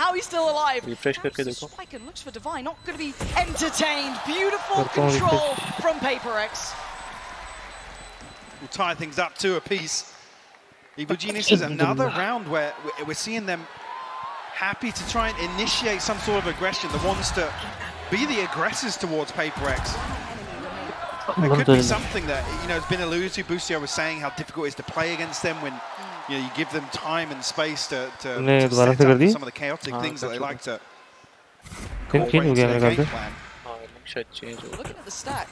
how he's still alive. Refresh करके देखो. Spike and looks for Divine, not going to be entertained. Beautiful control from PaperX. We'll tie things up to a piece. Evogenius is another round where we're seeing them happy to try and initiate some sort of aggression that wants to be the aggressors towards PaperX. It could be something that, you know, has been alluded to. Busio was saying how difficult it is to play against them when, you know, you give them time and space to set up some of the chaotic things that they like to incorporate into their game plan. Looking at the stack,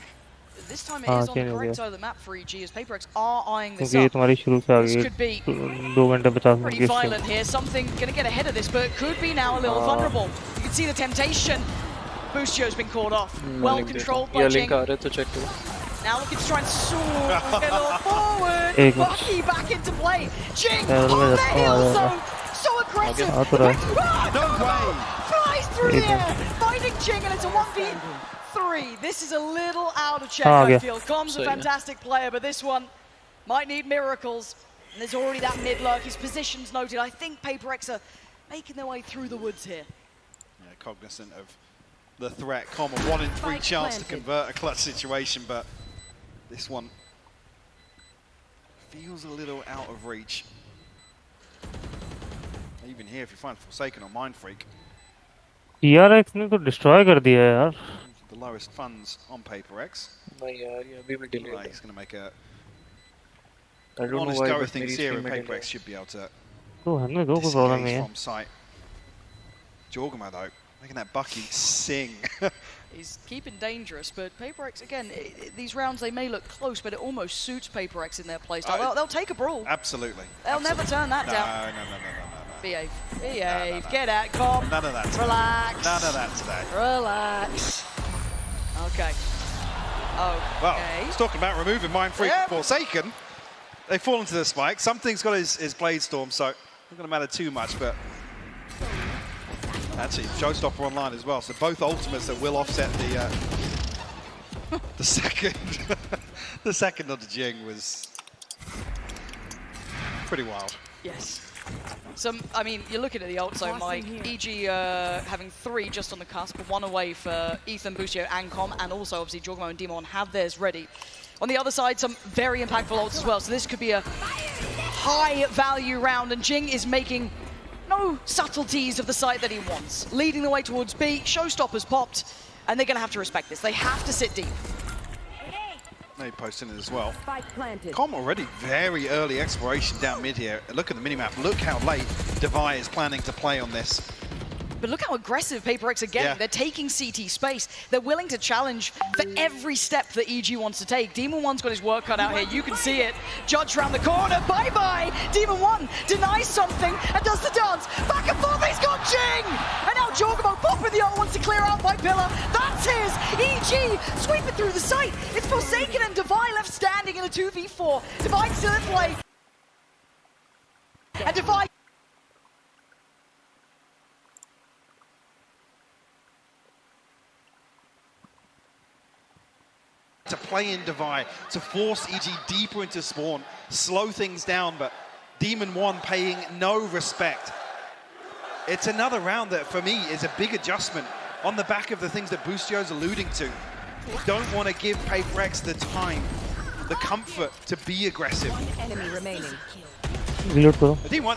this time it is on the correct side of the map for EG as PaperX are eyeing this up. This could be pretty violent here. Something going to get ahead of this, but it could be now a little vulnerable. You can see the temptation. Bustio's been caught off. Well controlled by Jing. Now looking to try and get a little forward. Bucky back into play. Jing on the hill zone. So aggressive. No way. Flies through the air. Finding Jing, and it's a 1v3. This is a little out of check, I feel. Com's a fantastic player, but this one might need miracles. And there's already that mid lurk. His position's noted. I think PaperX are making their way through the woods here. Yeah, cognizant of the threat. Com, a 1 in 3 chance to convert a clutch situation, but this one feels a little out of reach. Even here, if you find Forsaken or Mind Freak. PRX ने तो destroy कर दिया यार. The lowest funds on PaperX. नहीं यार, ये अभी भी delay है. He's going to make a honest go of things here, and PaperX should be able to disengage from sight. Jorgamo though, making that Bucky sing. He's keeping dangerous, but PaperX, again, these rounds, they may look close, but it almost suits PaperX in their playstyle. They'll take a brawl. Absolutely. They'll never turn that down. No. Behave. Get at Com. None of that today. Relax. None of that today. Relax. Okay. Well, he's talking about removing Mind Freak and Forsaken. They fall into the spike. Something's got his Blade Storm, so not going to matter too much, but actually, Showstopper online as well, so both ultimates that will offset the second. The second of the Jing was pretty wild. Yes. I mean, you're looking at the ult zone, Mike. EG having 3 just on the cusp, 1 away for Ethan, Busio, and Com, and also obviously Jorgamo and Demon have theirs ready. On the other side, some very impactful ults as well, so this could be a high-value round, and Jing is making no subtleties of the site that he wants. Leading the way towards B, Showstopper's popped, and they're going to have to respect this. They have to sit deep. They posting it as well. Com already very early exploration down mid here. Look at the minimap. Look how late Devi is planning to play on this. But look how aggressive PaperX are getting. They're taking CT space. They're willing to challenge for every step that EG wants to take. Demon One's got his work cut out here. You can see it. Judge round the corner. Bye-bye. Demon One denies something and does the dance. Back and forth. He's got Jing. And now Jorgamo popping the ult, wants to clear out by Pillar. That's his. EG sweeping through the site. It's Forsaken and Devi left standing in a 2v4. Devi still in play. And Devi to play in Devi, to force EG deeper into spawn, slow things down, but Demon One paying no respect. It's another round that, for me, is a big adjustment on the back of the things that Bustio's alluding to. Don't want to give PaperX the time, the comfort to be aggressive. One enemy remaining.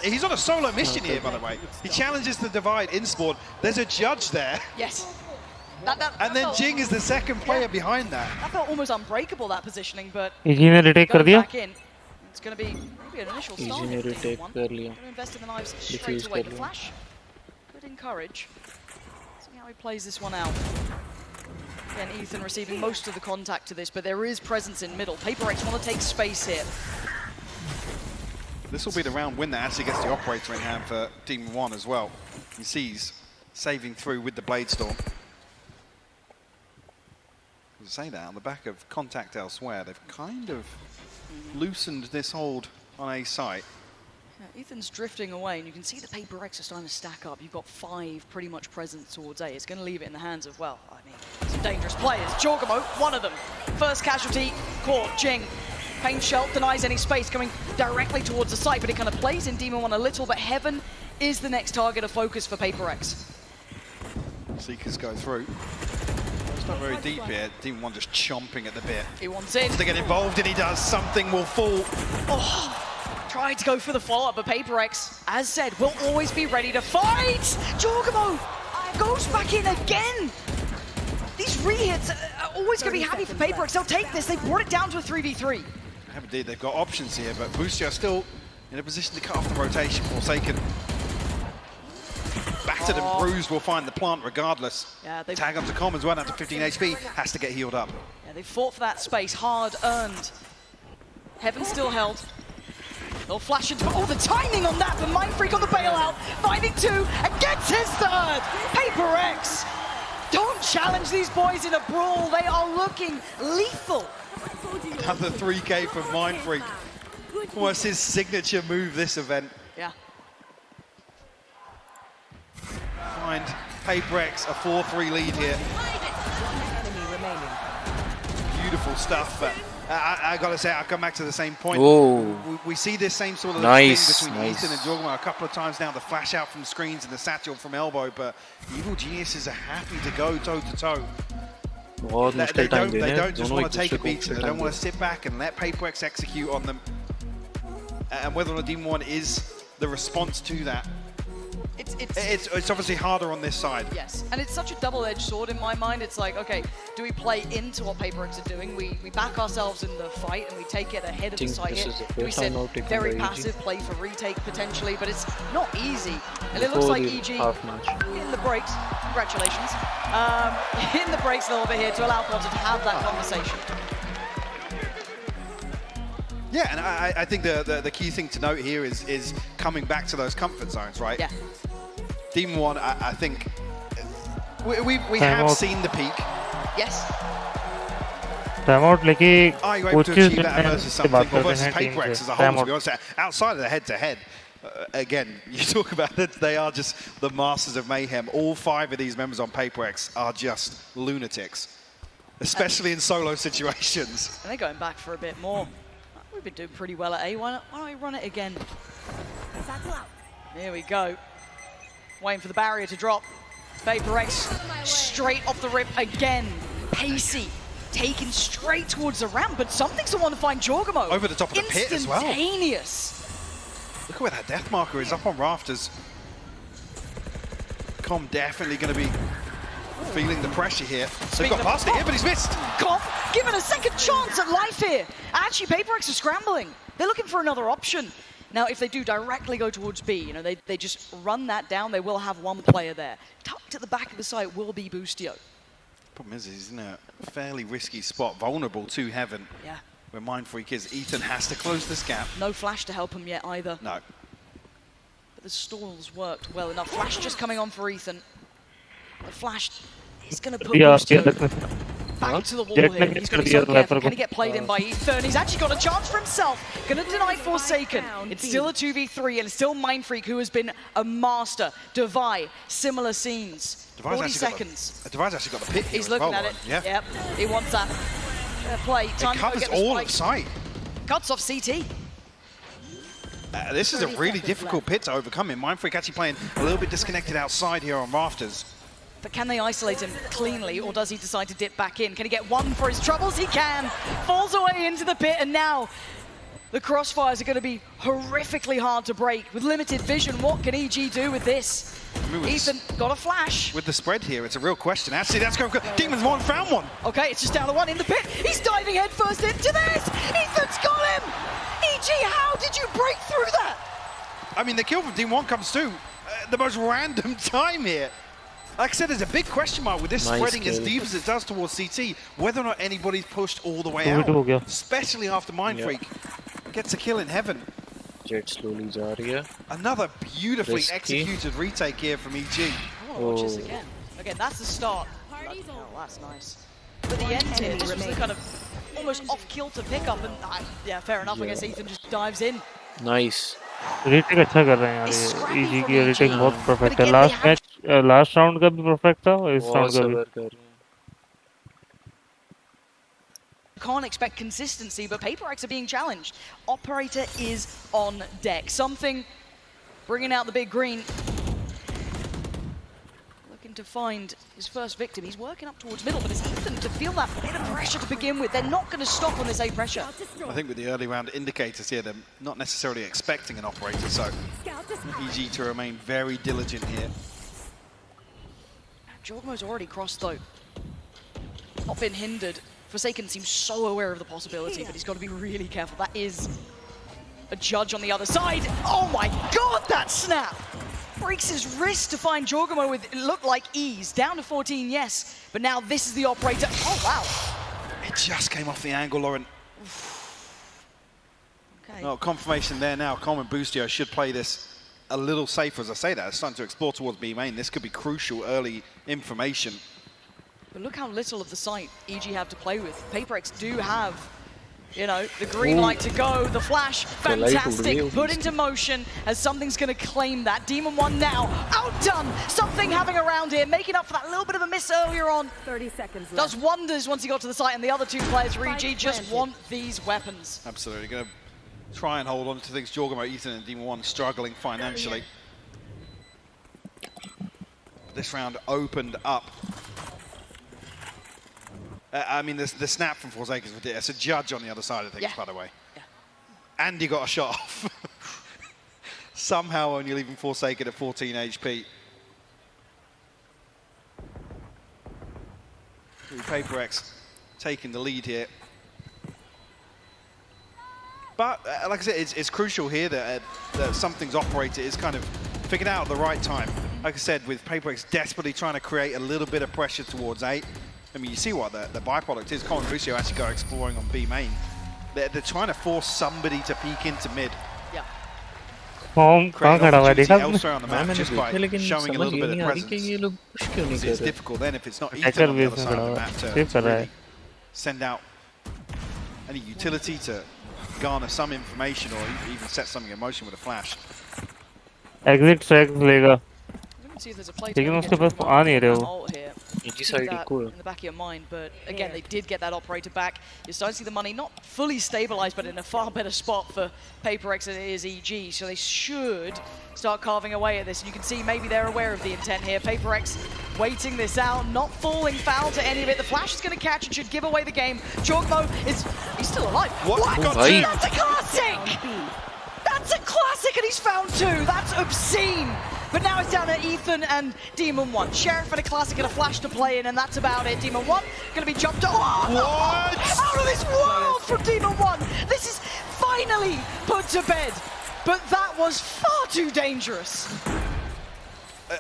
He's on a solo mission here, by the way. He challenges the divide in spawn. There's a judge there. Yes. And then Jing is the second player behind that. That felt almost unbreakable, that positioning, but going back in, it's going to be maybe an initial start. Going to invest in the knives straight away. The flash could encourage. See how he plays this one out. Again, Ethan receiving most of the contact to this, but there is presence in middle. PaperX want to take space here. This will be the round win that actually gets the operator in hand for Demon One as well. He sees saving through with the Blade Storm. To say that, on the back of contact elsewhere, they've kind of loosened this hold on A site. Yeah, Ethan's drifting away, and you can see the PaperX are starting to stack up. You've got 5 pretty much present towards A. It's going to leave it in the hands of, well, I mean, some dangerous players. Jorgamo, one of them. First casualty, caught Jing. Pain Shell denies any space, coming directly towards the site, but it kind of plays in Demon One a little, but Heaven is the next target of focus for PaperX. Seekers go through. It's not very deep here. Team 1 just chomping at the bit. He wants in. To get involved, and he does. Something will fall. Oh, tried to go for the follow-up, but PaperX, as said, will always be ready to fight. Jorgamo goes back in again. These re-hits are always going to be happy for PaperX. They'll take this. They brought it down to a 3v3. Indeed, they've got options here, but Boostio still in a position to cut off the rotation. Forsaken. Battered and bruised will find the plant regardless. Yeah, Tag onto Commons, well down to 15 HP, has to get healed up. Yeah, they fought for that space, hard earned. Heaven still held. They'll flash into, oh, the timing on that, but Mindfreak on the bailout, finding 2 and gets his 3rd. PaperX, don't challenge these boys in a brawl. They are looking lethal. Another 3K from Mindfreak. What's his signature move this event? Yeah. Find PaperX a 4-3 lead here. Beautiful stuff, but I gotta say, I'll come back to the same point. We see this same sort of thing between Ethan and Jorgamo a couple of times now, the flash out from screens and the satchel from elbow, but Evil Geniuses are happy to go toe-to-toe. They don't just want to take a beat, they don't want to sit back and let PaperX execute on them. And whether or not Demon 1 is the response to that, it's obviously harder on this side. Yes, and it's such a double-edged sword in my mind. It's like, okay, do we play into what PaperX are doing? We back ourselves in the fight and we take it ahead of the side hit. Do we sit very passive, play for retake potentially? But it's not easy. And it looks like EG in the breaks, congratulations, in the breaks a little bit here to allow Potter to have that conversation. Yeah, and I think the key thing to note here is coming back to those comfort zones, right? Yeah. Demon 1, I think we have seen the peak. Yes. Are you able to achieve that versus something, or versus PaperX as a whole, to be honest? Outside of the head-to-head, again, you talk about it, they are just the masters of mayhem. All 5 of these members on PaperX are just lunatics, especially in solo situations. And they're going back for a bit more. We've been doing pretty well at A. Why don't we run it again? Here we go. Waiting for the barrier to drop. PaperX straight off the rip again. Pacey taken straight towards the ramp, but something's the one to find Jorgamo. Over the top of the pit as well. Instantaneous. Look at where that death marker is, up on rafters. Com definitely going to be feeling the pressure here. They've got past it here, but he's missed. Com given a second chance at life here. Actually, PaperX are scrambling. They're looking for another option. Now, if they do directly go towards B, you know, they just run that down, they will have 1 player there. Tucked at the back of the site will be Boostio. Problem is, he's in a fairly risky spot, vulnerable to Heaven. Yeah. Where Mindfreak is. Ethan has to close this gap. No flash to help him yet either. No. But the stalls worked well enough. Flash just coming on for Ethan. The flash is going to put Boostio back to the wall here. He's going to be so careful. Can he get played in by Ethan? He's actually got a chance for himself. Going to deny Forsaken. It's still a 2v3 and it's still Mindfreak who has been a master. Devi, similar scenes. 40 seconds. Devi's actually got the pick here. He's looking at it. Yeah. Yep. He wants that. Play. Time it covers all of sight. Cuts off CT. This is a really difficult pit to overcome. Mindfreak actually playing a little bit disconnected outside here on rafters. But can they isolate him cleanly, or does he decide to dip back in? Can he get 1 for his troubles? He can! Falls away into the pit, and now the crossfires are going to be horrifically hard to break. With limited vision, what can EG do with this? Ethan got a flash. With the spread here, it's a real question. Actually, that's going good. Demons 1 found 1. Okay, it's just down to 1 in the pit. He's diving headfirst into this! Ethan's got him! EG, how did you break through that? I mean, the kill from Demon 1 comes too. The most random time here. Like I said, there's a big question mark with this spreading as deep as it does towards CT, whether or not anybody's pushed all the way out, especially after Mindfreak gets a kill in Heaven. Jet slowly जा रही है. Another beautifully executed retake here from EG. Oh, watch this again. Again, that's the start. Oh, that's nice. But the end here, this was the kind of almost off-kilter pickup, and yeah, fair enough. I guess Ethan just dives in. Nice. Retake अच्छा कर रहे हैं यार ये EG की retake बहुत perfect है last round का भी परफेक्ट था और इस राउंड का भी Can't expect consistency, but PaperX are being challenged. Operator is on deck. Something bringing out the big green. Looking to find his first victim. He's working up towards middle, but it's Ethan to feel that bit of pressure to begin with. They're not going to stop on this A pressure. I think with the early round indicators here, they're not necessarily expecting an operator, so EG to remain very diligent here. Jorgmo's already crossed though. Not been hindered. Forsaken seems so aware of the possibility, but he's got to be really careful. That is a judge on the other side. Oh my god, that snap! Breaks his wrist to find Jorgmo with, it looked like ease. Down to 14, yes, but now this is the operator. Oh wow. It just came off the angle, Lauren. Okay. No, confirmation there now. Coleman Boostio should play this a little safer. As I say that, it's starting to explore towards B main. This could be crucial early information. But look how little of the site EG have to play with. Paperex do have, you know, the green light to go, the flash, fantastic, put into motion as something's going to claim that. Demon 1 now, outdone, something having around here, making up for that little bit of a miss earlier on. 30 seconds left. Does wonders once he got to the site, and the other two players for EG just want these weapons. Absolutely, going to try and hold on to things. Jorgmo, Ethan and Demon 1 struggling financially. This round opened up. I mean, the snap from Forsaken is ridiculous. It's a judge on the other side of things, by the way. Yeah. And he got a shot off. Somehow only leaving Forsaken at 14 HP. Paperex taking the lead here. But, like I said, it's crucial here that something's operated. It's kind of figured out at the right time. Like I said, with Paperex desperately trying to create a little bit of pressure towards 8. I mean, you see what the byproduct is. Colin Lucio actually go exploring on B main. They're trying to force somebody to peek into mid. Yeah. Create opportunity elsewhere on the map just by showing a little bit of presence. It's difficult then if it's not Ethan on the other side of the map to really send out any utility to garner some information or even set something in motion with a flash. Exit tracks लेगा. See if there's a play लेकिन उसके पास आ नहीं रहे वो. In the back of your mind, but again, they did get that operator back. You're starting to see the money not fully stabilized, but in a far better spot for Paperex than it is EG. So they should start carving away at this. And you can see maybe they're aware of the intent here. Paperex waiting this out, not falling foul to any of it. The flash is going to catch and should give away the game. Jorgmo he's still alive. What? That's a classic! That's a classic, and he's found 2. That's obscene. But now it's down to Ethan and Demon 1. Sheriff and a classic and a flash to play in, and that's about it. Demon 1 going to be jumped out of this world from Demon 1. This is finally put to bed, but that was far too dangerous.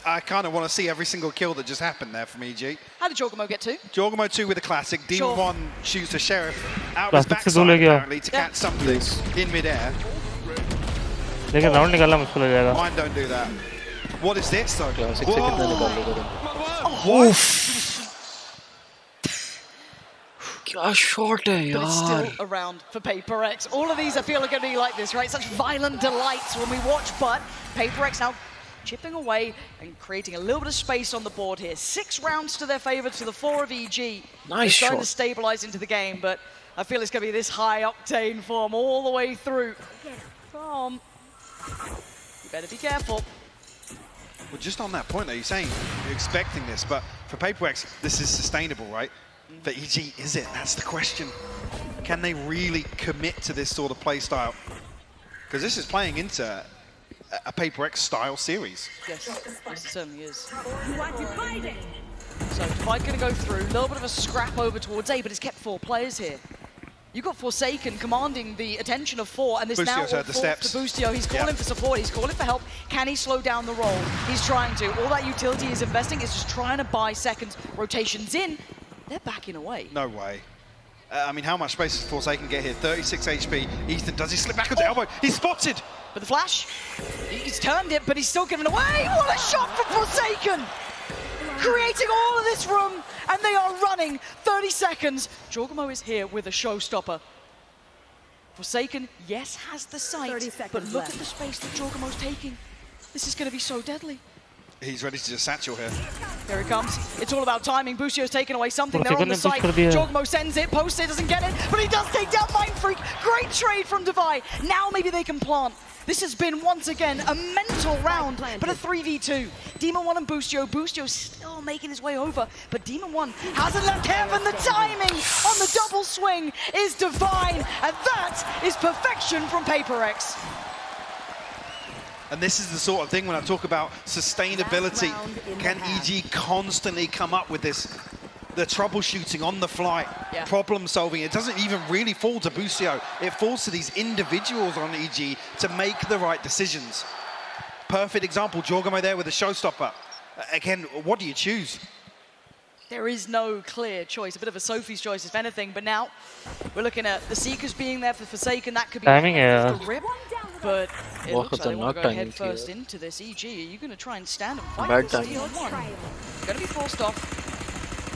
I kind of want to see every single kill that just happened there from EG. How did Jorgmo get 2? Jorgmo 2 with a classic. Demon 1 shoots the Sheriff out his backside apparently to catch something in midair. लेकिन round निकालना मुश्किल हो जाएगा. Mine don't do that. What is this though? क्या shot है यार. But it's still around for Paperex. All of these I feel are going to be like this, right? Such violent delights when we watch, but Paperex now chipping away and creating a little bit of space on the board here. 6 rounds to their favor to the 4 of EG. Nice shot. Starting to stabilize into the game, but I feel it's going to be this high octane form all the way through. You better be careful. Well, just on that point though, you're saying you're expecting this, but for Paperex, this is sustainable, right? For EG, is it? That's the question. Can they really commit to this sort of play style? Because this is playing into a Paperex style series. Yes, it certainly is. So Divide going to go through, a little bit of a scrap over towards A, but it's kept 4 players here. You've got Forsaken commanding the attention of 4, and this now all falls to Boostio. He's calling for support, he's calling for help. Can he slow down the roll? He's trying to. All that utility he's investing is just trying to buy seconds. Rotations in, they're backing away. No way. I mean, how much space does Forsaken get here? 36 HP. Ethan, does he slip back on the elbow? He's spotted! But the flash, he's turned it, but he's still giving away. What a shot from Forsaken! Creating all of this room, and they are running 30 seconds. Jorgmo is here with a showstopper. Forsaken, yes, has the sight, but look at the space that Jorgmo's taking. This is going to be so deadly. He's ready to just satchel here. Here it comes. It's all about timing. Boostio's taking away something. They're on the site. Jorgmo sends it. Post it, doesn't get it, but he does take down Mind Freak. Great trade from Devi. Now maybe they can plant. This has been, once again, a mental round, but a 3v2. Demon 1 and Boostio. Boostio still making his way over, but Demon 1 hasn't left heaven. The timing on the double swing is divine, and that is perfection from PaperX. And this is the sort of thing when I talk about sustainability. Can EG constantly come up with this, the troubleshooting on the fly, problem solving? It doesn't even really fall to Boostio. It falls to these individuals on EG to make the right decisions. Perfect example, Jorgamo there with a showstopper. Again, what do you choose? There is no clear choice, a bit of a Sophie's choice if anything, but now we're looking at the Seekers being there for Forsaken. That could be the rip, but it looks like they want to go head first into this. EG, are you going to try and stand and fight this Demon 1? Going to be forced off,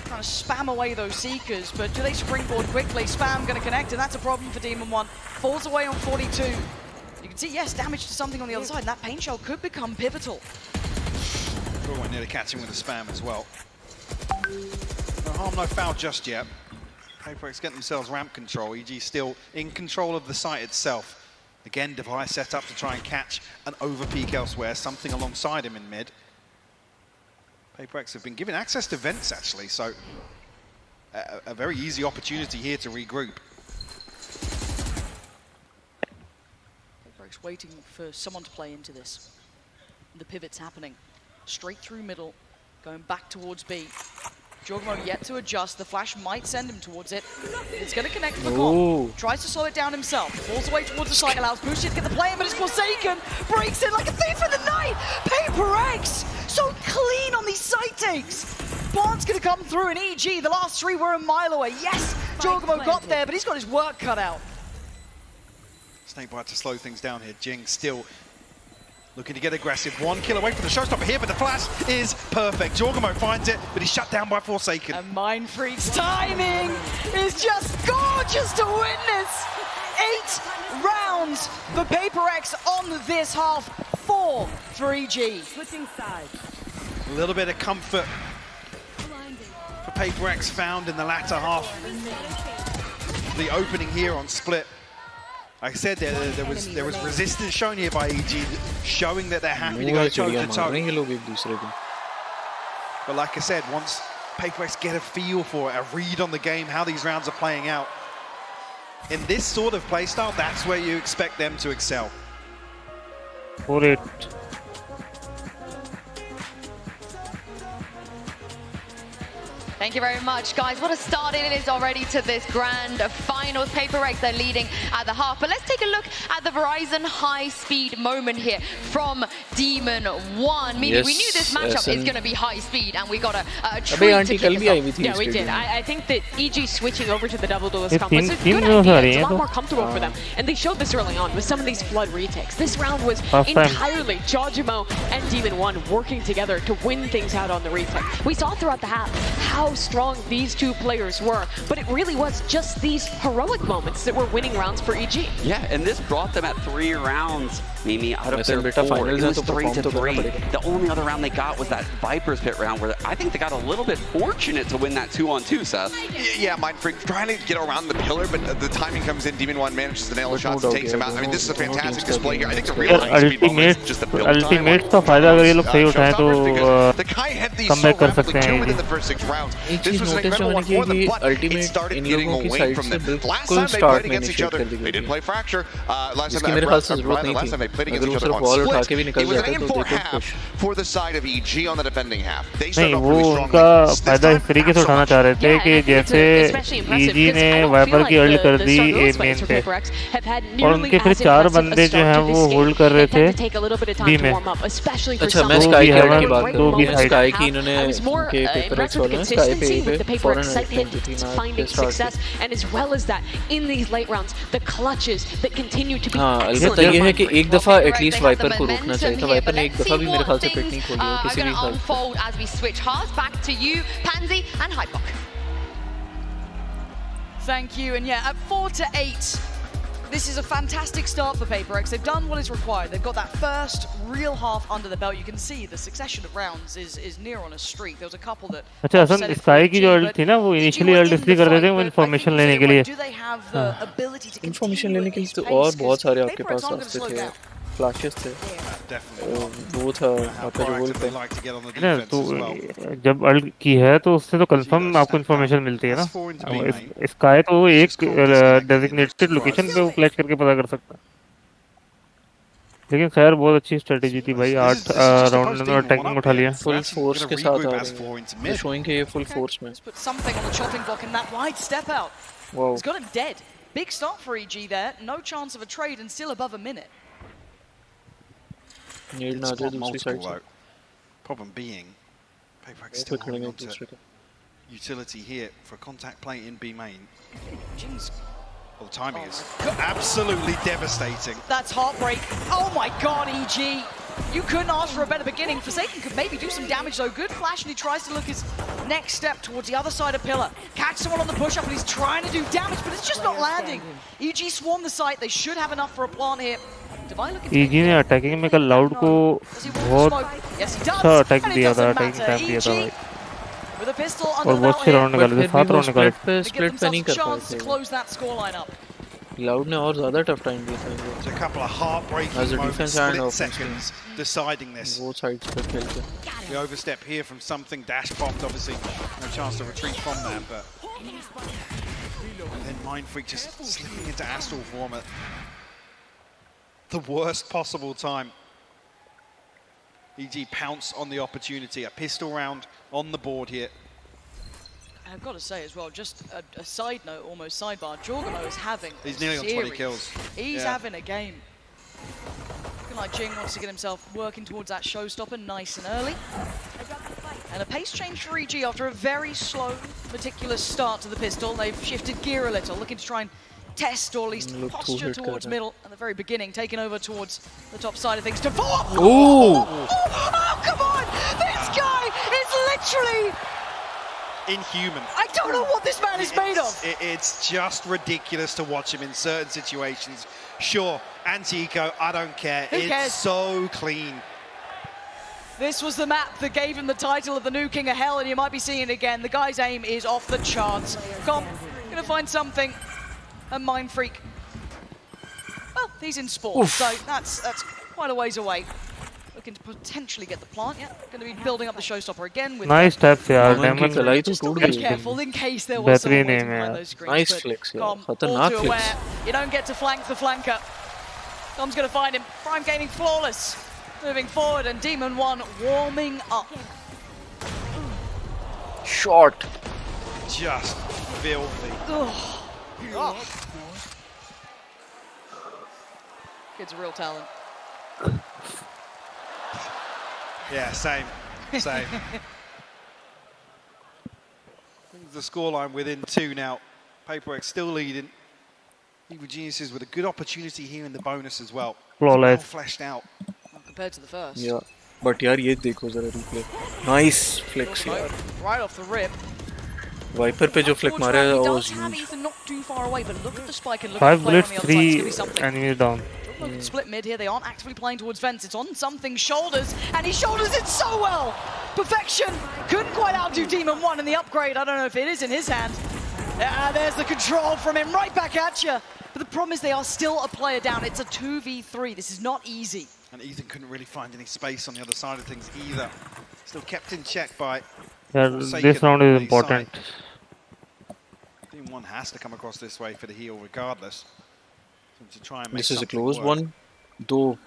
trying to spam away those Seekers, but do they springboard quickly? Spam going to connect, and that's a problem for Demon 1. Falls away on 42. You can see, yes, damage to something on the other side, and that paint shell could become pivotal. Oh, nearly catching with the spam as well. No harm, no foul just yet. PaperX getting themselves ramp control. EG still in control of the site itself. Again, device set up to try and catch an overpeak elsewhere, something alongside him in mid. PaperX have been given access to vents actually, so a very easy opportunity here to regroup. PaperX waiting for someone to play into this. The pivot's happening. Straight through middle, going back towards B. Jorgamo yet to adjust. The flash might send him towards it. It's going to connect for Con. Tries to slow it down himself. Falls away towards the site. Allows Boostio to get the play in, but it's Forsaken. Breaks in like a thief in the night. PaperX so clean on these site takes. Bart's going to come through in EG. The last three were a mile away. Yes, Jorgamo got there, but he's got his work cut out. Snakebite to slow things down here. Jing still looking to get aggressive. 1 kill away from the showstopper here, but the flash is perfect. Jorgamo finds it, but he's shut down by Forsaken. And Mindfreak's timing is just gorgeous to witness. 8 rounds for PaperX on this half. 4 for EG. Switching sides. A little bit of comfort for PaperX found in the latter half. The opening here on split. Like I said, there was resistance shown here by EG, showing that they're happy to go toe-to-toe. But like I said, once PaperX get a feel for it, a read on the game, how these rounds are playing out, in this sort of playstyle, that's where you expect them to excel. 4-8. Thank you very much, guys. What a start it is already to this grand finals. PaperX, they're leading at the half. But let's take a look at the Verizon high-speed moment here from Demon 1. Meaning we knew this matchup is going to be high-speed, and we got a treat to kick us off. Yeah, we did. I think that EG switching over to the double duelist comp was a good idea. It's a lot more comfortable for them. And they showed this early on with some of these flood retakes. This round was entirely Jorgamo and Demon 1 working together to win things out on the retake. We saw throughout the half how strong these two players were, but it really was just these heroic moments that were winning rounds for EG. Yeah, and this brought them at 3 rounds, Mimi, out of their 4. It was 3-3. The only other round they got was that Viper's Pit round, where I think they got a little bit fortunate to win that 2-on-2, Seth. Yeah, Mindfreak trying to get around the pillar, but the timing comes in. Demon 1 manages to nail the shots and takes him out. I mean, this is a fantastic display here. I think the real high-speed moment is just the build time. Ultimate का फायदा अगर ये लोग सही उठाएं तो the Kai had these so rapidly too within the first 6 rounds. This was an incredible one for them, but it started getting away from them. Last time they played against each other, they didn't play Fracture. Last time they played against each other on Split, it was an aim-for half for the side of EG on the defending half. They started off really strongly. उनका फायदा इस तरीके से उठाना चाह रहे थे कि जैसे EG ने वाइपर की अर्ली कर दी ए मेन पे और उनके फिर 4 बंदे जो हैं वो होल्ड कर रहे थे बी में। अच्छा मैं स्काई की बात करूं स्काई की इन्होंने उनके PaperX वालों ने स्काई पे फॉरन finding success, and as well as that, in these late rounds, the clutches that continue to be excellent. ये है कि एक दफा एटलीस्ट वाइपर को रोकना चाहिए था। वाइपर ने एक दफा भी मेरे ख्याल से पिट नहीं खोली है किसी भी unfold as we switch halves back to you, Pansy and Hypok. Thank you, and yeah, at 4-8, this is a fantastic start for PaperX. They've done what is required. They've got that first real half under the belt. You can see the succession of rounds is near on a streak. There was a couple that. अच्छा असल sky की जो alt थी ना वो initially alt इसलिए कर रहे थे वो इन्फॉर्मेशन लेने के लिए। इन्फॉर्मेशन लेने के लिए तो और बहुत सारे आपके पास रास्ते थे। फ्लैशेस थे वो था आपका जो वोल्ट है तो जब अल्ट की है तो उससे तो कंफर्म आपको इन्फॉर्मेशन मिलती है ना। स्काई तो एक डेजिग्नेटेड लोकेशन पे वो फ्लैश करके पता कर सकता है। लेकिन खैर बहुत अच्छी स्ट्रेटेजी थी भाई। 8 राउंड में अटैकिंग उठा लिया। फुल फोर्स के साथ आ रहे हैं, शोइंग के ये फुल फोर्स में। Wow. He's got him dead. Big start for EG there. No chance of a trade and still above a minute. Problem being, Paperx still holding on to utility here for a contact play in B main. Jeez. Well, the timing is absolutely devastating. That's heartbreak. Oh my god, EG. You couldn't ask for a better beginning. Forsaken could maybe do some damage though. Good flash and he tries to look his next step towards the other side of Pillar. Catch someone on the push-up and he's trying to do damage, but it's just not landing. EG swarm the site. They should have enough for a plant here. EG ने attacking में कल loud को बहुत अच्छा attack दिया था, attacking time दिया था भाई। और बहुत अच्छे राउंड निकाले थे, 7 राउंड निकाले थे। स्प्लिट पे नहीं कर पाए थे। लाउड ने और ज़्यादा टफ टाइम दिया था। It's a couple of heartbreaking moments, split seconds deciding this. Both sides पे खेलते। The overstep here from something dash bombed, obviously no chance to retreat from that, but and then Mindfreak just slipping into Astral form at the worst possible time. EG pounce on the opportunity, a pistol round on the board here. I've got to say as well, just a side note, almost sidebar, Jorgamo is having He's nearly on 20 kills. He's having a game. Looking like Jing wants to get himself working towards that showstopper nice and early. And a pace change for EG after a very slow, meticulous start to the pistol. They've shifted gear a little, looking to try and test or at least posture towards middle at the very beginning, taking over towards the top side of things. To oh, come on! This guy is literally inhuman. I don't know what this man is made of. It's just ridiculous to watch him in certain situations. Sure, anti-eco, I don't care. Who cares? It's so clean. This was the map that gave him the title of the new King of Hell, and you might be seeing it again. The guy's aim is off the charts. Come, gonna find something. A Mindfreak. Well, he's in sport, so that's quite a ways away. Looking to potentially get the plant. Yeah, going to be building up the showstopper again. With nice taps, yeah. Diamond. Just be careful in case there was someone waiting behind those screens. Nice flicks, yeah. All too aware. You don't get to flank the flanker. Dom's going to find him. Prime Gaming flawless. Moving forward, and Demon 1 warming up. Short. Just filthy. Oh. Kid's a real talent. Yeah, same. The scoreline within 2 now. Paperx still leading. Evil Geniuses with a good opportunity here in the bonus as well. Flawless. Well fleshed out. Compared to the first. Yeah. But yaar, ye dekho zara replay. Nice flicks yaar. Right off the rip. Viper पे जो flick मारा है वो was huge. Not too far away, but look at the spike and look 5 at the player on bullets, the other 3 side. enemies down. Split mid here, they aren't actively playing towards vents. It's on something's shoulders, and he shoulders it so well. Perfection. Couldn't quite outdo Demon 1 in the upgrade. I don't know if it is in his hand. There's the control from him, right back at you. But the problem is they are still a player down. It's a 2v3. This is not easy. And Ethan couldn't really find any space on the other side of things either. Still kept in check by this round is important. Team 1 has to come across this way for the heal regardless. To try and make this is a close work. one. Do.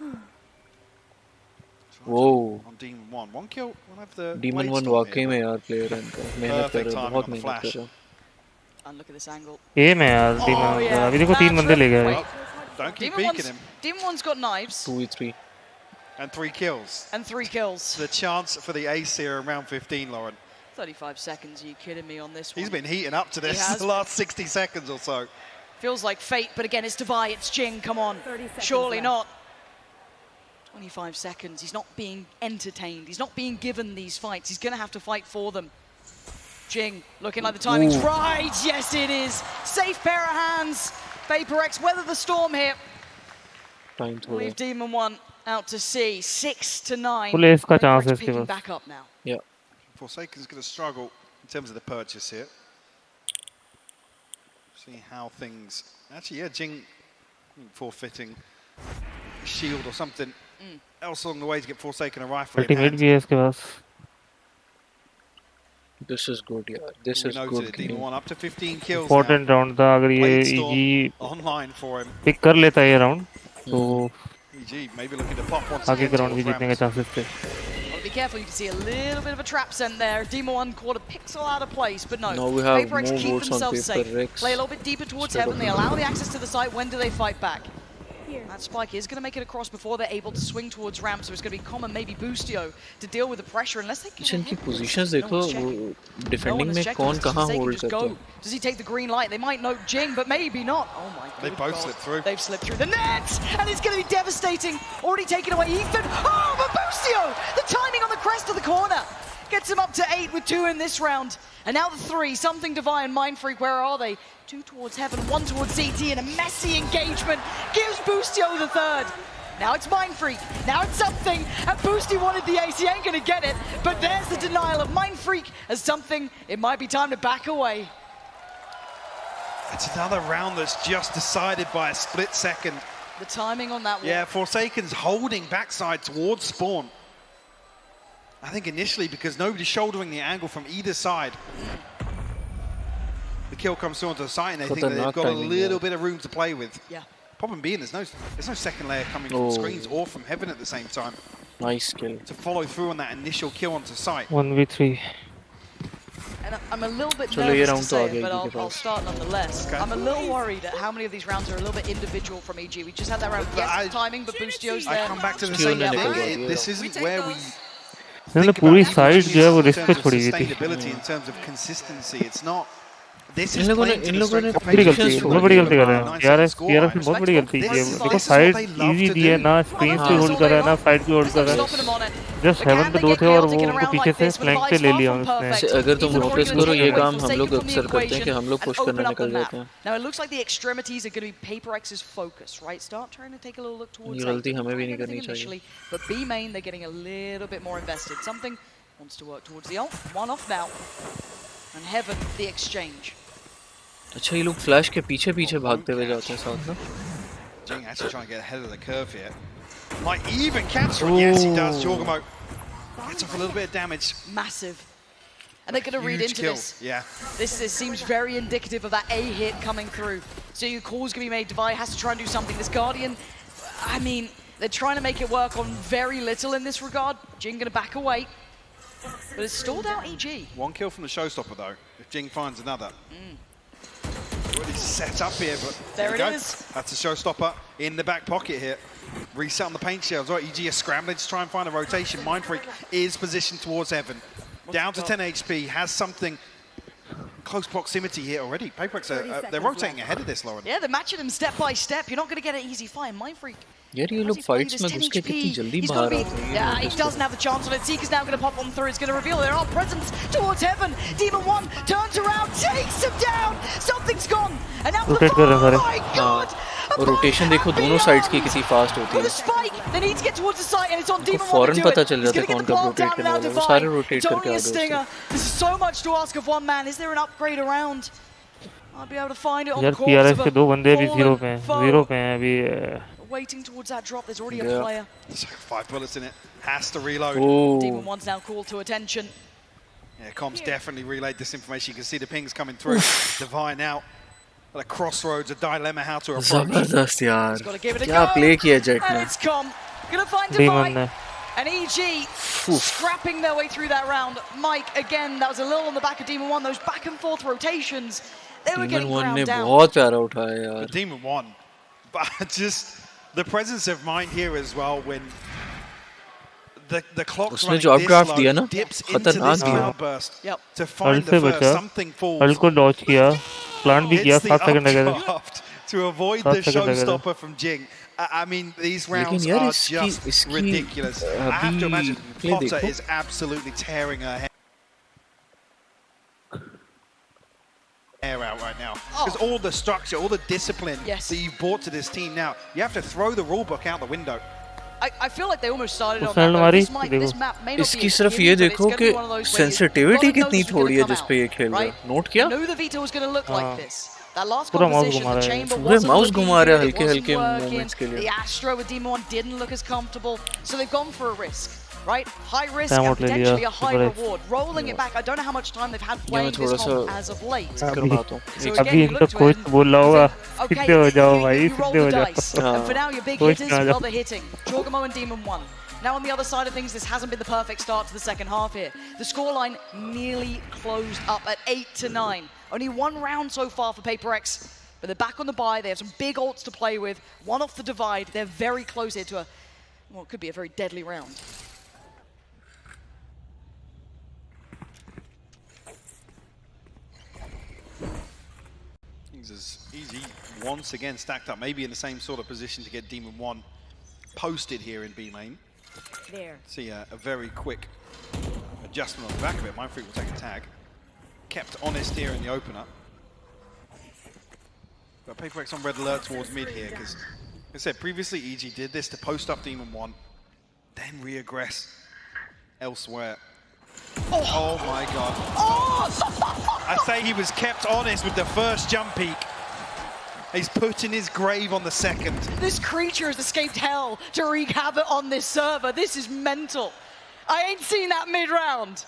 Whoa. On Demon 1. 1 kill. One of the Demon 1 वाकई में यार player है इनका. मेहनत कर रहा है, बहुत मेहनत कर रहा है. And look at this angle. A में यार Demon. अभी देखो 3 बंदे ले गए. Don't keep peeking him. Demon 1's got knives. 2v3. And 3 kills. And 3 kills. The chance for the ace here in round 15, Lauren. 35 seconds, are you kidding me on this one? He's been heating up to this the last 60 seconds or so. Feels like fate, but again, it's Devi, it's Jing, come on. Surely not. 25 seconds, he's not being entertained. He's not being given these fights. He's going to have to fight for them. Jing, looking like the timing's right. Yes, it is. Safe pair of hands. Vaporex weather the storm here. Leave Demon 1 out to sea. 6-9. Vaporex picking back up now. Yeah. Forsaken's going to struggle in terms of the purchase here. See how things... Actually, yeah, Jing forfeiting a shield or something else along the way to get Forsaken a rifle. Ultimate भी है इसके पास. This is good, yeah. This is good. Demon 1 up to 15 kills. Important round था. अगर ये EG online for him. pick कर लेता है ये round, तो EG maybe looking to pop once आगे के round भी जीतने के chances थे. Be careful, you can see a little bit of a trap sent there. Demon 1 caught a pixel out of place, but no. Now we have PaperX more keep votes on themselves safe. PaperX. Play a little bit deeper towards heaven. They allow the access to the site. When do they fight back? That spike is going to make it across before they're able to swing towards ramp, so it's going to be common, maybe Boostio, to deal with the pressure unless they can. इनकी positions देखो, defending में कौन कहाँ hold करता है. Does he take the green light? They might note Jing, but maybe not. Oh my god. They both slipped through. They've slipped through the net, and it's going to be devastating. Already taken away Ethan. Oh, but Boostio! The timing on the crest of the corner gets him up to 8 with 2 in this round. And now the 3, something divine, Mind Freak, where are they? 2 towards heaven, 1 towards CT, and a messy engagement gives Boostio the 3rd. Now it's Mind Freak, now it's something, and Boosty wanted the ace, he ain't gonna get it, but there's the denial of Mind Freak as something, it might be time to back away. It's another round that's just decided by a split second. The timing on that one. Yeah, Forsaken's holding backside towards spawn. I think initially because nobody's shouldering the angle from either side. The kill comes through onto the site and they think that they've got a little bit of room to play with. Yeah. Problem being there's no second layer coming from screens or from heaven at the same time. Nice kill. To follow through on that initial kill onto site. 1v3. And I'm a little bit nervous to say it, but I'll start nonetheless. Okay. I'm a little worried at how many of these rounds are a little bit individual from EG. We just had that round, yes, timing, but Boostio's there. I come back to the same thing. This isn't where we इन्होंने पूरी side जो है वो risk पे छोड़ी हुई थी. In terms of consistency, it's not. इन लोगों ने बड़ी गलती कर रहे हैं यार. यार बहुत बड़ी गलती की है. देखो साइड इजी दी है ना, स्क्रीन पे होल्ड कर रहा है ना, साइड पे होल्ड कर रहा है. जस्ट हेवन पे 2 थे और वो उनको पीछे से फ्लैंक पे ले लिया उसने. अगर तुम नोटिस करो ये काम हम लोग अक्सर करते हैं कि हम लोग पुश करने निकल जाते हैं. Now it looks like the extremities are going to be PaperX's focus, right? Start trying to take a little look towards. ये गलती हमें भी नहीं करनी चाहिए. But B main they're getting a little bit more invested. Something wants to work towards the ult. 1 off now. And heaven the exchange. अच्छा ये लोग फ्लैश के पीछे भागते हुए जाते हैं साथ ना. Jing actually trying to get ahead of the curve here. Might even cancel it. Yes, he does. Jorgamo gets off a little bit of damage. Massive. And they're going to read into this. Yeah. This seems very indicative of that A hit coming through. So your call's going to be made. Divide has to try and do something. This Guardian, I mean, they're trying to make it work on very little in this regard. Jing going to back away. But it's stalled out EG. 1 kill from the showstopper though, if Jing finds another. Already set up here, but there it is. That's a showstopper in the back pocket here. Reset on the paint shells. Right, EG is scrambling to try and find a rotation. Mind Freak is positioned towards heaven. Down to 10 HP, has something close proximity here already. PaperX, they're rotating ahead of this, Lauren. Yeah, they're matching them step by step. You're not going to get an easy fight. Mind Freak. यार ये लोग fights में घुस के कितनी जल्दी बाहर आते हैं. Yeah, he doesn't have the chance on it. Seeker's now going to pop on through. It's going to reveal there are presence towards heaven. Demon 1 turns around, takes him down. Something's gone. And now rotate कर रहे हैं सारे. Oh my god. और rotation देखो दोनों sides की कितनी fast होती है. The spike. They need to get towards the site and it's on Demon 1. फौरन पता चल जाता है कौन कब रोटेट करने वाला है. वो सारे रोटेट करके आ गए. This is so much to ask of one man. Is there an upgrade around? I'll be able to find it on यार course. PRS के 2 बंदे भी 0 पे हैं अभी. Waiting towards that drop. There's already a player. There's 5 bullets in it. Has to reload. Demon 1's now called to attention. Yeah, comms definitely relayed this information. You can see the pings coming through. Divine out. At a crossroads, a dilemma how to approach. जबरदस्त यार. क्या play किया jet ने. And it's come. Gonna find Divine. And EG scrapping their way through that round. Mike, again, that was a little on the back of Demon 1. Those back and forth rotations. They were getting ground down. Demon 1 ने बहुत प्यारा उठाया यार. Demon 1. But just the presence of mind here as well when the clock's running this slow, dips into this cloudburst to find the first, something falls. Ult को dodge किया, plant भी किया 7 second लगे. To avoid the showstopper from Jing. I mean, these rounds are just ridiculous. I have to imagine Potter is absolutely tearing her hair out right now. Because all the structure, all the discipline that you've brought to this team now, you have to throw the rulebook out the window. I feel like they almost started on that. This map may not be इसकी सिर्फ ये देखो कि sensitivity कितनी थोड़ी है जिस पे ये खेल रहा है. नोट किया? I knew the veto was going to look like this. That last composition, the chamber wasn't looking good, it wasn't working. The Astro with Demon 1 didn't look as comfortable, so they've gone for a risk, right? High risk and potentially a high reward. Rolling it back, I don't know how much time they've had playing this comp as of late. So again, you look to it, okay, you roll the dice, and for now your big hitters, well, they're hitting. Jorgamo and Demon 1. Now on the other side of things, this hasn't been the perfect start to the second half here. The scoreline nearly closed up at 8-9. Only one round so far for Paper X, but they're back on the bye. They have some big ults to play with. One off the divide. They're very close here to well, it could be a very deadly round. Things as easy once again stacked up, maybe in the same sort of position to get Demon 1 posted here in B main. There. See a very quick adjustment on the back of it. Mindfreak will take a tag. Kept honest here in the opener. But Paper X on red alert towards mid here, because, like I said, previously EG did this to post up Demon 1, then re-aggress elsewhere. Oh my god. Oh! I say he was kept honest with the first jump peak. He's put in his grave on the second. This creature has escaped hell to wreak havoc on this server. This is mental. I ain't seen that mid-round.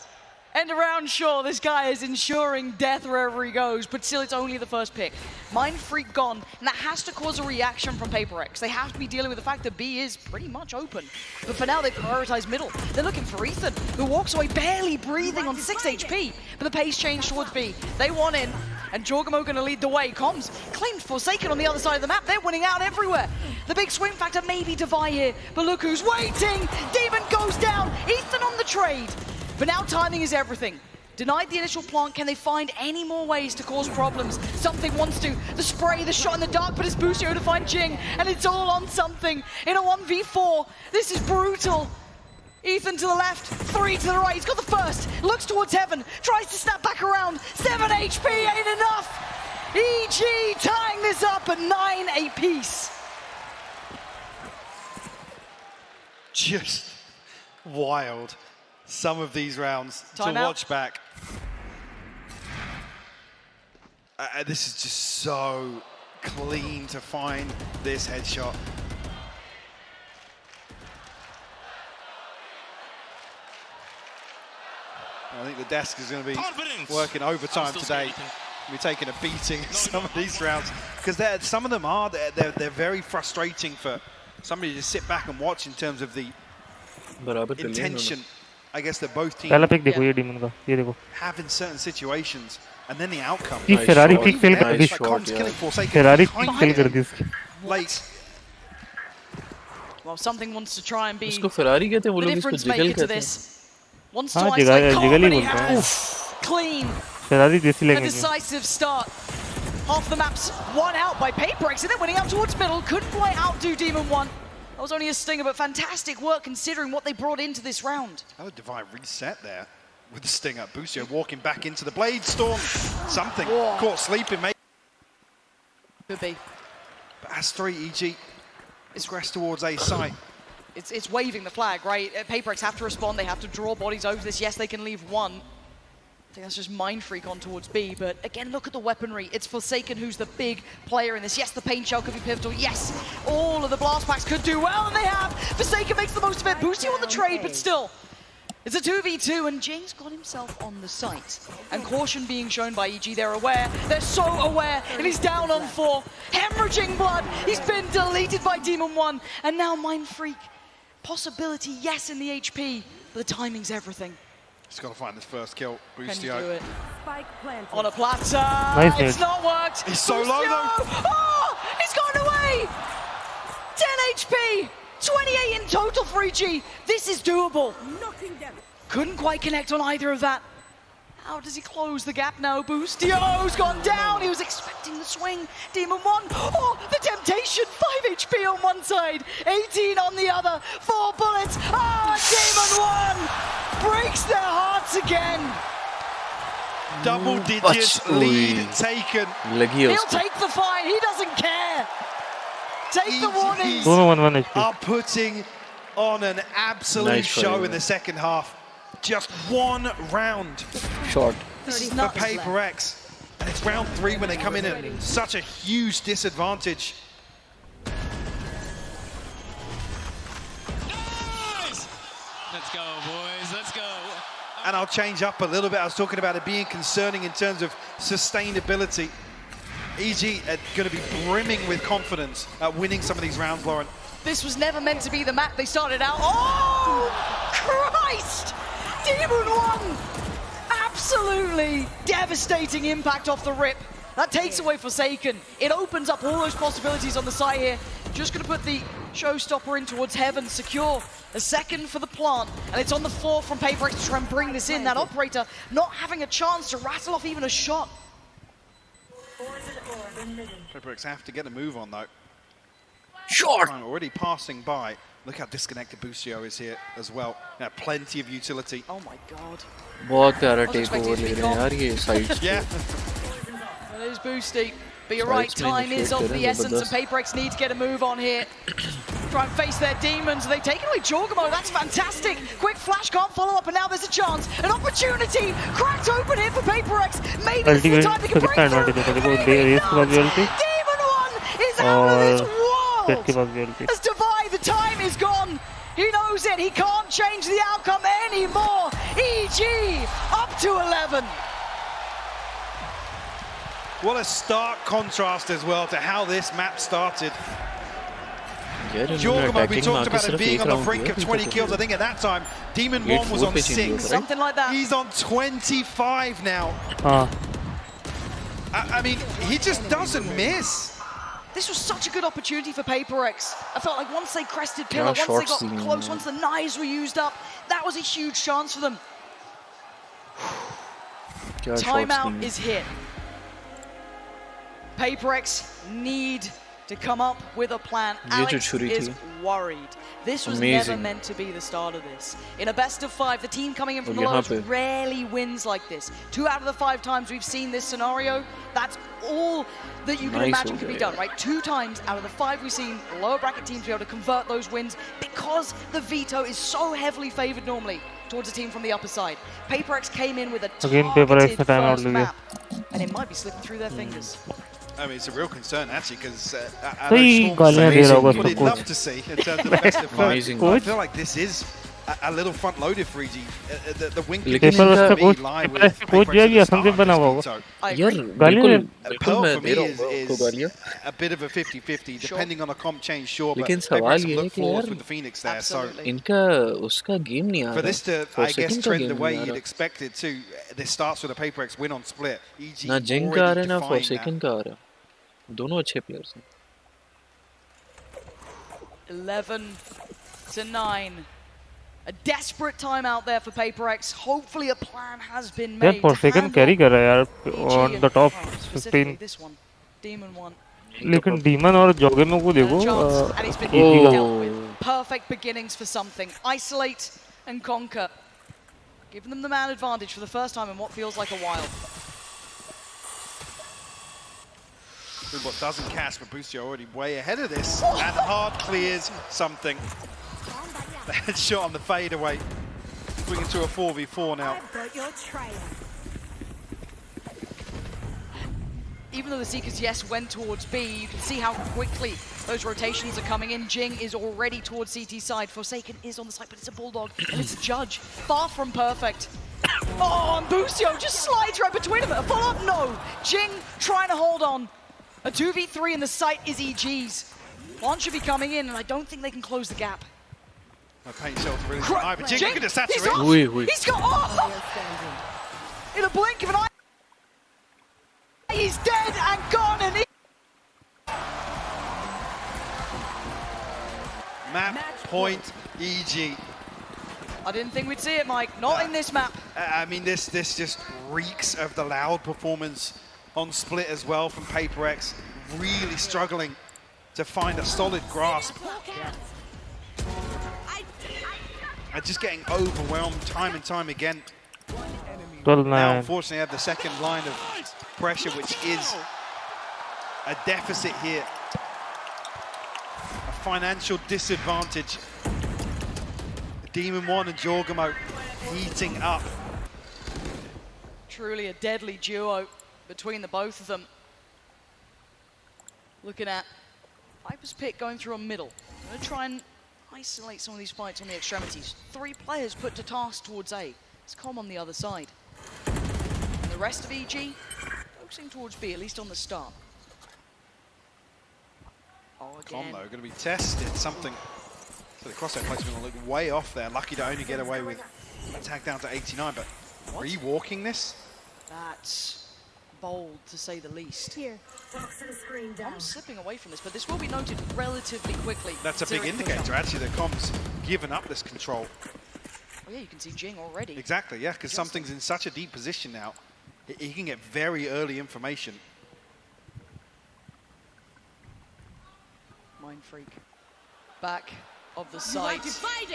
End of round, sure, this guy is ensuring death wherever he goes, but still it's only the first pick. Mindfreak gone, and that has to cause a reaction from Paper X. They have to be dealing with the fact that B is pretty much open. But for now, they prioritize middle. They're looking for Ethan, who walks away barely breathing on 6 HP. But the pace changed towards B. They want in, and Jorgamo gonna lead the way. Comms claimed Forsaken on the other side of the map. They're winning out everywhere. The big swing factor may be Devi here, but look who's waiting. Demon goes down, Ethan on the trade. But now timing is everything. Denied the initial plant, can they find any more ways to cause problems? Something wants to. The spray, the shot in the dark, but it's Busio to find Jing, and it's all on something. In a 1v4, this is brutal. Ethan to the left, 3 to the right, he's got the first, looks towards heaven, tries to snap back around, 7 HP ain't enough. EG tying this up at 9 apiece. Just wild. Some of these rounds to watch back. This is just so clean to find this headshot. I think the desk is going to be working overtime today. We're taking a beating some of these rounds because some of them are they're very frustrating for somebody to sit back and watch in terms of the intention. I guess that both teams have in certain situations, and then the outcome. Ferrari pick fail कर दी. Ferrari pick fail कर दी. Late. Well, something wants to try and be उसको Ferrari कहते हैं, वो लोग इसको jiggle कहते हैं. Wants to isolate Comedy has clean. Ferrari देसी A लेंगे. decisive start. Half the map's won out by Paper X, and they're winning out towards middle. Couldn't quite outdo Demon 1. That was only a stinger, but fantastic work considering what they brought into this round. Oh, Divine reset there with the stinger. Busio walking back into the Blade Storm. Something caught sleeping, mate. Could be. But as 3 EG is progressed towards A site. It's waving the flag, right? Paper X have to respond. They have to draw bodies over this. Yes, they can leave one. I think that's just Mindfreak on towards B, but again, look at the weaponry. It's Forsaken who's the big player in this. Yes, the paint shell could be pivotal. Yes, all of the blast packs could do well, and they have. Forsaken makes the most of it. Busio on the trade, but still. It's a 2v2, and Jing's got himself on the site. And caution being shown by EG, they're aware. They're so aware, and he's down on 4. Hemorrhaging blood. He's been deleted by Demon 1, and now Mindfreak. Possibility, yes, in the HP, but the timing's everything. He's got to find this first kill. Can you do Busio. it? On a platter. Nice It's not worked. He's so low though. Oh, he's gone away. 10 HP. 28 in total for EG. This is doable. Couldn't quite connect on either of that. How does he close the gap now? Bustio's gone down. He was expecting the swing. Demon 1. Oh, the temptation. 5 HP on one side. 18 on the other. 4 bullets. Ah, Demon 1 breaks their hearts again. Double digits lead taken. He'll take the fight. He doesn't care. Take the warnings. Are putting on an absolute show in the second half. Just one round. Short. This is for Paper X. And it's round 3 when they come in at such a huge disadvantage. Let's go, boys. Let's go. And I'll change up a little bit. I was talking about it being concerning in terms of sustainability. EG are going to be brimming with confidence at winning some of these rounds, Lauren. This was never meant to be the map they started out. Oh, Christ! Demon 1! Absolutely devastating impact off the rip. That takes away Forsaken. It opens up all those possibilities on the side here. Just going to put the showstopper in towards heaven, secure a second for the plant, and it's on the floor from PaperX to try and bring this in. That operator not having a chance to rattle off even a shot. PaperX have to get a move on though. Short! Already passing by. Look how disconnected Busio is here as well. Now, plenty of utility. Oh my god. बहुत प्यारा take over ले रहे हैं यार ये sides. Yeah. That is Boosty. But you're right, time is of the essence, and PaperX need to get a move on here. Try and face their demons. They've taken away Jorgamo. That's fantastic. Quick flash, can't follow up, and now there's a chance. An opportunity cracked open here for PaperX. Maybe this is the time they can break through. Demon 1 is out of this world. As Divide, the time is gone. He knows it. He can't change the outcome anymore. EG up to 11. What a stark contrast as well to how this map started. Jorgamo, we talked about it being on the brink of 20 kills. I think at that time, Demon 1 was on 6. Something like that. He's on 25 now. I mean, he just doesn't miss. This was such a good opportunity for PaperX. I felt like once they crested Pillar, once they got close, once the knives were used up, that was a huge chance for them. Timeout is hit. PaperX need to come up with a plan. Alex is worried. This was never meant to be the start of this. In a best of 5, the team coming in from the lows rarely wins like this. 2 out of the 5 times we've seen this scenario, that's all that you can imagine could be done, right? 2 times out of the 5 we've seen lower bracket teams be able to convert those wins because the veto is so heavily favored normally towards a team from the upper side. PaperX came in with a targeted first map, and it might be slipping through their fingers. I mean, it's a real concern actually because what we'd love to see in terms of the best of 5. I feel like this is a little front loaded for EG. The wing lie with Pearl for me is a bit of a 50-50 depending on a comp change, sure, but PaperX look forward with the Phoenix there. So for this to, I guess, trend the way you'd expect it to, this starts with a PaperX win on split. EG already defined that. दोनों अच्छे players हैं. 11-9. A desperate time out there for PaperX. Hopefully a plan has been made. Forsaken carry कर रहा है यार on the top 15. This one, Demon 1. लेकिन Demon और Jorgamo को देखो. And it's been dealt with. Perfect beginnings for something. Isolate and conquer. Giving them the man advantage for the first time in what feels like a while. What doesn't cast, but Busio already way ahead of this, and hard clears something. The headshot on the fadeaway, bringing to a 4v4 now. Even though the Seekers, yes, went towards B, you can see how quickly those rotations are coming in. Jing is already towards CT side. Forsaken is on the side, but it's a Bulldog, and it's a Judge. Far from perfect. Oh, and Busio just slides right between them. A follow-up, no. Jing trying to hold on. A 2v3 in the site is EG's. One should be coming in, and I don't think they can close the gap. My paint shelter really high, but Jing could have saturated. He's got in a blink of an eye. He's dead and gone, and map point EG. I didn't think we'd see it, Mike. Not in this map. I mean, this just reeks of the loud performance on split as well from PaperX, really struggling to find a solid grasp. And just getting overwhelmed time and time again. Now, unfortunately, have the second line of pressure, which is a deficit here. A financial disadvantage. Demon 1 and Jorgamo heating up. Truly a deadly duo. between the both of them. Looking at Viper's Pit going through a middle. Going to try and isolate some of these fights on the extremities. 3 players put to task towards A. It's Com on the other side. And the rest of EG focusing towards B, at least on the start. Oh, again. Com, though, going to be tested. Something. So the crosshair placement will look way off there. Lucky to only get away with a tag down to 89, but re-walking this? That's bold, to say the least. I'm slipping away from this, but this will be noted relatively quickly. That's a big indicator, actually, that Com's given up this control. Oh yeah, you can see Jing already. Exactly, yeah, because something's in such a deep position now. He can get very early information. Mindfreak. Back of the site.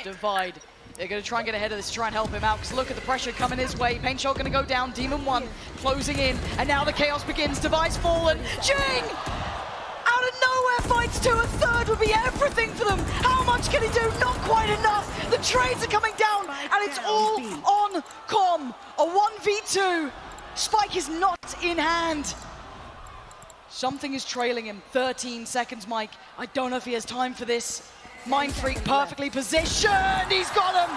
Divide. They're going to try and get ahead of this to try and help him out, because look at the pressure coming his way. Paint Shot going to go down. Demon 1 closing in, and now the chaos begins. Device fallen. Jing! Out of nowhere fights to a third would be everything for them. How much can he do? Not quite enough. The trades are coming down, and it's all on Com. A 1v2. Spike is not in hand. Something is trailing him. 13 seconds, Mike. I don't know if he has time for this. Mindfreak perfectly positioned. He's got him.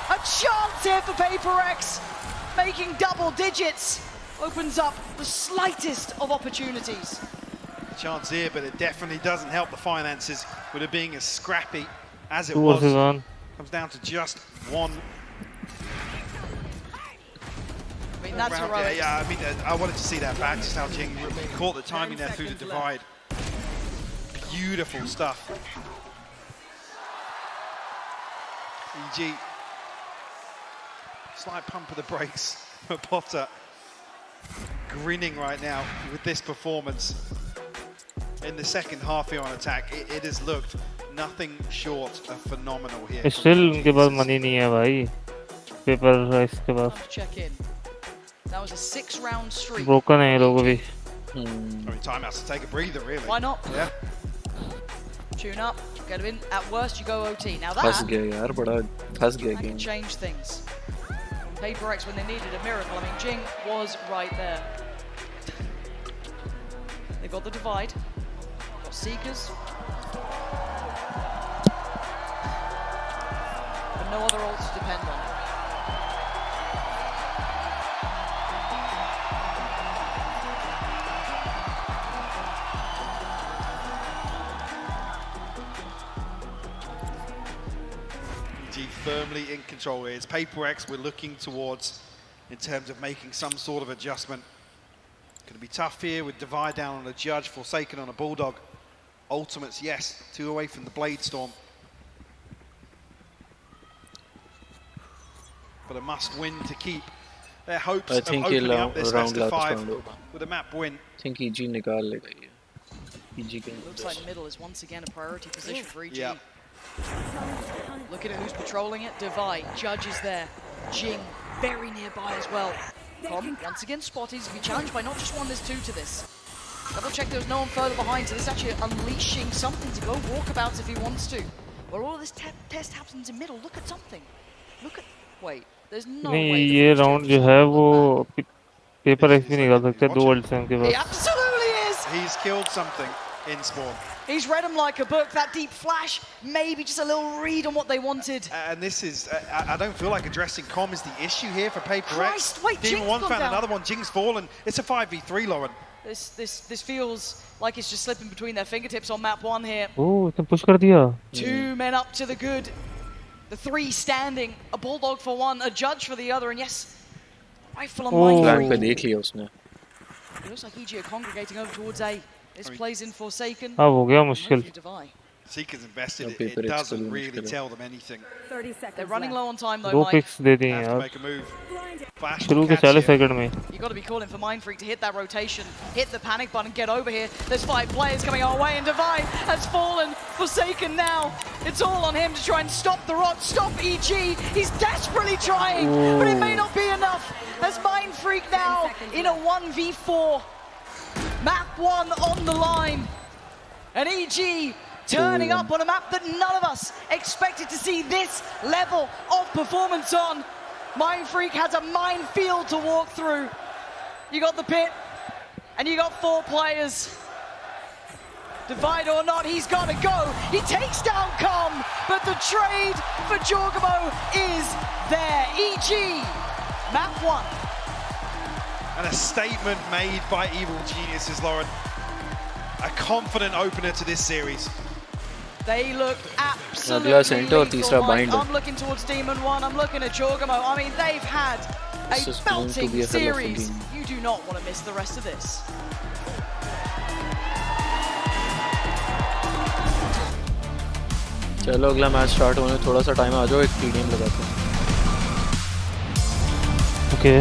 A chance here for PaperX. Making double digits. Opens up the slightest of opportunities. Chance here, but it definitely doesn't help the finances with it being as scrappy as it was. Comes down to just 1. I mean, that's heroic. Yeah, I mean, I wanted to see that back, just how Jing caught the timing there through the divide. Beautiful stuff. EG, slight pump of the brakes for Potter. Grinning right now with this performance. In the second half here on attack, it has looked nothing short of phenomenal here. Still उनके पास money नहीं है भाई. PaperX के पास. Check in. That was a 6-round streak. Broken है ये लोग भी. I mean, timeouts to take a breather, really. Why not? Yeah. Tune up, get him in. At worst, you go OT. Now that can change things. PaperX, when they needed a miracle, I mean, Jing was right there. They got the divide. Got Seekers. But no other ults to depend on. Firmly in control here. It's PaperX we're looking towards in terms of making some sort of adjustment. Going to be tough here with Divide down on a Judge, Forsaken on a Bulldog. Ultimates, yes, 2 away from the Blade Storm. But a must win to keep their hopes of opening up this best of 5 with a map win. I think EG निकाल लेगा ये. EG can. Looks like middle is once again a priority position for EG. Yeah. Looking at who's patrolling it. Divide, Judge is there. Jing, very nearby as well. Com, once again spotted. He's going to be challenged by not just 1, there's 2 to this. Double check there's no one further behind, so this is actually unleashing something to go walkabouts if he wants to. Well, all of this test happens in middle. Look at something. Look at... Wait, there's no way... नहीं, ये round जो है वो PaperX भी निकाल सकते हैं. 2 ults हैं उनके पास. He absolutely is! He's killed something in spawn. He's read them like a book. That deep flash, maybe just a little read on what they wanted. And this is, I don't feel like addressing Com is the issue here for PaperX. Christ, wait, Demon 1 found another one, Jing's fallen. It's a 5v3, Lauren. This feels like it's just slipping between their fingertips on map 1 here. Oh, इसने push कर दिया. 2 men up to the good. The 3 standing, a Bulldog for 1, a Judge for the other, and yes, rifle on Mindfreak. It looks like EG are congregating over towards A. This plays in Forsaken. अब हो गया मुश्किल. Seekers invested, it doesn't really tell them anything. 30 seconds. They're running low on time though, 2 Mike. picks दे दिए यार. शुरू के 40 second में. You got to be calling for Mindfreak to hit that rotation, hit the panic button, get over here. There's 5 players coming our way, and Divide has fallen. Forsaken now. It's all on him to try and stop the rot, stop EG. He's desperately trying, but it may not be enough. As Mindfreak now in a 1v4. Map 1 on the line. And EG turning up on a map that none of us expected to see this level of performance on. Mindfreak has a minefield to walk through. You got the pit, And you got 4 players. Divide or not, he's got to go. He takes down Com, but the trade for Jorgamo is there. EG, map 1. And a statement made by Evil Geniuses, Lauren. A confident opener to this series. They look absolutely lethal. I'm looking towards Demon 1, I'm looking at Jorgamo. I mean, they've had a belting series. You do not want to miss the rest of this. चलो अगला match start होने थोड़ा सा time आ जाओ, एक TDM लगाते हैं। Okay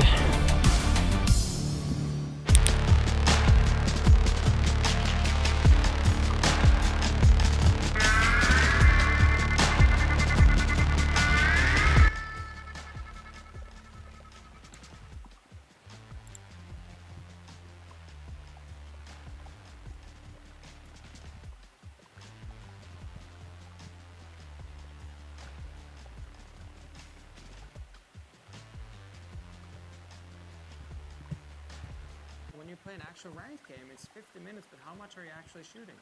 When you play an actual ranked game, it's 50 minutes, but how much are you actually shooting?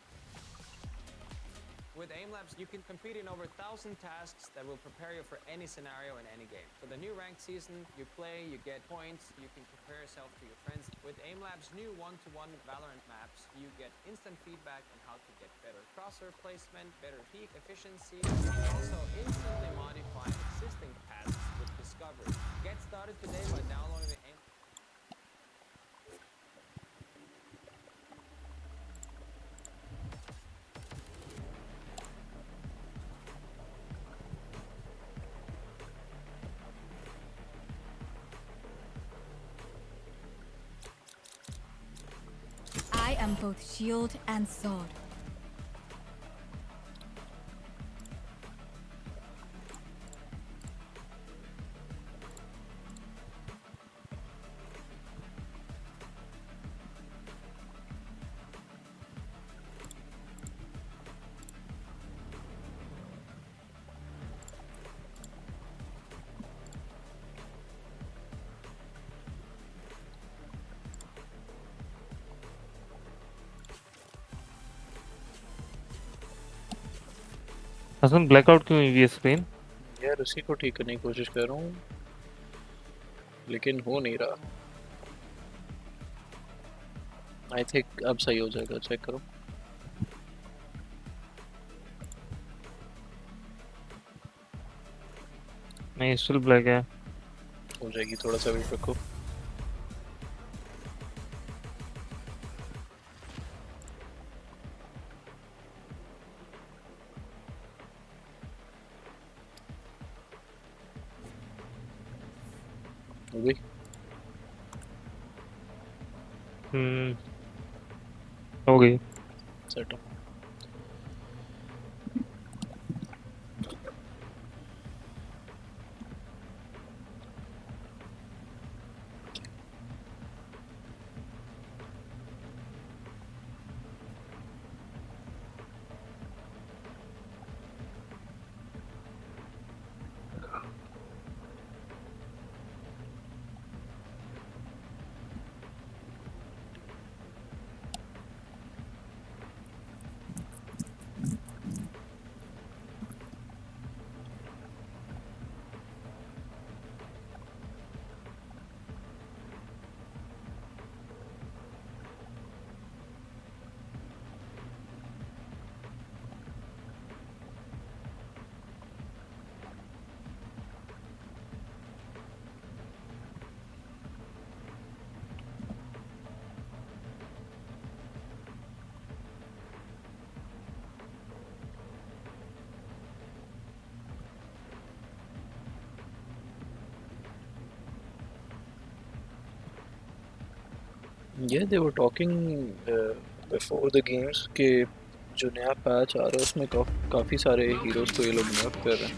With AimLabs, you can compete in over 1,000 tasks that will prepare you for any scenario in any game. For the new ranked season, you play, you get points, you can compare yourself to your friends. With AimLabs' new one-to-one Valorant maps, you get instant feedback on how to get better crosshair placement, better peak efficiency, and also instantly modify existing tasks with Discovery. Get started today by downloading the AimLabs. I am both shield and sword. Hasan blackout क्यों हुई है screen? यार उसी को ठीक करने की कोशिश कर रहा हूँ, लेकिन हो नहीं रहा। आई थिंक अब सही हो जाएगा, चेक करो। नहीं, स्टिल ब्लैक है। हो जाएगी, थोड़ा सा वेट रखो। हो गई। सेट हो। Yeah, they were talking before the games कि जो नया पैच आ रहा है उसमें काफ़ी सारे हीरोज को ये लोग नर्फ कर रहे हैं।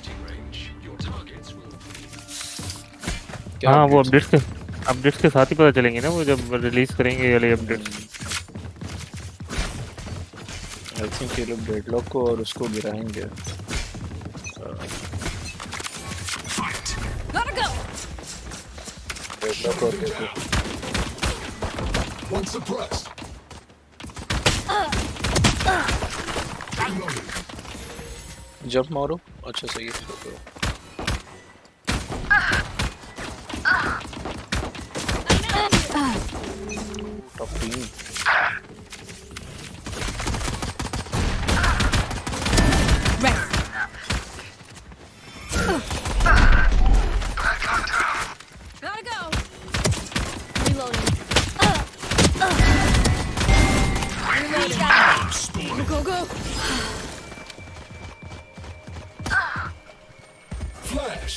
हाँ, वो अपडेट्स के साथ ही पता चलेंगे ना, वो जब रिलीज करेंगे ये वाले अपडेट्स। आई थिंक ये लोग डेडलॉक को और उसको गिराएंगे। डेडलॉक और One suppressed. जंप मारो अच्छा सही है top team Gotta go. Reloading. Reloading. Go, go. Flash.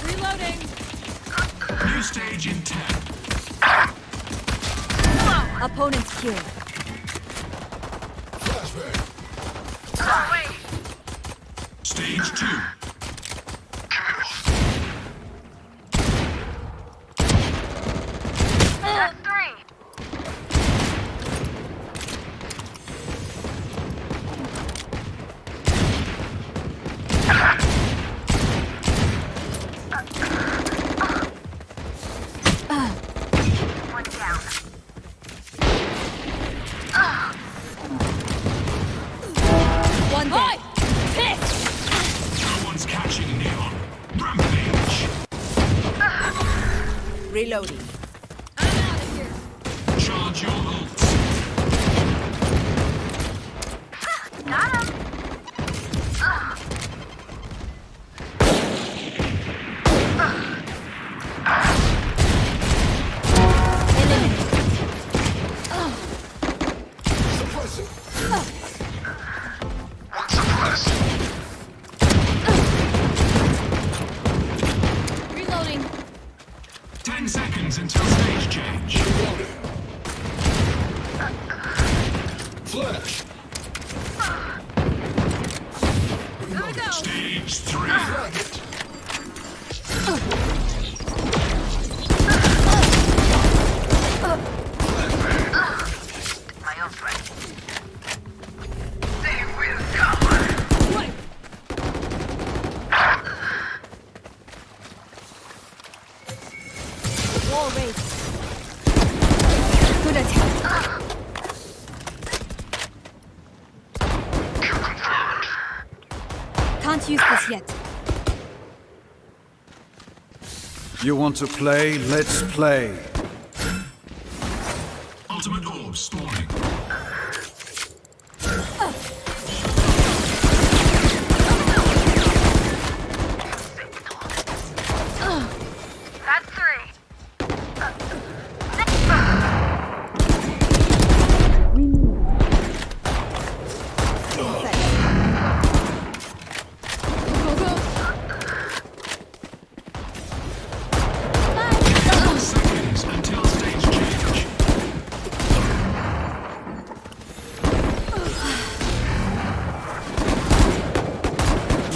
Reloading. New stage in 10. Opponent's killed. Flashbang. Stage 2. One dead. No one's catching Neon. Rampage. Reloading. Charge your ults. Suppressing. One suppressed. Reloading. 10 seconds until stage change. Flash. Gotta go. Stage 3. Rocket. Wall raised. Good attack. Can't use this yet. You want to play? Let's play. Ultimate orb spawning. Go, go. 4 seconds until stage change.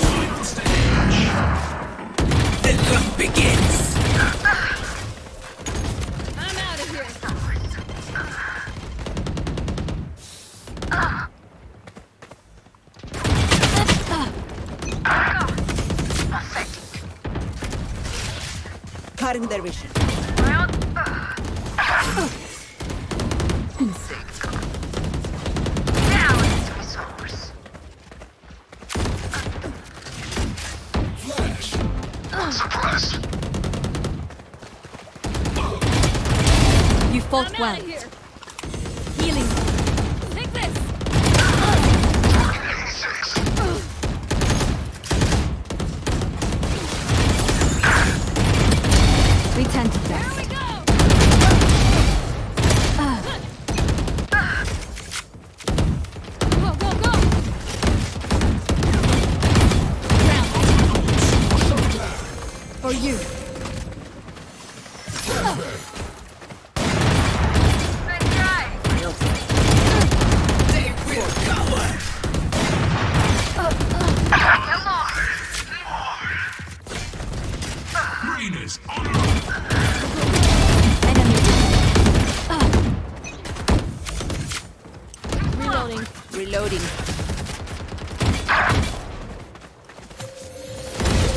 Final stage. The hunt begins. I'm out of here. Cutting their vision. Flash. Suppressed. You fought well. Healing. Take this. 86. We tend to that. Here we go. Go, go, go. For you. Reloading.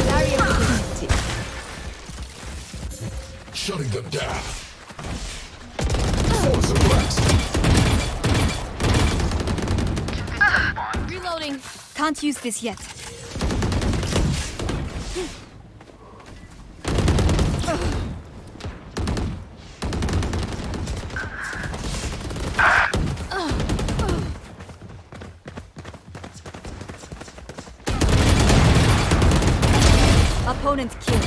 Barrier protected. Shutting them down. Force of blast. Reloading. Can't use this yet. Opponent killed.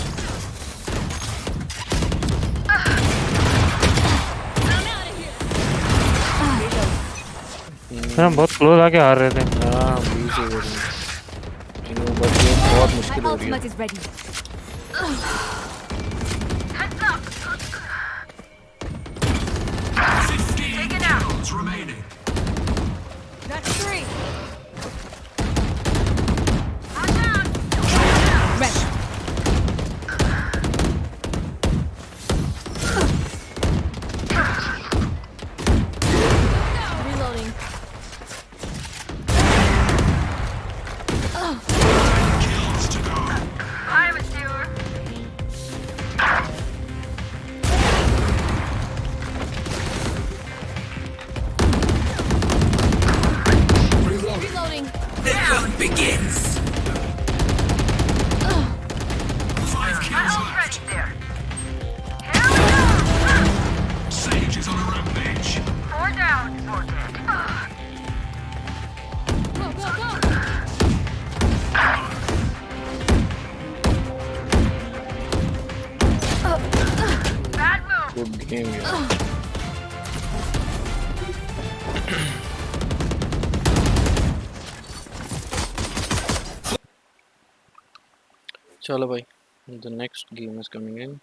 हम बहुत close आके हार रहे थे। हाँ बीच हो रही है। इन्हों बट ये बहुत मुश्किल हो रही है। Ultimate is ready. Remaining. That's 3. Reloading. Kills to go. I'm a doer. Reloading. The hunt begins. 5 kills left. Sage is on a rampage. 4 down. Go, go, go. Bad move. Good game यार। चलो भाई, the next game is coming in.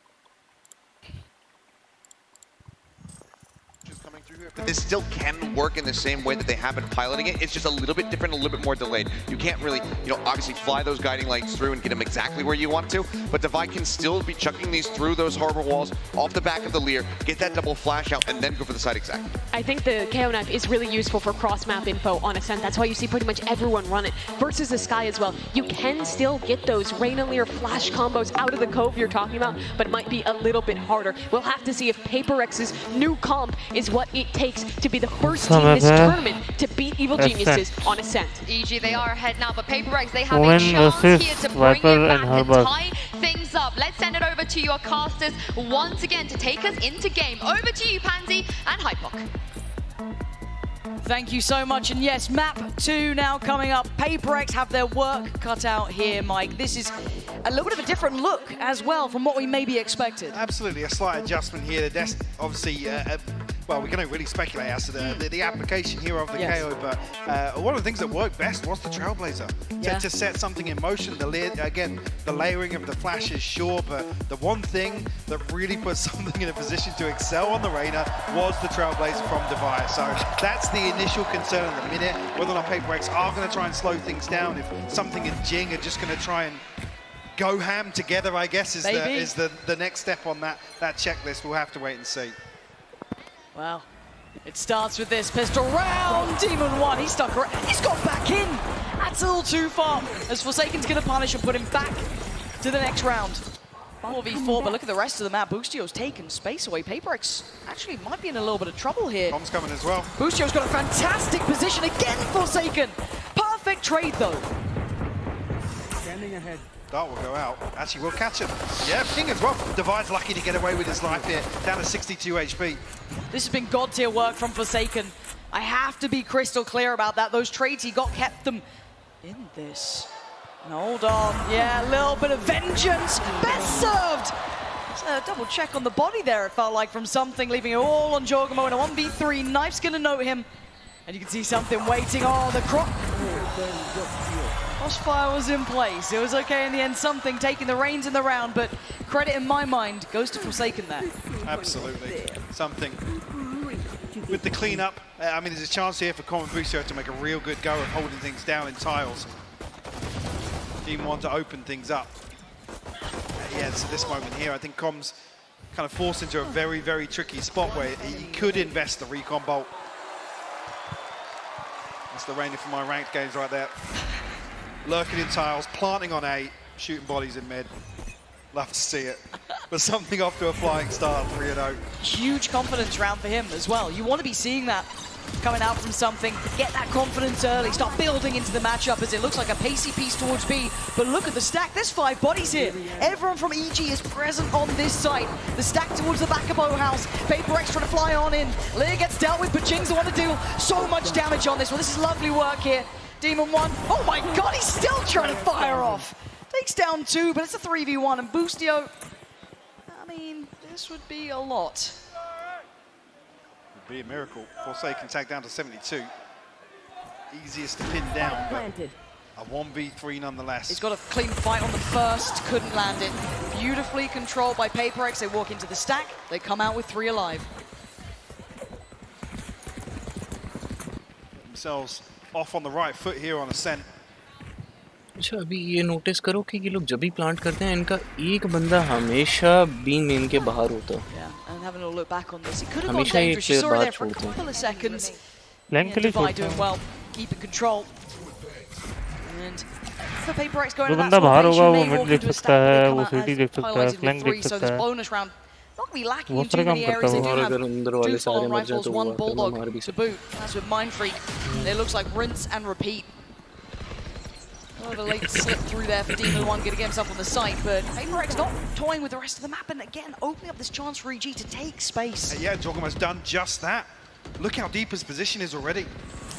This still can work in the same way that they have been piloting it. It's just a little bit different, a little bit more delayed. You can't really, obviously fly those guiding lights through and get them exactly where you want to, but Divide can still be chucking these through those harbor walls, off the back of the Lear, get that double flash out, and then go for the side exact. I think the KO knife is really useful for cross-map info on Ascent. That's why you see pretty much everyone run it. Versus the Sky as well. You can still get those Reyna Lear flash combos out of the cove you're talking about, but it might be a little bit harder. We'll have to see if PaperX's new comp is what it takes to be the first team in this tournament to beat Evil Geniuses on Ascent. EG, they are ahead now, but PaperX, they have a chance here to bring it back and tie things up. Let's send it over to your casters once again to take us into game. Over to you, Pansy and Hypok. Thank you so much, and yes, map 2 now coming up. PaperX have their work cut out here, Mike. This is a little bit of a different look as well from what we maybe expected. Absolutely, a slight adjustment here. The obviously, well, we can only really speculate as to the application here of the KO, but one of the things that worked best was the Trailblazer. To set something in motion. Again, the layering of the flashes, sure, but the one thing that really put something in a position to excel on the Reyna was the Trailblazer from Divide. So that's the initial concern at the minute, whether or not PaperX are going to try and slow things down, if something and Jing are just going to try and go ham together, I guess, is the next step on that checklist. We'll have to wait and see. Well, it starts with this pistol round. Demon 1, he's stuck around. He's got back in. That's a little too far. As Forsaken's going to punish and put him back to the next round. 4v4, but look at the rest of the map. Boostio's taken space away. PaperX actually might be in a little bit of trouble here. Bomb's coming as well. Boostio's got a fantastic position again, Forsaken. Perfect trade, though. Standing ahead. Dart will go out. Actually, we'll catch him. Yeah, King as well. Divide's lucky to get away with his life here. Down to 62 HP. This has been god tier work from Forsaken. I have to be crystal clear about that. Those trades he got kept them in this. And hold on. Yeah, a little bit of vengeance. Best served. Double check on the body there, it felt like, from something, leaving it all on Jorgamo in a 1v3. Knife's gonna note him. And you can see something waiting. Oh, the crossfire was in place. It was okay in the end. Something taking the reins in the round, but credit in my mind goes to Forsaken there. Absolutely. Something. With the cleanup, I mean, there's a chance here for Common Boostio to make a real good go of holding things down in tiles. Team 1 to open things up. Yeah, so this moment here, I think Com's kind of forced into a very, very tricky spot where he could invest the recon bolt. That's the rainer from my ranked games right there. Lurking in tiles, planting on A, shooting bodies in mid. Love to see it. But something off to a flying start, 3-0. Huge confidence round for him as well. You want to be seeing that coming out from something. Get that confidence early. Start building into the matchup as it looks like a pacey piece towards B. But look at the stack. There's 5 bodies here. Everyone from EG is present on this site. The stack towards the back of O House. Paper X trying to fly on in. Lear gets dealt with, but Jing's the one to do so much damage on this. Well, this is lovely work here. Demon 1. Oh my god, he's still trying to fire off. Takes down 2, but it's a 3v1. And Boostio, I mean, this would be a lot. Be a miracle. Forsaken tag down to 72. Easiest to pin down, but a 1v3 nonetheless. He's got a clean fight on the first, couldn't land it. Beautifully controlled by Paper X. They walk into the stack, they come out with 3 alive. Themselves off on the right foot here on Ascent. अच्छा अभी ये notice करो कि ये लोग जब भी plant करते हैं इनका एक बंदा हमेशा बी मेन के बाहर होता है Having a look back on this, it could have gone dangerous. You saw it there for a couple of seconds. Divide doing well, keeping control. And the Paper X going to that formation, may walk into a stack, they come out as highlighted with 3, so this bonus round not going to be lacking in too many areas. They do have 2 full-on rifles, 1 Bulldog to boot. That's with Mind Freak. It looks like rinse and repeat. A late slip through there for Demon 1, going to get himself on the site, but Paper X not toying with the rest of the map, and again, opening up this chance for EG to take space. Yeah, Jogomo's done just that. Look how deep his position is already.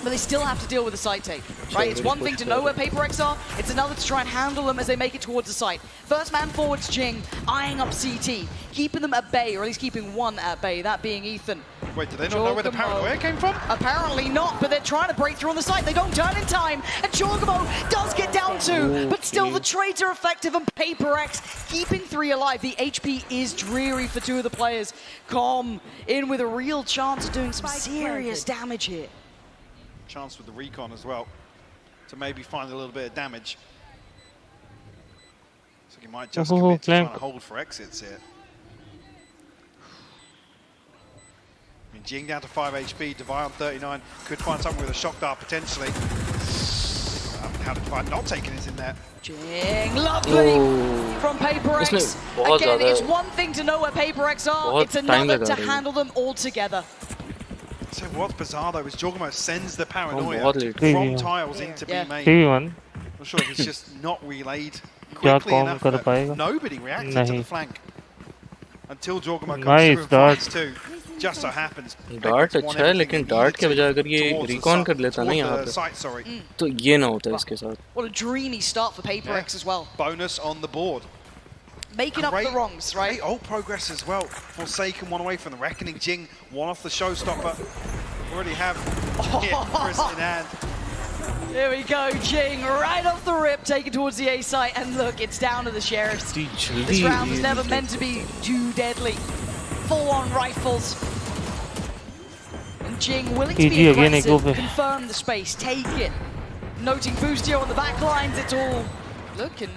But they still have to deal with the site take, right? It's one thing to know where Paper X are, it's another to try and handle them as they make it towards the site. First man forwards Jing, eyeing up CT, keeping them at bay, or at least keeping one at bay, that being Ethan. Wait, do they not know where the paranoia came from? Apparently not, but they're trying to break through on the site. They don't turn in time, and Jorgamo does get down 2, but still the trades are effective, and Paper X keeping 3 alive. The HP is dreary for 2 of the players. Com in with a real chance of doing some serious damage here. Chance with the recon as well to maybe find a little bit of damage. So he might just commit to trying to hold for exits here. I mean, Jing down to 5 HP, Divide on 39, could find something with a shock dart potentially. How did Divide not taking it in there? Jing, lovely from Paper X. Again, it's one thing to know where Paper X are, it's another to handle them all together. So what's bizarre though is Jorgamo sends the paranoia from tiles into B main. Not sure if it's just not relayed quickly enough, but nobody reacted to the flank until Jorgamo comes through and finds 2. Just so happens. Dart अच्छा है, लेकिन Dart के बजाय अगर ये recon कर लेता ना यहाँ पे, तो ये ना होता इसके साथ. What a dreamy start for Paper X as well. Bonus on the board. Making up the wrongs, right? Great old progress as well. Forsaken 1 away from the Reckoning. Jing 1 off the showstopper. Already have Chris in hand. Here we go, Jing right off the rip, taken towards the A site, and look, it's down to the Sheriffs. This round was never meant to be too deadly. Full-on rifles. And Jing willing to be aggressive, confirm the space, take it. Noting Boostio on the back lines, it's all looking,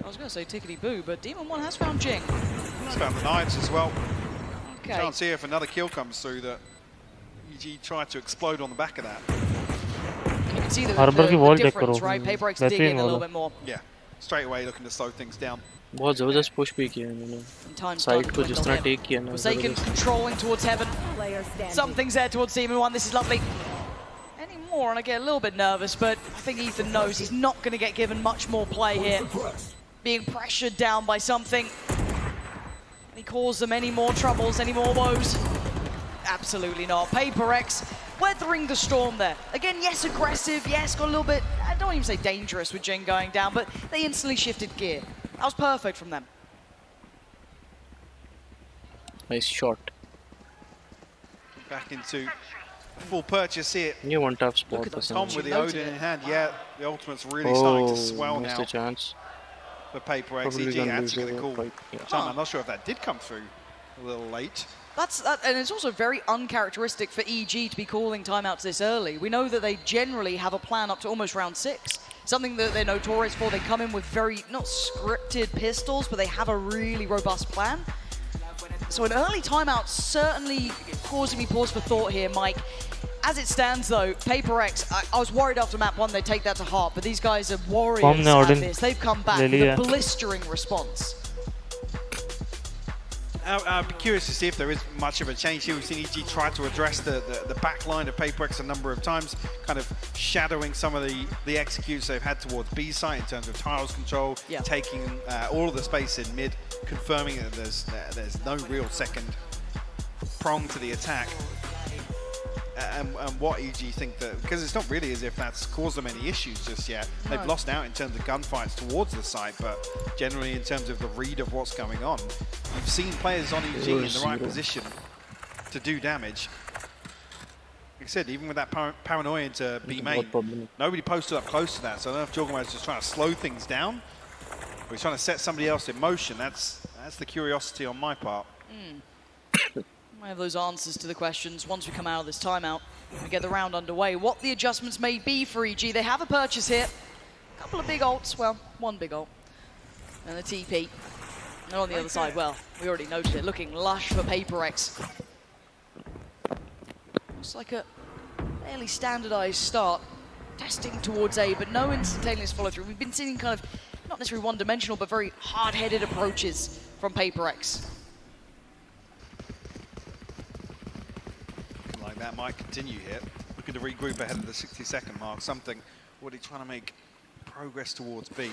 I was going to say tickety-boo, but Demon 1 has found Jing. He's found the knives as well. Okay. Can't see if another kill comes through that EG tried to explode on the back of that. You can see the difference, right? Paper X digging a little bit more. Yeah, straight away looking to slow things down. बहुत ज़बरदस्त push भी किया इन्होंने. Side को जिस तरह take किया ना. Forsaken controlling towards heaven. Something's there towards Demon 1. This is lovely. Any more, and I get a little bit nervous, but I think Ethan knows he's not going to get given much more play here. Being pressured down by something. Can he cause them any more troubles, any more woes? Absolutely not. Paper X weathering the storm there. Again, yes, aggressive, yes, got a little bit, I don't even say dangerous with Jing going down, but they instantly shifted gear. That was perfect from them. Nice shot. Back into full purchase here. You want tough spot. Look at Tom with the Odin in hand. Yeah, the ultimate's really starting to swell now. Missed a chance. For Paper X, EG had to get a call. I'm not sure if that did come through a little late. And it's also very uncharacteristic for EG to be calling timeouts this early. We know that they generally have a plan up to almost round 6. Something that they're notorious for. They come in with very, not scripted pistols, but they have a really robust plan. So an early timeout certainly causing me pause for thought here, Mike. As it stands though, Paper X, I was worried after map 1 they'd take that to heart, but these guys are warriors at this. They've come back with a blistering response. I'd be curious to see if there is much of a change here. We've seen EG try to address the back line of Paper X a number of times, kind of shadowing some of the executes they've had towards B site in terms of tiles control, taking all of the space in mid, confirming that there's no real second prong to the attack. And what EG think that, because it's not really as if that's caused them any issues just yet. They've lost out in terms of gunfights towards the site, but generally in terms of the read of what's going on, you've seen players on EG in the right position to do damage. Like I said, even with that paranoia into B main, nobody posted up close to that, so I don't know if Jorgensen's just trying to slow things down, or he's trying to set somebody else in motion. That's the curiosity on my part. I have those answers to the questions once we come out of this timeout and get the round underway. What the adjustments may be for EG. They have a purchase here. A couple of big ults. Well, one big ult. And the TP. And on the other side, well, we already noted it. Looking lush for Paper X. Looks like a fairly standardized start. Testing towards A, but no instantaneous follow through. We've been seeing kind of, not necessarily one-dimensional, but very hard-headed approaches from Paper X. That might continue here. Looking to regroup ahead of the 60-second mark. Something already trying to make progress towards B.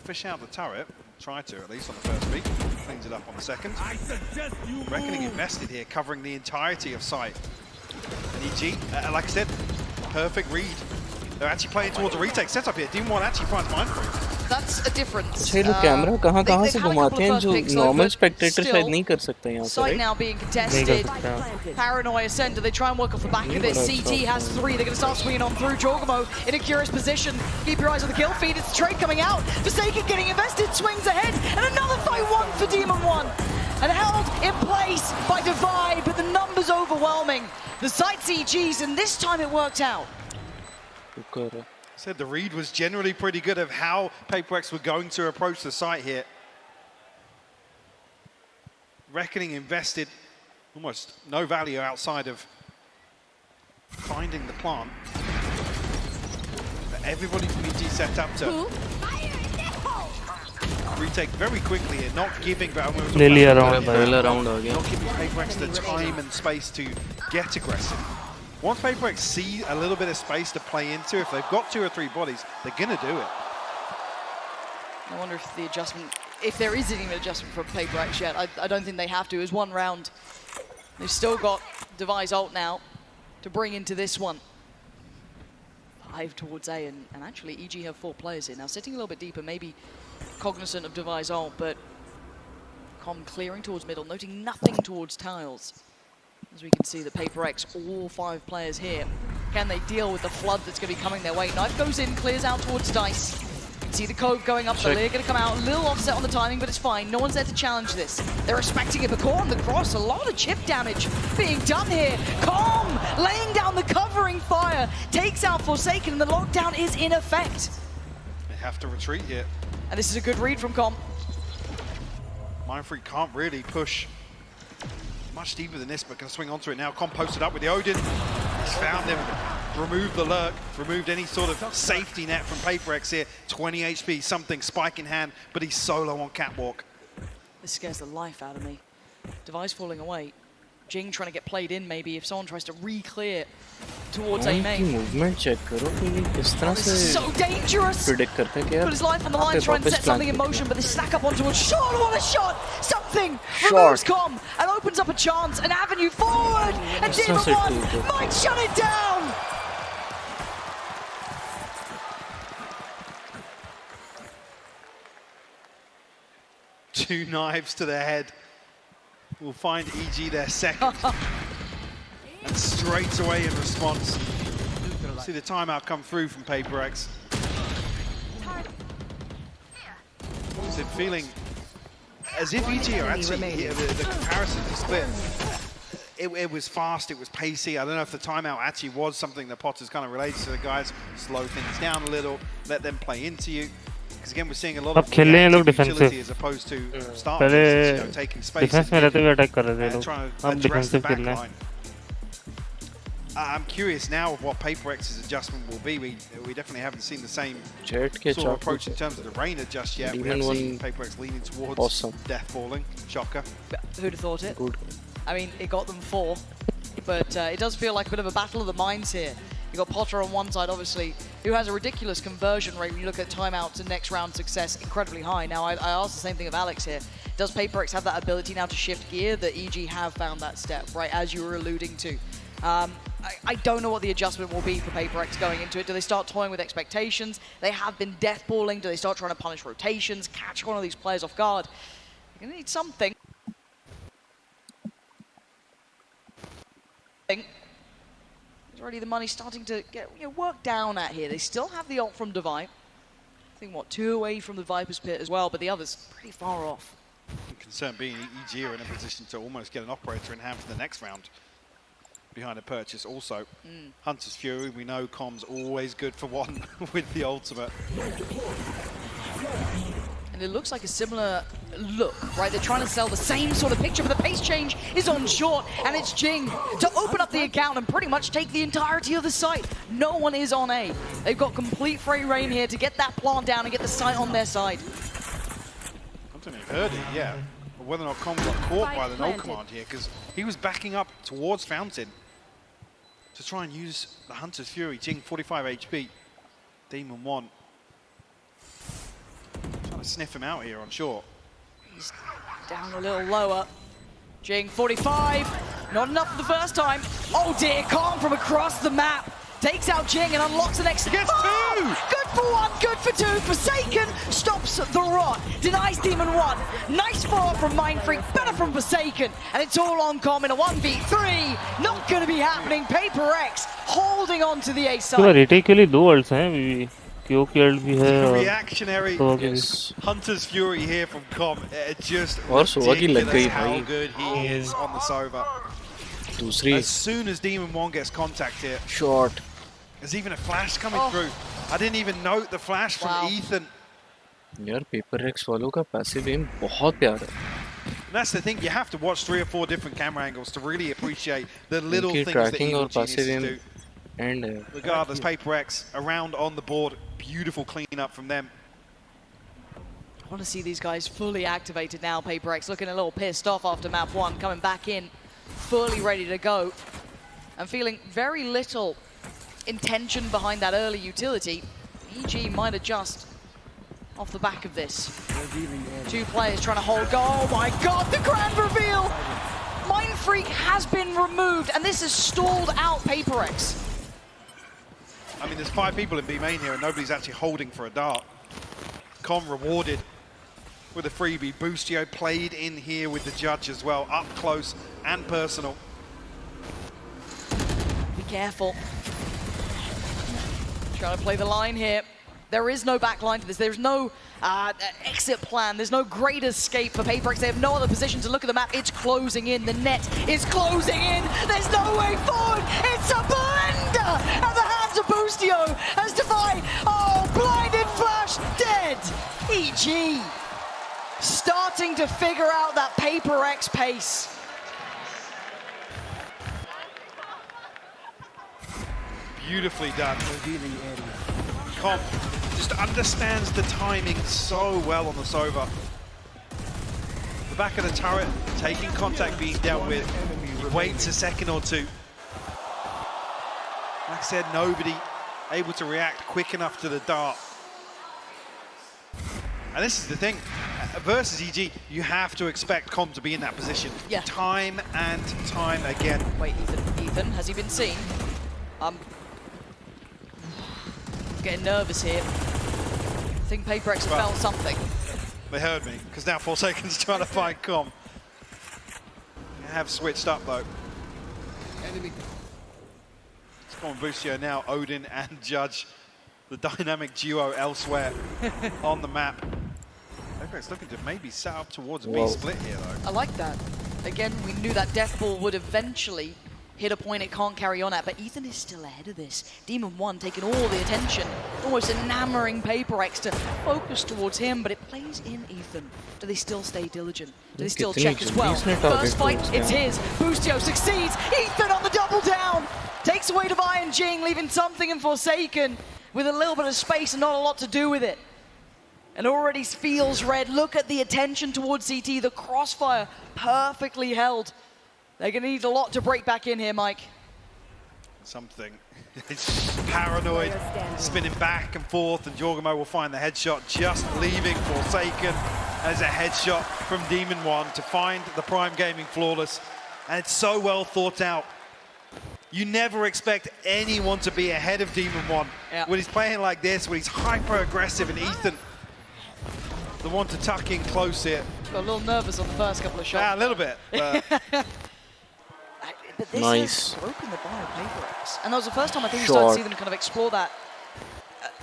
Fish out the turret. Try to, at least on the first beat. Cleans it up on the second. Reckoning invested here, covering the entirety of site. And EG, like I said, perfect read. They're actually playing towards a retake setup here. Demon 1 actually finds Mindfreeze. That's a difference. अच्छा ये लोग camera कहाँ से घुमाते हैं जो normal spectator शायद नहीं कर सकते यहाँ पर. Site now being contested. Paranoia sent. Do they try and work off the back of it? CT has 3. They're going to start swinging on through. Jorgamo in a curious position. Keep your eyes on the kill feed. It's the trade coming out. Forsaken getting invested. Swings ahead. And another fight won for Demon 1. And held in place by Divide, but the numbers overwhelming. The site's EG's, and this time it worked out. Said the read was generally pretty good of how Paper X were going to approach the site here. Reckoning invested almost no value outside of finding the plant. But everybody from EG set up to retake very quickly here, not giving not giving Paper X the time and space to get aggressive. Once Paper X see a little bit of space to play into, if they've got 2 or 3 bodies, they're going to do it. I wonder if the adjustment, if there is even an adjustment for Paper X yet. I don't think they have to. It was 1 round. They've still got Device ult now to bring into this one. 5 towards A, and actually EG have 4 players here. Now sitting a little bit deeper, maybe cognizant of Device ult, but Com clearing towards middle, noting nothing towards tiles. As we can see, the Paper X, all 5 players here. Can they deal with the flood that's going to be coming their way? Knife goes in, clears out towards Dice. You can see the code going up, the Lear going to come out. A little offset on the timing, but it's fine. No one's there to challenge this. They're expecting it, but Core on the cross. A lot of chip damage being done here. Com laying down the covering fire. Takes out Forsaken, and the lockdown is in effect. They have to retreat here. And this is a good read from Com. Mindfreeze can't really push much deeper than this, but can swing onto it now. Com posted up with the Odin. He's found him, removed the lurk, removed any sort of safety net from Paper X here. 20 HP, something, spike in hand, but he's solo on Catwalk. This scares the life out of me. Device falling away. Jing trying to get played in maybe if someone tries to re-clear towards A main. Movement check karo कि किस तरह से so dangerous. Predict करते हैं कि यार put his life on the line, trying to set something in motion, but they stack up onto a shot. What a shot! Something removes Com and opens up a chance, an avenue forward, and Demon 1 might shut it down. Two knives to the head will find EG their second. And straight away in response. See the timeout come through from Paper X. Is it feeling as if EG are actually, the comparison to split, it was fast, it was pacey. I don't know if the timeout actually was something that Potter's kind of related to the guys. Slow things down a little, let them play into you. Because again, we're seeing a lot of utility as opposed to starting, taking space and trying to address the backline. I'm curious now of what Paper X's adjustment will be. We definitely haven't seen the same Jet sort of approach in terms of the Reina just yet. We have seen Paper X leaning towards death falling. Shocker. Who'd have thought it? Good. I mean, it got them 4, but it does feel like a bit of a battle of the minds here. You got Potter on one side, obviously, who has a ridiculous conversion rate when you look at timeouts and next round success, incredibly high. Now, I asked the same thing of Alex here. Does Paper X have that ability now to shift gear? The EG have found that step, right, as you were alluding to. I don't know what the adjustment will be for Paper X going into it. Do they start toying with expectations? They have been deathballing. Do they start trying to punish rotations, catch one of these players off guard? You're going to need something. Already the money starting to get worked down at here. They still have the ult from Divine. I think, 2 away from the Viper's Pit as well, but the others pretty far off. Concern being EG are in a position to almost get an operator in hand for the next round. Behind a purchase also. Hunter's Fury, we know Com's always good for one with the ultimate. And it looks like a similar look, right? They're trying to sell the same sort of picture, but the pace change is on short, and it's Jing to open up the account and pretty much take the entirety of the site. No one is on A. They've got complete free reign here to get that plant down and get the site on their side. I don't know if you've heard it, yeah. But whether or not Com got caught by the null command here, because he was backing up towards Fountain to try and use the Hunter's Fury. Jing 45 HP, Demon 1. Trying to sniff him out here on short. He's down a little lower. Jing 45, not enough for the first time. Oh dear, Com from across the map takes out Jing and unlocks the next. Gets 2! Good for 1, good for 2. Forsaken stops the rot, denies Demon 1. Nice follow-up from Mindfreak, better from Forsaken. And it's all on Com in a 1v3. Not going to be happening. Paper X holding on to the A side. retake के लिए 2 ults हैं. Reactionary Hunter's Fury here from Com. Just ridiculous how good he is on the Sova. As soon as Demon 1 gets contact here. Short. There's even a flash coming through. I didn't even note the flash from Ethan. यार Paper X वालों का passive aim बहुत प्यारा है. And that's the thing, you have to watch 3 or 4 different camera angles to really appreciate the little things that evil geniuses do. And regardless, Paper X around on the board, beautiful cleanup from them. I want to see these guys fully activated now. Paper X looking a little pissed off after map 1, coming back in, fully ready to go, and feeling very little intention behind that early utility. EG might adjust off the back of this. 2 players trying to hold goal. Oh my god, the grand reveal! Mindfreak has been removed, and this has stalled out Paper X. I mean, there's 5 people in B main here, and nobody's actually holding for a dart. Com rewarded with a freebie. Boostio played in here with the judge as well, up close and personal. Be careful. Trying to play the line here. There is no back line to this. There's no exit plan. There's no great escape for Paper X. They have no other position to look at the map. It's closing in. The net is closing in. There's no way forward. It's a blender at the hands of Boostio as Divine. Oh, blinded flash, dead. EG starting to figure out that Paper X pace. Beautifully done. Com just understands the timing so well on the Sova. The back of the turret, taking contact being dealt with. He waits a second or 2. Like I said, nobody able to react quick enough to the dart. And this is the thing, versus EG, you have to expect Com to be in that position. Yeah. Time and time again. Wait, Ethan, has he been seen? Getting nervous here. I think Paper X have found something. They heard me, because now Forsaken's trying to find Com. They have switched up though. Enemy. It's Com and Boostio now, Odin and Judge. The dynamic duo elsewhere on the map. Paper X looking to maybe set up towards a B split here though. I like that. Again, we knew that Death Ball would eventually hit a point it can't carry on at, but Ethan is still ahead of this. Demon 1 taking all the attention, almost enamoring Paper X to focus towards him, but it plays in Ethan. Do they still stay diligent? Do they still check as well? First fight, it's his. Boostio succeeds. Ethan on the double down. Takes away Devi and Jing, leaving something in Forsaken with a little bit of space and not a lot to do with it. And already feels red. Look at the attention towards CT. The crossfire perfectly held. They're going to need a lot to break back in here, Mike. Something. It's paranoid, spinning back and forth, and Jorgamo will find the headshot, just leaving Forsaken as a headshot from Demon One to find the Prime Gaming flawless. And it's so well thought out. You never expect anyone to be ahead of Demon One when he's playing like this, when he's hyper aggressive, and Ethan, the one to tuck in close here. Got a little nervous on the first couple of shots. Yeah, a little bit. But this Nice. has broken the bar of PaperX. And that was the first time I think we started to see them kind of explore that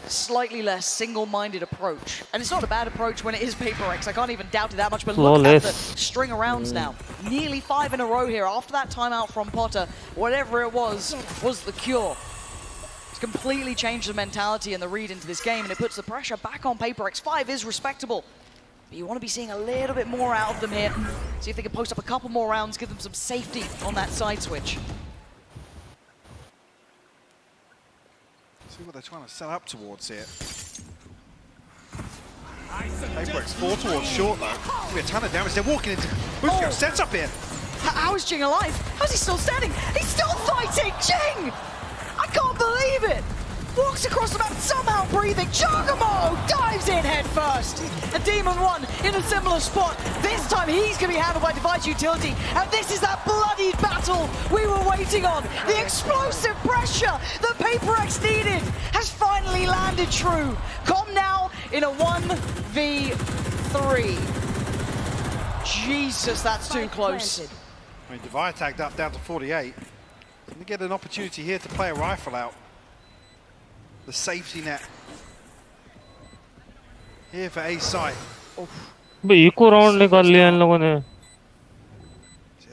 slightly less single-minded approach. And it's not a bad approach when it is PaperX. I can't even doubt it that much, but look at the string of rounds now. Nearly 5 in a row here. After that timeout from Potter, whatever it was the cure. It's completely changed the mentality and the read into this game, and it puts the pressure back on PaperX. 5 is respectable. But you want to be seeing a little bit more out of them here. See if they can post up a couple more rounds, give them some safety on that side switch. See what they're trying to set up towards here. PaperX 4 towards short though. Be a ton of damage. They're walking into Boostio sets up here. How is Jing alive? How's he still standing? He's still fighting! Jing! I can't believe it! Walks across the map, somehow breathing. Jorgamo dives in head first. And Demon One in a similar spot. This time he's going to be handled by Device Utility. And this is that bloodied battle we were waiting on. The explosive pressure that PaperX needed has finally landed true. Com now in a 1v3. Jesus, that's too close. I mean, Devi tagged up down to 48. Going to get an opportunity here to play a rifle out. The safety net here for A side. Eco round निकाल लिया इन लोगों ने.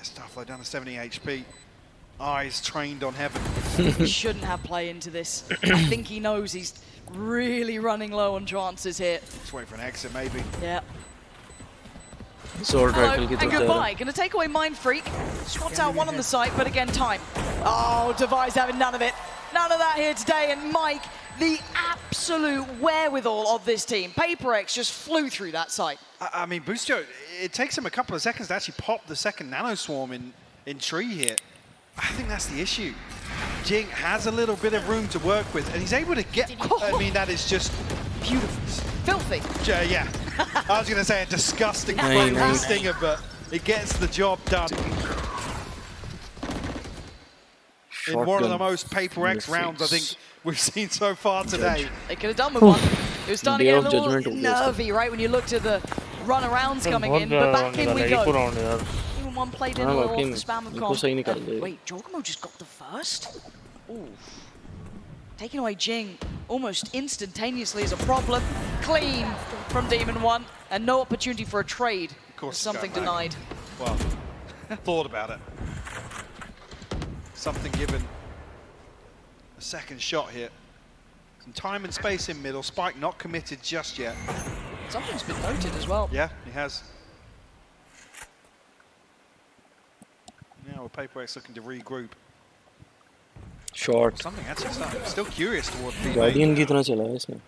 Starflow down to 70 HP. Eyes trained on heaven. He shouldn't have play into this. I think he knows he's really running low on chances here. Let's wait for an exit, maybe. Yeah. Sword rifle and goodbye. Going to take away Mind Freak. Spots out one on the site, but again, time. Oh, Devi's having none of it. None of that here today. And Mike, the absolute wherewithal of this team. PaperX just flew through that site. I mean, Boostio, it takes him a couple of seconds to actually pop the second Nano Swarm in tree here. I think that's the issue. Jing has a little bit of room to work with, and he's able to get... I mean, that is just... beautiful. Filthy. Yeah. I was going to say a disgusting stinger, but it gets the job done. In one of the most PaperX rounds I think we've seen so far today. They could have done with one. It was starting to get a little nervy, right, when you looked at the run-arounds coming in, but back in we go. Even one played in a little off the spam of comp. Wait, Jorgamo just got the first? Ooh. Taking away Jing almost instantaneously is a problem. Clean from Demon One, and no opportunity for a trade. Of course, something denied. Well, thought about it. Something given a second shot here. Some time and space in middle. Spike not committed just yet. Something's been noted as well. Yeah, he has. Now with PaperX looking to regroup. Short. Something actually started. Still curious towards B. Guardian की तरह चला है इसमें.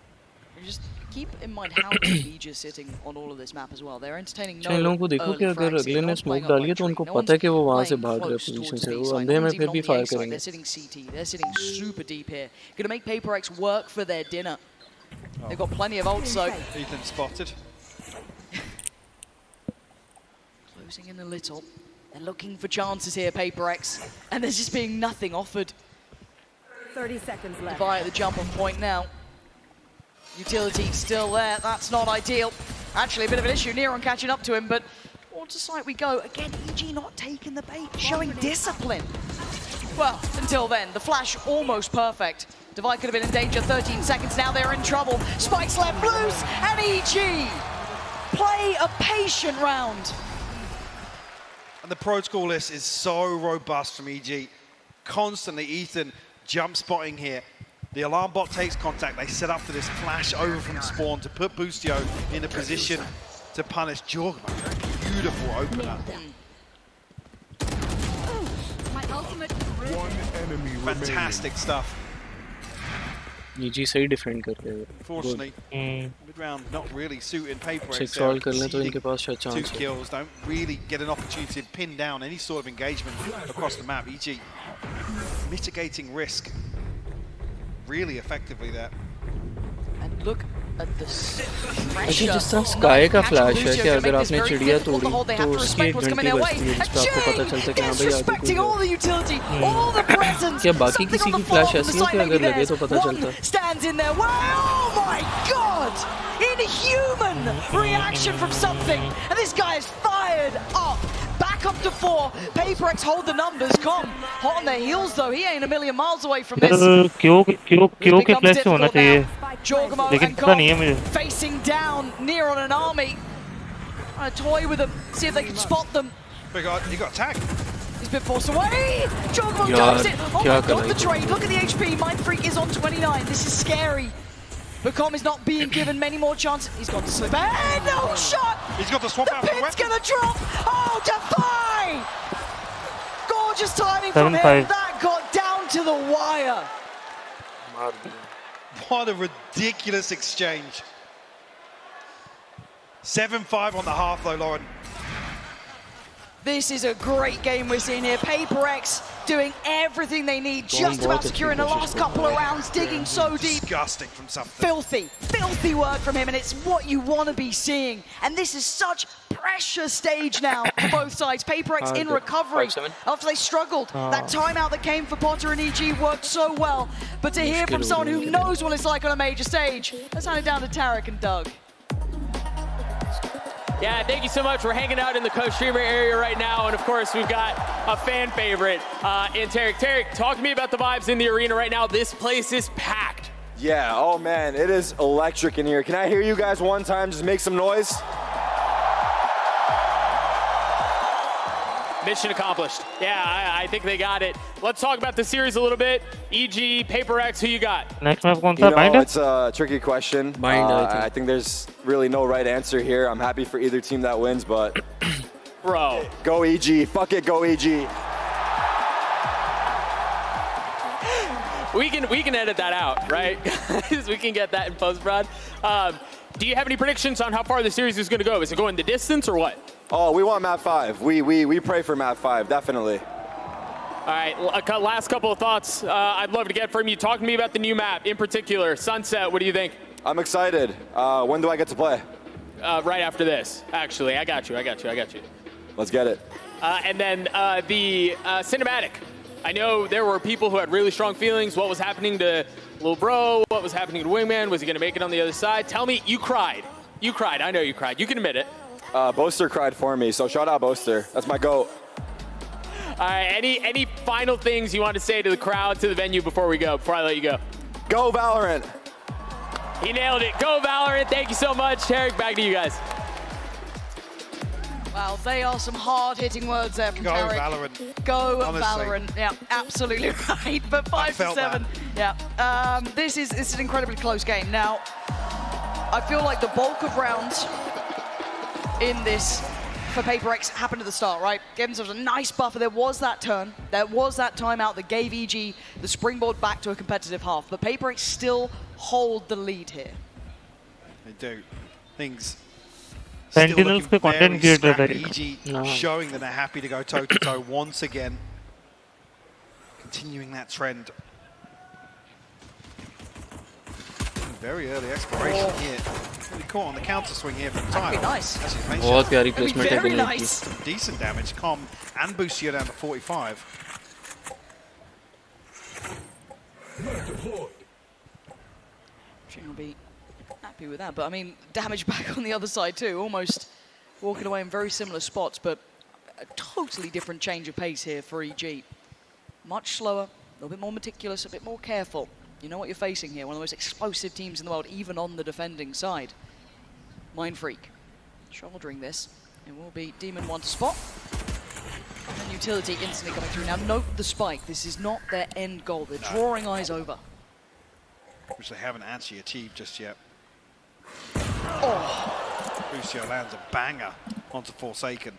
Just keep in mind how Beej is sitting on all of this map as well. They're entertaining no इन लोगों को देखो कि अगर अगले ने स्मोक डाली है तो उनको पता है कि वो वहाँ से भाग रहे पोजीशन से. वो अंधे में फिर भी फायर करेंगे. They're sitting CT. They're sitting super deep here. Going to make PaperX work for their dinner. They've got plenty of ults though. Ethan spotted. Closing in a little. They're looking for chances here, PaperX, and there's just being nothing offered. 30 seconds left. Devi at the jump on point now. Utility still there. That's not ideal. Actually, a bit of an issue. Neron catching up to him, but onto site we go. Again, EG not taking the bait, showing discipline. Well, until then, the flash almost perfect. Devi could have been in danger. 13 seconds now. They're in trouble. Spike's left loose, and EG play a patient round. And the protocol list is so robust from EG. Constantly, Ethan jump spotting here. The alarm bot takes contact. They set up for this flash over from spawn to put Boostio in a position to punish Jorgamo. Beautiful opener. My ultimate. Fantastic stuff. EG सही defend करते हैं. Fortunately, mid-round not really suiting PaperX. 6 all कर लें तो इनके पास शायद chance 2 kills, don't really get an opportunity to pin down any sort of engagement across the map. EG mitigating risk really effectively there. And look at the अच्छा जिस तरह sky का flash है कि अगर आपने चिड़िया तोड़ी तो उसकी एक घंटी बजती है जिसपे आपको पता चलता है कि हाँ भाई आगे कोई है. क्या बाकी किसी की फ्लैश ऐसी है कि अगर लगे तो पता चलता है? Oh my god! Inhuman reaction from something, and this guy is fired up. Back up to 4. PaperX hold the numbers. Com hot on their heels though. He ain't a million miles away from this. क्यों के flash से होना चाहिए? लेकिन पता नहीं है मुझे. Facing down near on an army. Trying to toy with them, see if they can spot them. He got attacked. He's been forced away. Jogamo dives it. Oh my god, the trade. Look at the HP. Mind Freak is on 29. This is scary. But Com is not being given many more chances. He's got to slip. And no shot! He's got to swap out. The pin's gonna drop. Oh, Defy! Gorgeous timing from him. That got down to the wire. What a ridiculous exchange. 7-5 on the half though, Lauren. This is a great game we're seeing here. PaperX doing everything they need, just about securing the last couple of rounds, digging so deep. Disgusting from something. Filthy work from him, and it's what you want to be seeing. And this is such pressure stage now for both sides. PaperX in recovery after they struggled. That timeout that came for Potter and EG worked so well. But to hear from someone who knows what it's like on a major stage, let's hand it down to Tarek and Doug. Yeah, thank you so much. We're hanging out in the co-streamer area right now, and of course, we've got a fan favorite in Tarek. Tarek, talk to me about the vibes in the arena right now. This place is packed. Yeah, oh man, it is electric in here. Can I hear you guys one time? Just make some noise. Mission accomplished. Yeah, I think they got it. Let's talk about the series a little bit. EG, PaperX, who you got? Next map, it's a tricky question. I think there's really no right answer here. I'm happy for either team that wins, but bro, go EG. Fuck it, go EG. We can edit that out, right? We can get that in post-prod. Do you have any predictions on how far the series is going to go? Is it going the distance or what? Oh, we want map 5. We pray for map 5, definitely. All right, last couple of thoughts I'd love to get from you. Talk to me about the new map, in particular, Sunset. What do you think? I'm excited. When do I get to play? Right after this, actually. I got you. Let's get it. And then the cinematic. I know there were people who had really strong feelings. What was happening to Lil Bro? What was happening to Wingman? Was he going to make it on the other side? Tell me, you cried. You cried. I know you cried. You can admit it. Boaster cried for me, so shout out Boaster. That's my GOAT. All right, any final things you want to say to the crowd, to the venue before I let you go? Go Valorant. He nailed it. Go Valorant. Thank you so much. Tarek, back to you guys. Wow, they are some hard-hitting words there from Tarek. Go Valorant. Go Honestly. Valorant. Yeah, absolutely right. But 5-7. Yeah. This is an incredibly close game. Now, I feel like the bulk of rounds in this for PaperX happened at the start, right? Gave themselves a nice buffer. There was that turn. There was that timeout that gave EG the springboard back to a competitive half. But PaperX still hold the lead here. They do. Things Sentinels पे content creator EG showing that they're happy to go toe-to-toe once again. Continuing that trend. Very early exploration here. Really caught on the counter swing here from Tile. That'd be nice. As he's mentioned. बहुत प्यारी placement है very nice. Decent damage. Com and Boostio down to 45. Will be happy with that, but I mean, damage back on the other side too. Almost walking away in very similar spots, but a totally different change of pace here for EG. Much slower, a little bit more meticulous, a bit more careful. You know what you're facing here, one of the most explosive teams in the world, even on the defending side. Mind Freak shouldering this. It will be Demon 1 to spot. And then Utility instantly coming through. Now note the spike, this is not their end goal. They're drawing eyes over. Which they haven't actually achieved just yet. Oh! Lucio lands a banger onto Forsaken.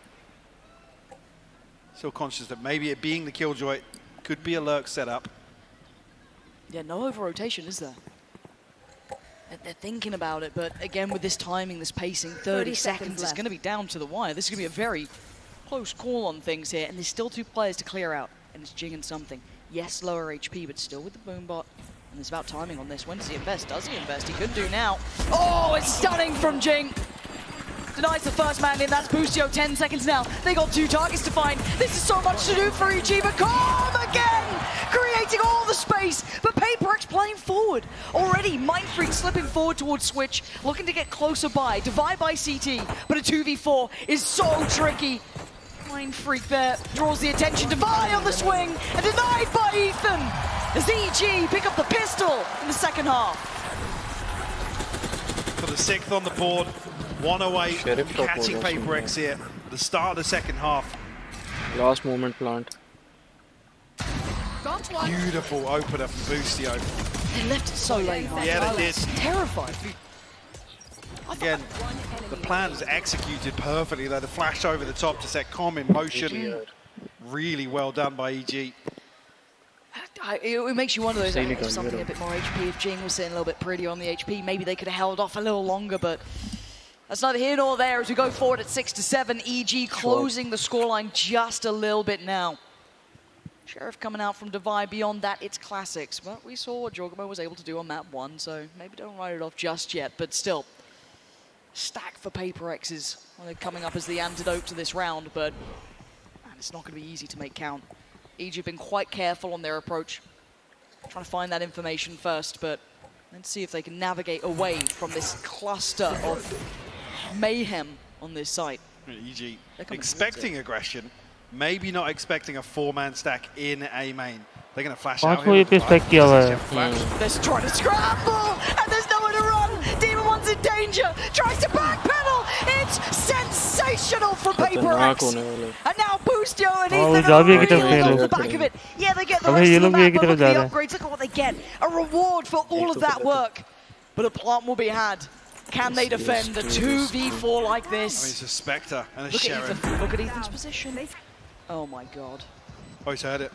Still conscious that maybe it being the Killjoy Could be a lurk setup. Yeah, no over-rotation, is there? They're thinking about it, but again, with this timing, this pacing, 30 seconds is going to be down to the wire. This is going to be a very close call on things here, and there's still 2 players to clear out, and it's Jing and something. Yes, lower HP, but still with the boombot. And it's about timing on this. When does he invest? Does he invest? He could do now. Oh, it's stunning from Jing. Denies the first man in. That's Boostio. 10 seconds now. They got 2 targets to find. This is so much to do for EG, but come again! Creating all the space, but PaperX playing forward. Already, Mindfreak slipping forward towards Switch, looking to get closer by. Divide by CT, but a 2v4 is so tricky. Mindfreak there draws the attention. Divide on the swing, and denied by Ethan. As EG pick up the pistol in the second half. For the 6th on the board, 1 away, catching PaperX here. The start of the second half. Last moment plant. Beautiful opener from Boostio. They left it so late. Yeah, they did. Terrified. Again, the plan is executed perfectly though. The flash over the top to set Com in motion. Really well done by EG. It makes you wonder, though, something a bit more HP. If Jing was sitting a little bit pretty on the HP, maybe they could have held off a little longer, but that's neither here nor there as we go forward at 6-7. EG closing the scoreline just a little bit now. Sheriff coming out from Divide. Beyond that, it's classics. But we saw what Jorgamo was able to do on map 1, so maybe don't write it off just yet. But still, stack for PaperX's. Well, they're coming up as the antidote to this round, but man, it's not going to be easy to make count. EG have been quite careful on their approach. Trying to find that information first, but let's see if they can navigate away from this cluster of mayhem on this site. EG expecting aggression, maybe not expecting a 4-man stack in A main. They're going to flash out here. They're trying to scramble, and there's nowhere to run. Demon One's in danger, tries to backpedal. It's sensational from PaperX. And now Boostio and Ethan are really on the back of it. Yeah, they get the rest of the map, but look at the upgrades. Look at what they get. A reward for all of that work. But a plant will be had. Can they defend a 2v4 like this? I mean, it's a Spectre and a Sheriff. Look at Ethan's position. Oh my god. Oh, he's heard it.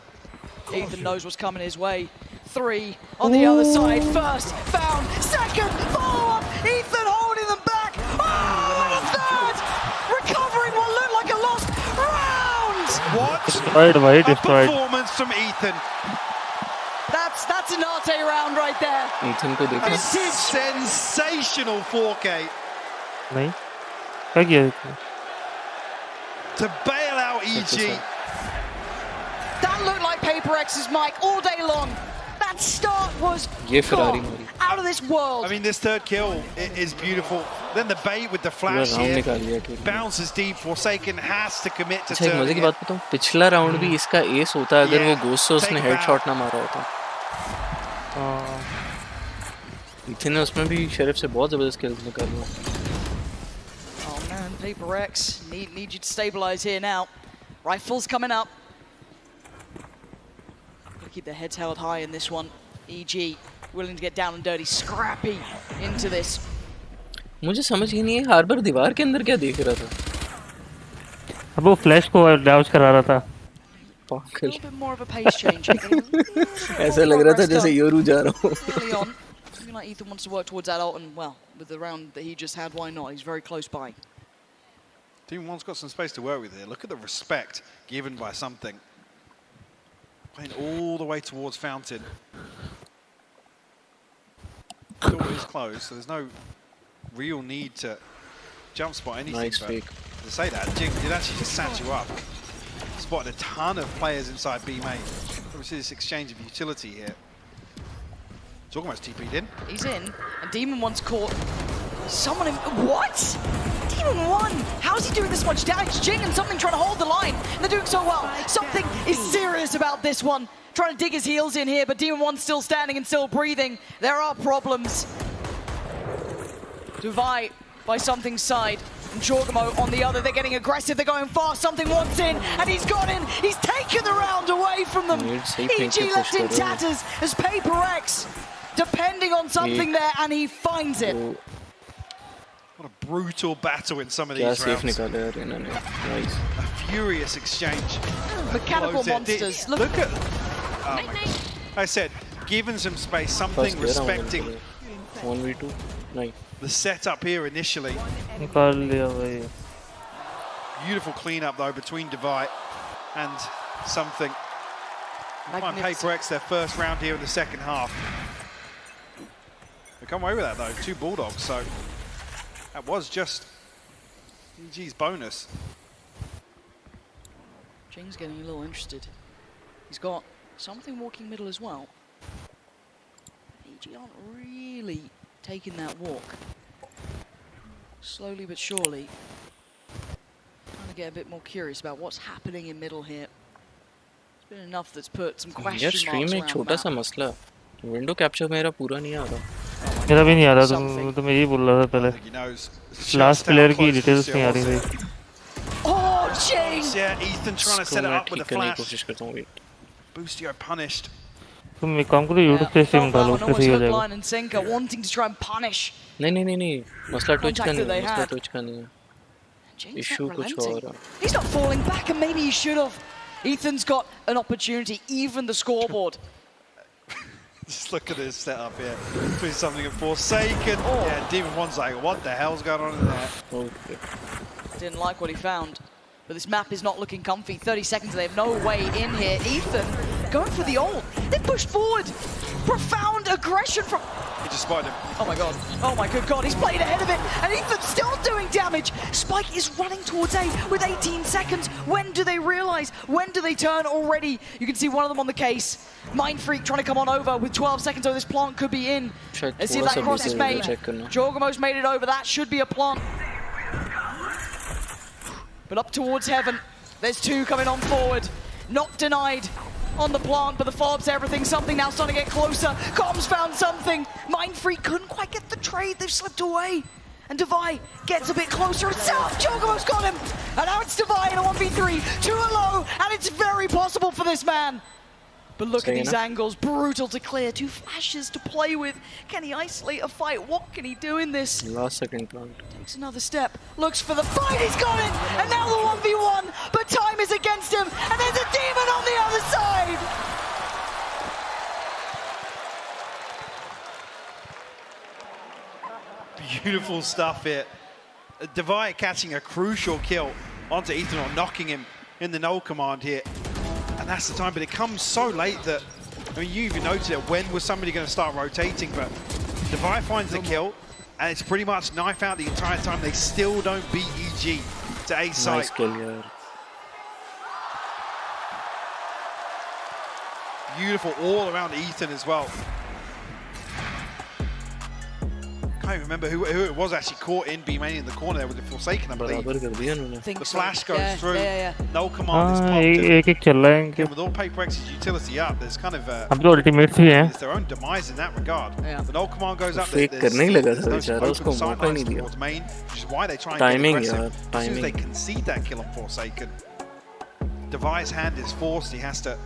Ethan knows what's coming his way. 3 on the other side. First found, second follow-up. Ethan holding them back. Oh, and a third! Recovering what looked like a lost round! What a performance from Ethan. That's an Arte round right there. Ethan को देखा. This is sensational 4K. नहीं? क्या किया? To bail out EG. That looked like PaperX's mic all day long. That start was out of this world. I mean, this third kill is beautiful. Then the bait with the flash here. Bounces deep. Forsaken has to commit to turn. मजे की बात बताऊं, पिछला round भी इसका S होता अगर वो गोस्ट से उसने हेडशॉट ना मारा होता. इथन ने उसमें भी शेरिफ से बहुत जबरदस्त किल्स निकाली. Oh man, PaperX need you to stabilize here now. Rifles coming up. Keep their heads held high in this one. EG willing to get down and dirty, scrappy into this. मुझे समझ ही नहीं है harbour दीवार के अंदर क्या देख रहा था. अब वो फ्लैश को डाउच करा रहा था. A little bit more of a pace change. ऐसा लग रहा था जैसे योरू जा रहा हूँ. Early on, something like Ethan wants to work towards that ult, and well, with the round that he just had, why not? He's very close by. Team One's got some space to work with here. Look at the respect given by something. Playing all the way towards Fountain. The door is closed, so there's no real need to jump spot anything. Nice but pick. to say that, Jing did actually just sat you up. Spotted a ton of players inside B main. Obviously this exchange of utility here. It's almost TP'd in. He's in, and Demon One's caught someone in... What? Demon One! How's he doing this much damage? Jing and something trying to hold the line. And they're doing so well. Something is serious about this one. Trying to dig his heels in here, but Demon One's still standing and still breathing. There are problems. Divide by Something's side. And Jorgamo on the other. They're getting aggressive. They're going fast. Something wants in, and he's got in. He's taken the round away from them. EG left in tatters as PaperX depending on something there, and he finds it. What a brutal battle in some of these rounds. Nice. A furious exchange. Mechanical monsters. Look at Oh my God. I said, given some space, something respecting 1v2. Nice. The setup here initially. Beautiful cleanup though between Divide and something. Find Paper X their first round here in the second half. They come away with that though, 2 Bulldogs, so that was just EG's bonus. Jing's getting a little interested. He's got something walking middle as well. EG aren't really taking that walk. Slowly but surely. Trying to get a bit more curious about what's happening in middle here. It's been enough that's put some question marks stream में एक छोटा सा मसला window capture मेरा पूरा नहीं आ रहा मेरा भी नहीं आ रहा तो मैं यही बोल रहा था पहले लास्ट प्लेयर की डिटेल्स नहीं आ रही थी Oh, jeez! Yeah, Ethan trying to set it up with a flash. Boostio punished. तुम एक काम करो YouTube पे स्ट्रीम डालो फिर सही हो जाएगा and Senka wanting to try and punish. नहीं मसला ट्विच का नहीं है मसला ट्विच का नहीं है इशू कुछ और है He's not falling back and maybe he should have. Ethan's got an opportunity, even the scoreboard. Just look at this setup here. Doing something at Forsaken. Yeah, Demon One's like, what the hell's going on in there? Okay. Didn't like what he found. But this map is not looking comfy. 30 seconds, they have no way in here. Ethan going for the ult. They pushed forward. Profound aggression from... He just spotted him. Oh my god. Oh my good god. He's played ahead of it. And Ethan's still doing damage. Spike is running towards A with 18 seconds. When do they realize? When do they turn already? You can see one of them on the case. Mind Freak trying to come on over with 12 seconds. Oh, this plant could be in. Let's see if that cross is made. Jorgamo's made it over. That should be a plant. But up towards heaven, there's 2 coming on forward. Not denied on the plant, but the follow-up's everything. Something now starting to get closer. Comms found something. Mind Freak couldn't quite get the trade. They've slipped away. And Devi gets a bit closer himself. Jogamo's got him. And now it's Devi in a 1v3. 2 low, and it's very possible for this man. But look at these angles, brutal to clear. 2 flashes to play with. Can he isolate a fight? What can he do in this? Last second plant. Takes another step, looks for the fight, he's got it! And now the 1v1, but time is against him, and there's a demon on the other side! Beautiful stuff here. Devi catching a crucial kill onto Ethan or knocking him in the null command here. And that's the time, but it comes so late that, I mean, you even noted it, when was somebody going to start rotating, but Devi finds the kill, and it's pretty much knife out the entire time. They still don't beat EG to A site. Nice kill, yeah. Beautiful all around Ethan as well. I can't remember who it was actually caught in B main in the corner there with the Forsaken, I believe. The flash goes through. No command is popped. And with all Paper X's utility up, there's kind of there's their own demise in that regard. The no command goes up. There's no open sidelines towards main, which is why they try and get aggressive. As soon as they concede that kill on Forsaken, Devi's hand is forced. He has to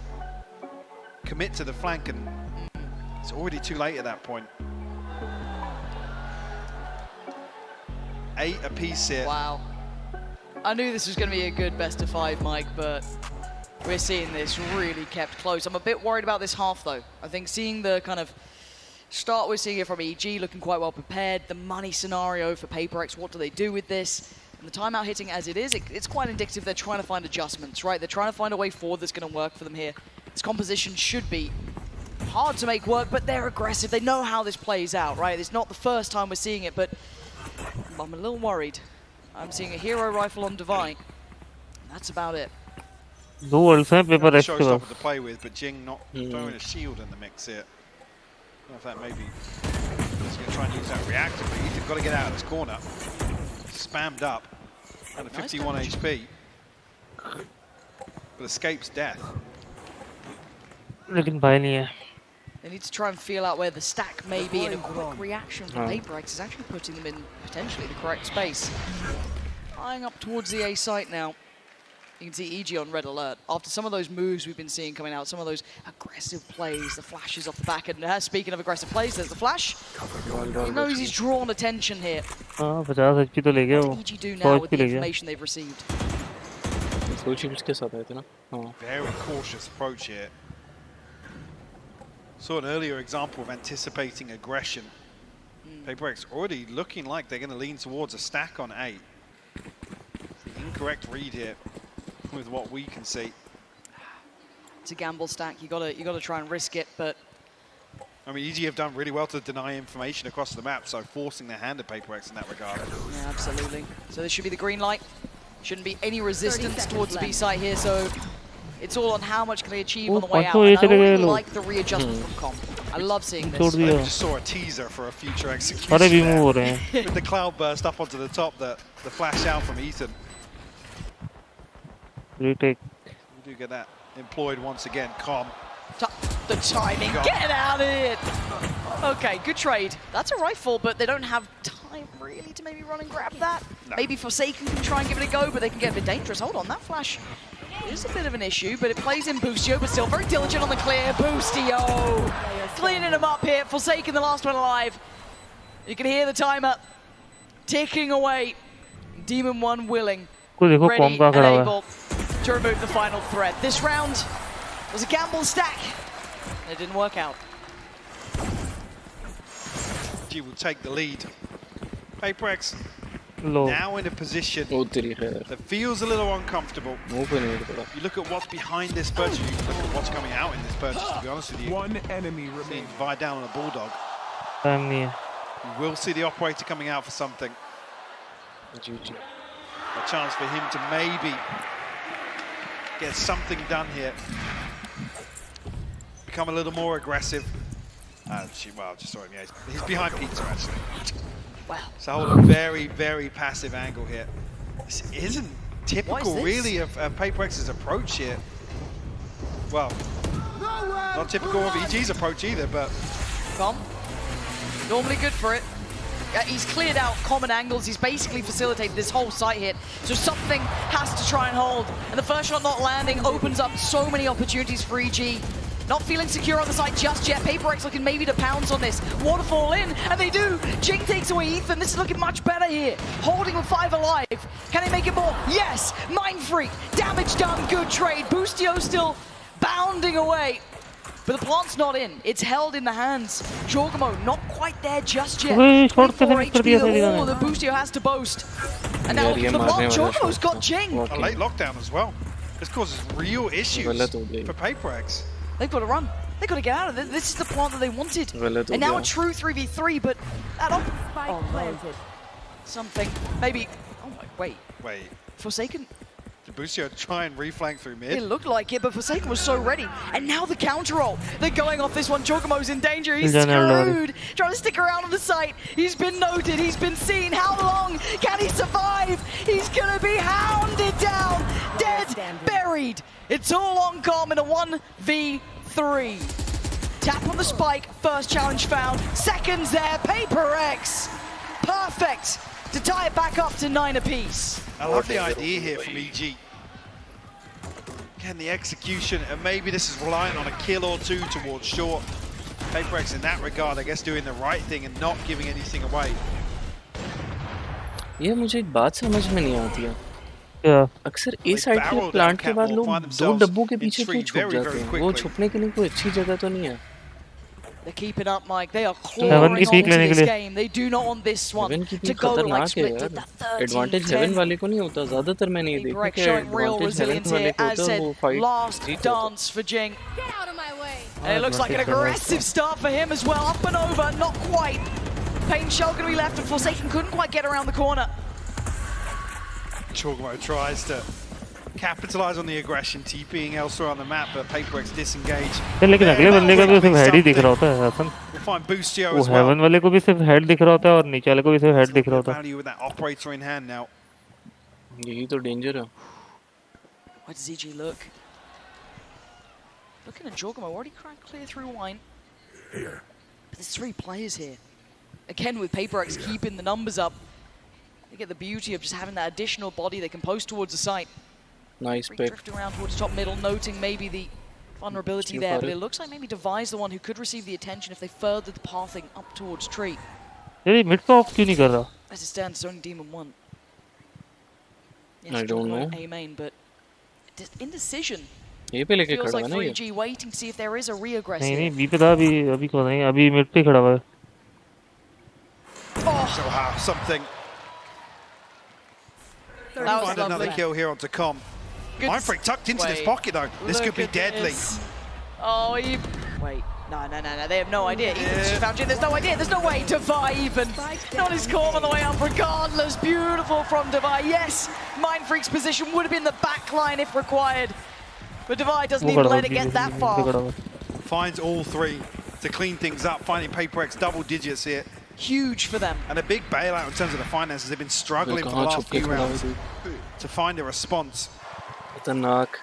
commit to the flank, and it's already too late at that point. 8 apiece here. Wow. I knew this was going to be a good best of 5, Mike, but we're seeing this really kept close. I'm a bit worried about this half, though. I think seeing the kind of start we're seeing here from EG looking quite well prepared, the money scenario for Paper X, what do they do with this? And the timeout hitting as it is, it's quite indicative they're trying to find adjustments, right? They're trying to find a way forward that's going to work for them here. This composition should be hard to make work, but they're aggressive. They know how this plays out, right? It's not the first time we're seeing it, but I'm a little worried. I'm seeing a hero rifle on Devi. That's about it. Showstopper to play with, but Jing not throwing a shield in the mix here. I don't know if that maybe he's going to try and use that reactor, but he's got to get out of this corner. Spammed up at a 51 HP, but escapes death. They need to try and feel out where the stack may be, and a quick reaction from Paper X is actually putting them in potentially the correct space. Eyeing up towards the A site now. You can see EG on red alert. After some of those moves we've been seeing coming out, some of those aggressive plays, the flashes off the back end. Speaking of aggressive plays, there's the flash. He knows he's drawn attention here. What did EG do now with the information they've received? Very cautious approach here. Saw an earlier example of anticipating aggression. PaperX already looking like they're going to lean towards a stack on A. Incorrect read here with what we can see. It's a gamble stack. You gotta try and risk it, but I mean, EG have done really well to deny information across the map, so forcing their hand at PaperX in that regard. Yeah, absolutely. So this should be the green light. Shouldn't be any resistance towards the B site here, so it's all on how much can they achieve on the way out. And I really like the readjustment from Com. I love seeing this. I just saw a teaser for a future execution there. With the cloud burst up onto the top, the flash out from Ethan. Retake. We do get that employed once again. Com. The timing, get out of it! Okay, good trade. That's a rifle, but they don't have time really to maybe run and grab that. No. Maybe Forsaken can try and give it a go, but they can get a bit dangerous. Hold on, that flash is a bit of an issue, but it plays in Boostio, but still very diligent on the clear. Boostio cleaning him up here. Forsaken, the last one alive. You can hear the timer ticking away. Demon 1 willing, ready and able to remove the final threat. This round was a gamble stack. It didn't work out. G will take the lead. PaperX now in a position that feels a little uncomfortable. You look at what's behind this purchase, you look at what's coming out in this purchase, to be honest with you. One enemy remains. Divide down on a Bulldog. You will see the operator coming out for something. A chance for him to maybe get something done here. Become a little more aggressive. Well, just saw him, yeah. He's behind Pizza, actually. Wow. So hold a very, very passive angle here. This isn't typical, really, of PaperX's approach here. Well, not typical of EG's approach either, but... Com, normally good for it. He's cleared out common angles. He's basically facilitated this whole site hit. So something has to try and hold. And the first shot not landing opens up so many opportunities for EG. Not feeling secure on the site just yet. PaperX looking maybe to pounce on this. Waterfall in, and they do. Jing takes away Ethan. This is looking much better here. Holding with 5 alive. Can they make it more? Yes! Mind Freak. Damage done. Good trade. Boostio still bounding away. But the plant's not in. It's held in the hands. Jorgamo not quite there just yet. 24 HP, the wall that Boostio has to boast. And now the plant, Jorgamo's got Jing. A late lockdown as well. This causes real issues for PaperX. They've got to run. They've got to get out of this. This is the plant that they wanted. And now a true 3v3, but that planted. Something. Maybe. Oh my, wait. Forsaken. Did Boostio try and reflank through mid? It looked like it, but Forsaken was so ready. And now the counter roll. They're going off this one. Jorgamo's in danger. He's screwed. Trying to stick around on the site. He's been noted. He's been seen. How long can he survive? He's going to be hounded down. Dead. Buried. It's all on Com in a 1v3. Tap on the spike. First challenge found. Seconds there. PaperX. Perfect to tie it back up to 9 apiece. I love the idea here from EG. Again, the execution, and maybe this is reliant on a kill or two towards short. PaperX in that regard, I guess, doing the right thing and not giving anything away. ये मुझे एक बात समझ में नहीं आती है। अक्सर ए साइड के प्लांट के बाद लोग 2 डब्बों के पीछे क्यों छुप जाते हैं? वो छुपने के लिए कोई अच्छी जगह तो नहीं है। They're keeping up, Mike. They are clawing onto this game. They do not want this one to go like split to the 13-10. Heaven वाले को नहीं होता, ज़्यादातर मैंने ये देखा कि showing real resilience here, as said, last dance for Jing. And it looks like an aggressive start for him as well. Up and over, not quite. Pain Shell going to be left, and Forsaken couldn't quite get around the corner. Jorgamo tries to capitalize on the aggression, TPing elsewhere on the map, but PaperX disengage. लेकिन अगले बंदे का भी सिर्फ head ही दिख रहा होता है Hasan. We'll find Boostio as well. Heaven वाले को भी सिर्फ हेड दिख रहा होता है और नीचे वाले को भी सिर्फ हेड दिख रहा होता है। With that operator in hand now. यही तो डेंजर है। Where does EG look? Looking at Jorgamo, already clear through wine. But there's 3 players here. Again, with PaperX keeping the numbers up. They get the beauty of just having that additional body they can post towards the site. Nice pick. Drift around towards top middle, noting maybe the vulnerability there, but it looks like maybe Devi's the one who could receive the attention if they furthered the pathing up towards tree. ये mid को off क्यों नहीं कर रहा? As it stands, it's only Demon 1. Yes, I don't know. A main, but indecision ये पे लेके Feels खड़ा like है ना ये 3G waiting to see if there is a reaggress नहीं here. नहीं बी पे था अभी कौन है अभी मिड पे खड़ा हुआ है So something. That was Find another lovely. kill here onto Com. Mindfreak tucked into this pocket though. This could be deadly. Oh, wait. No. They have no idea. Ethan's just found Jin. There's no idea. There's no way. Divai even. Not his call on the way up regardless. Beautiful from Divai. Yes, Mindfreak's position would have been the back line if required. But Divai doesn't even let it get that far. Finds all three to clean things up. Finding PaperX double digits here. Huge for them. And a big bailout in terms of the finances. They've been struggling for the last few rounds to find a response. Like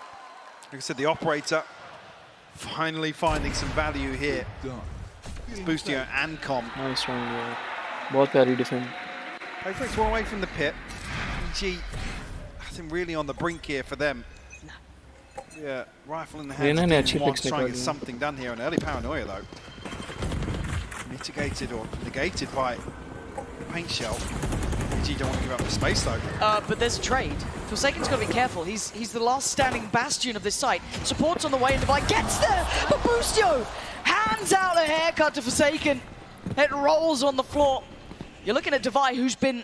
I said, the operator finally finding some value here. It's Boostio and Com. Nice round, yeah. बहुत प्यारी defend. PaperX one away from the pit. EG, I think really on the brink here for them. Yeah, rifle in the hands of Demon1 trying to get something done here. An early paranoia though. Mitigated or negated by paint shell. EG don't want to give up the space though. But there's a trade. Forsaken's got to be careful. He's the last standing bastion of this site. Support's on the way and Divide gets there. But Boostio hands out a haircut to Forsaken. It rolls on the floor. You're looking at Divide, who's been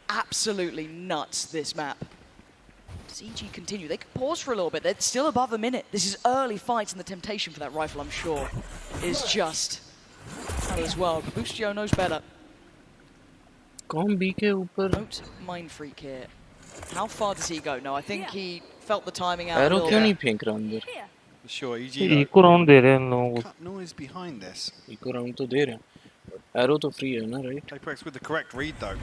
absolutely nuts this map. Does EG continue? They could pause for a little bit. They're still above a minute. This is early fights and the temptation for that rifle, I'm sure, is just as well. But Boostio knows better. कौन B के ऊपर Don't Mindfreak here. How far does he go? No, I think he felt the timing out. Arrow क्यों नहीं फेंक रहा अंदर Sure, EG. Eco round दे रहे हैं इन लोगों को noise behind this. Eco round तो दे रहे हैं एरो तो फ्री है ना right PaperX with the correct read though.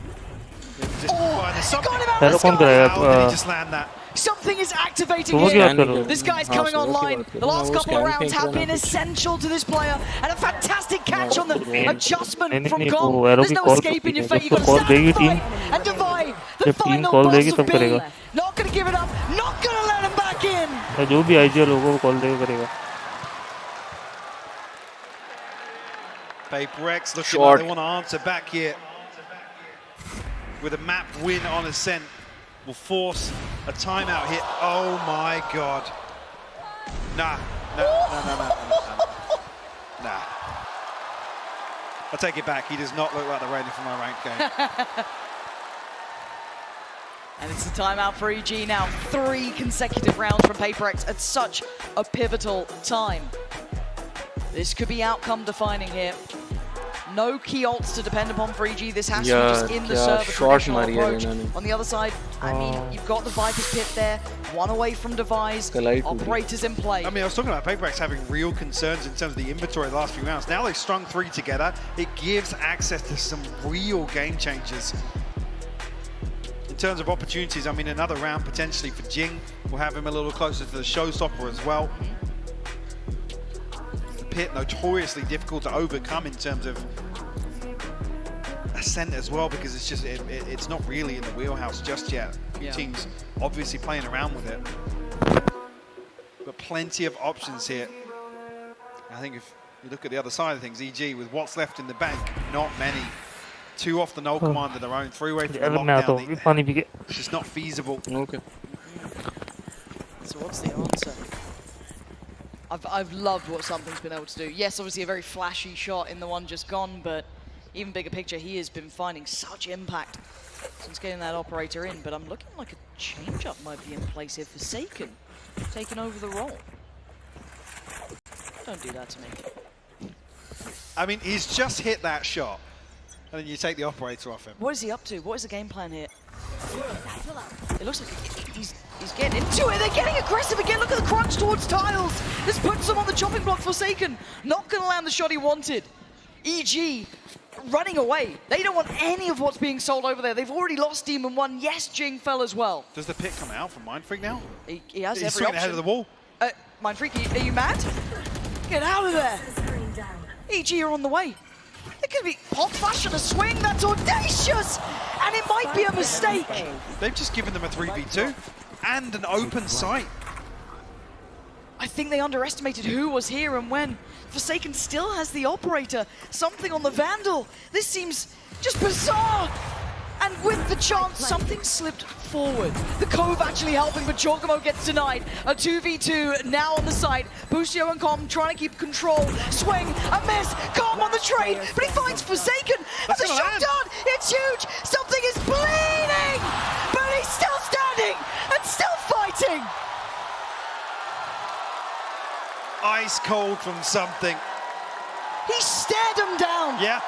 Arrow कौन कराएगा How did he just land that? Something is activating here. This guy's coming online. The last couple of rounds have been essential to this player. And a fantastic catch on the adjustment from Com. There's no escaping your fate. You've got to stand and fight. And Divide, the final boss of Bill. Not going to give it up. Not going to let him back in. जो भी IGL होगा वो call देगा करेगा PaperX looking like they want to answer back here. With a map win on Ascent, will force a timeout hit. Oh my god. Nah. I'll take it back. He does not look like the Rainer from my ranked game. And it's a timeout for EG now. 3 consecutive rounds from PaperX at such a pivotal time. This could be outcome defining here. No key ults to depend upon for EG. This has to be just in the server traditional approach. On the other side, I mean, you've got the Viper's Pit there, one away from Devise, operators in play. I mean, I was talking about PaperX having real concerns in terms of the inventory the last few rounds. Now they've strung 3 together. It gives access to some real game changers. In terms of opportunities, I mean, another round potentially for Jing will have him a little closer to the showstopper as well. Pit notoriously difficult to overcome in terms of Ascent as well, because it's just it's not really in the wheelhouse just yet. Few teams obviously playing around with it, but plenty of options here. I think if you look at the other side of things, EG with what's left in the bank, not many. 2 off the null command of their own, 3 away from the lockdown. It's just not feasible. Okay. So what's the answer? I've loved what Something's been able to do. Yes, obviously a very flashy shot in the one just gone, but even bigger picture, he has been finding such impact since getting that operator in. But I'm looking like a change-up might be in place here. Forsaken taking over the role. Don't do that to me. I mean, he's just hit that shot, and then you take the operator off him. What is he up to? What is the game plan here? It looks like he's getting into it. They're getting aggressive again. Look at the crunch towards tiles. This puts them on the chopping block. Forsaken not going to land the shot he wanted. EG running away. They don't want any of what's being sold over there. They've already lost Demon1. Yes, Jing fell as well. Does the pick come out from Mindfreak now? He has He's every option. ahead of the wall. Mindfreak, are you mad? Get out of there. EG are on the way. It could be hot flash and a swing. That's audacious. And it might be a mistake. They've just given them a 3v2 and an open sight. I think they underestimated who was here and when. Forsaken still has the operator. Something on the Vandal. This seems just bizarre. And with the chance, something slipped forward. The Cove actually helping, but Giacomo gets denied. A 2v2 now on the side. Busio and Com trying to keep control. Swing, a miss, Com on the trade, but he finds Forsaken. And the shot done, it's huge. Something is bleeding, but he's still standing and still fighting. Ice cold from something. He stared them down. Yeah.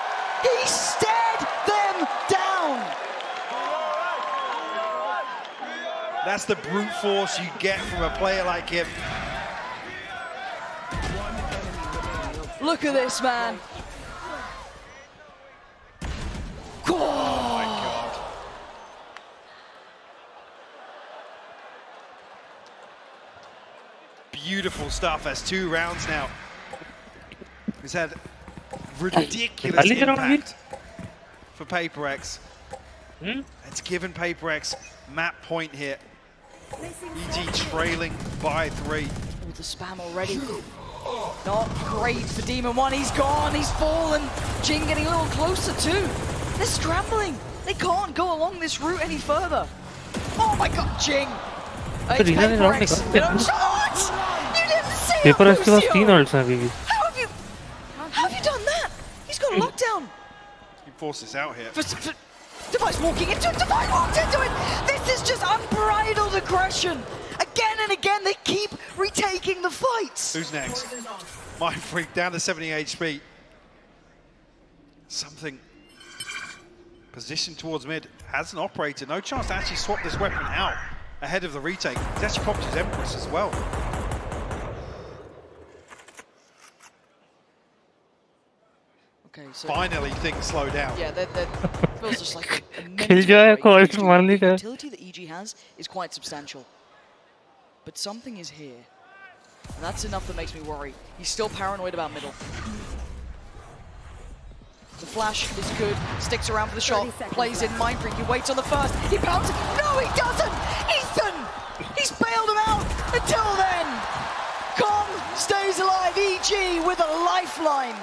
He stared them down. That's the brute force you get from a player like him. Look at this, man. Oh my God. Beautiful stuff. That's 2 rounds now. He's had ridiculous impact for PaperX. It's given PaperX map point here. EG trailing by 3. With the spam already. Not great for Demon One. He's gone. He's fallen. Jing getting a little closer too. They're scrambling. They can't go along this route any further. Oh my God, Jing. It's PaperX. What? You didn't see PaperX के पास 3 ults हैं अभी भी. How have you done that? He's got a lockdown. He forced this out here. Device walking into it. Device walked into it. This is just unbridled aggression. Again and again, they keep retaking the fights. Who's next? Mind Freak down to 70 HP. Something. Position towards mid. Hasn't operated. No chance to actually swap this weapon out ahead of the retake. He's actually popped his Empress as well. Okay, so finally things slow down. Yeah, that feels just like a the utility that EG has is quite substantial. But something is here. And that's enough that makes me worry. He's still paranoid about middle. The flash is good, sticks around for the shot, plays in Mind Freak, he waits on the first, he pounces, no he doesn't! Ethan! He's bailed him out until then! Com stays alive, EG with a lifeline!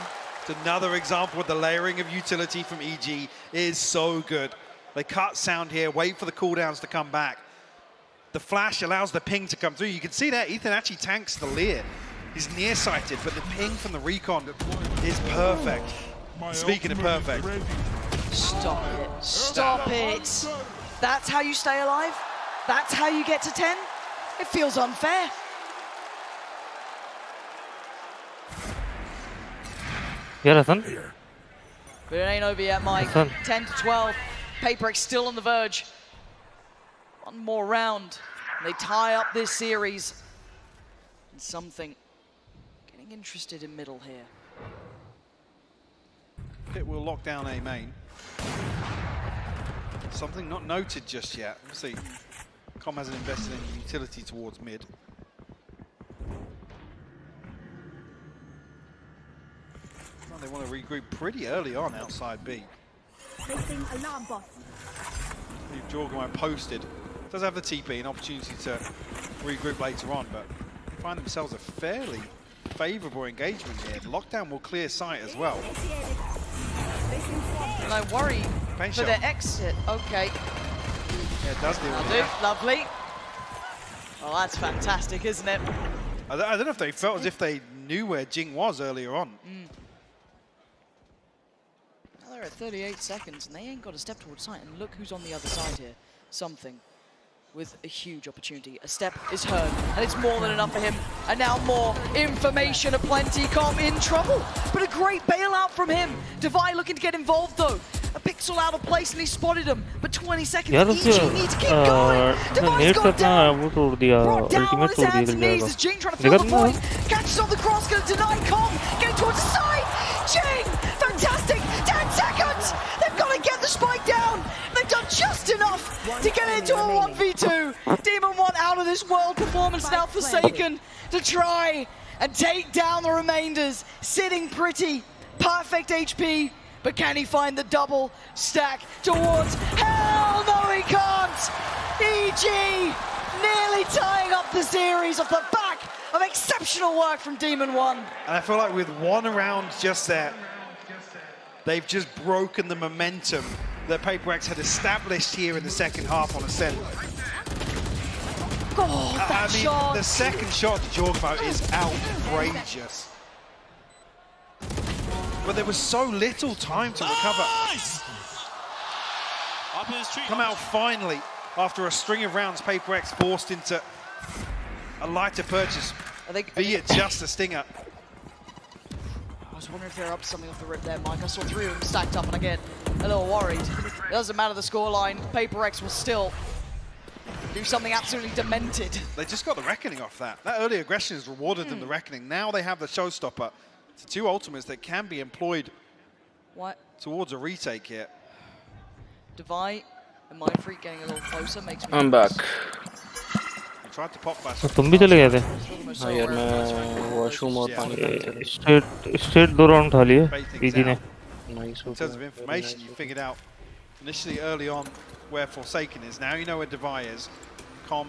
It's another example of the layering of utility from EG is so good. They cut sound here, wait for the cooldowns to come back. The flash allows the ping to come through. You can see that Ethan actually tanks the Lear. He's nearsighted, but the ping from the recon is perfect. Speaking of perfect. Stop it. Stop it. That's how you stay alive? That's how you get to 10? It feels unfair. Yeah, Hassan. But it ain't over yet, Mike. 10 to 12. PaperX still on the verge. One more round. They tie up this series. And something getting interested in middle here. Pit will lock down A main. Something not noted just yet. We'll see. Com hasn't invested in utility towards mid. Well, they want to regroup pretty early on outside B. Alarm bot. Jorgemite posted. Does have the TP, an opportunity to regroup later on, but find themselves a fairly favourable engagement here. Lockdown will clear sight as well. And I worry for their exit. Okay. Yeah, it does do. Lovely. Oh, that's fantastic, isn't it? I don't know if they felt as if they knew where Jing was earlier on. Now they're at 38 seconds, and they ain't got a step towards sight. And look who's on the other side here. Something with a huge opportunity. A step is heard, and it's more than enough for him. And now more information aplenty. Com in trouble, but a great bailout from him. Devi looking to get involved though. A pixel out of place, and he spotted him. But 20 seconds, EG need to keep going. Devi's got down. Brought down on his hands and knees as Jing trying to fill the void. Catches on the cross, gonna deny Com. Getting towards the side. Jing, fantastic. 10 seconds. They've got to get the spike down. They've done just enough to get into a 1v2. Demon One out of this world performance now Forsaken to try and take down the remainders. Sitting pretty, perfect HP, but can he find the double stack towards? Hell no he can't! EG nearly tying up the series off the back of exceptional work from Demon One. And I feel like with one round just there, they've just broken the momentum that Paper X had established here in the second half on Ascent. God, that shot! The second shot to Jorgmo is outrageous. But there was so little time to recover. Nice! Come out finally after a string of rounds. Paper X forced into a lighter purchase, be it just a stinger. I was wondering if they're up to something off the rip there, Mike. I saw 3 of them stacked up and I get a little worried. It doesn't matter the scoreline. Paper X will still do something absolutely demented. They just got the Reckoning off that. That early aggression has rewarded them the Reckoning. Now they have the Showstopper. It's 2 ultimates that can be employed towards a retake here. Devi and Mindfreak getting a little closer makes me I'm back. He tried to pop bash. तुम भी चले गए थे? हाँ यार मैं washroom और पानी पीने स्ट्रेट 2 राउंड उठा लिए पीजी ने. In terms of information, you figured out initially early on where Forsaken is. Now you know where Devi is. Com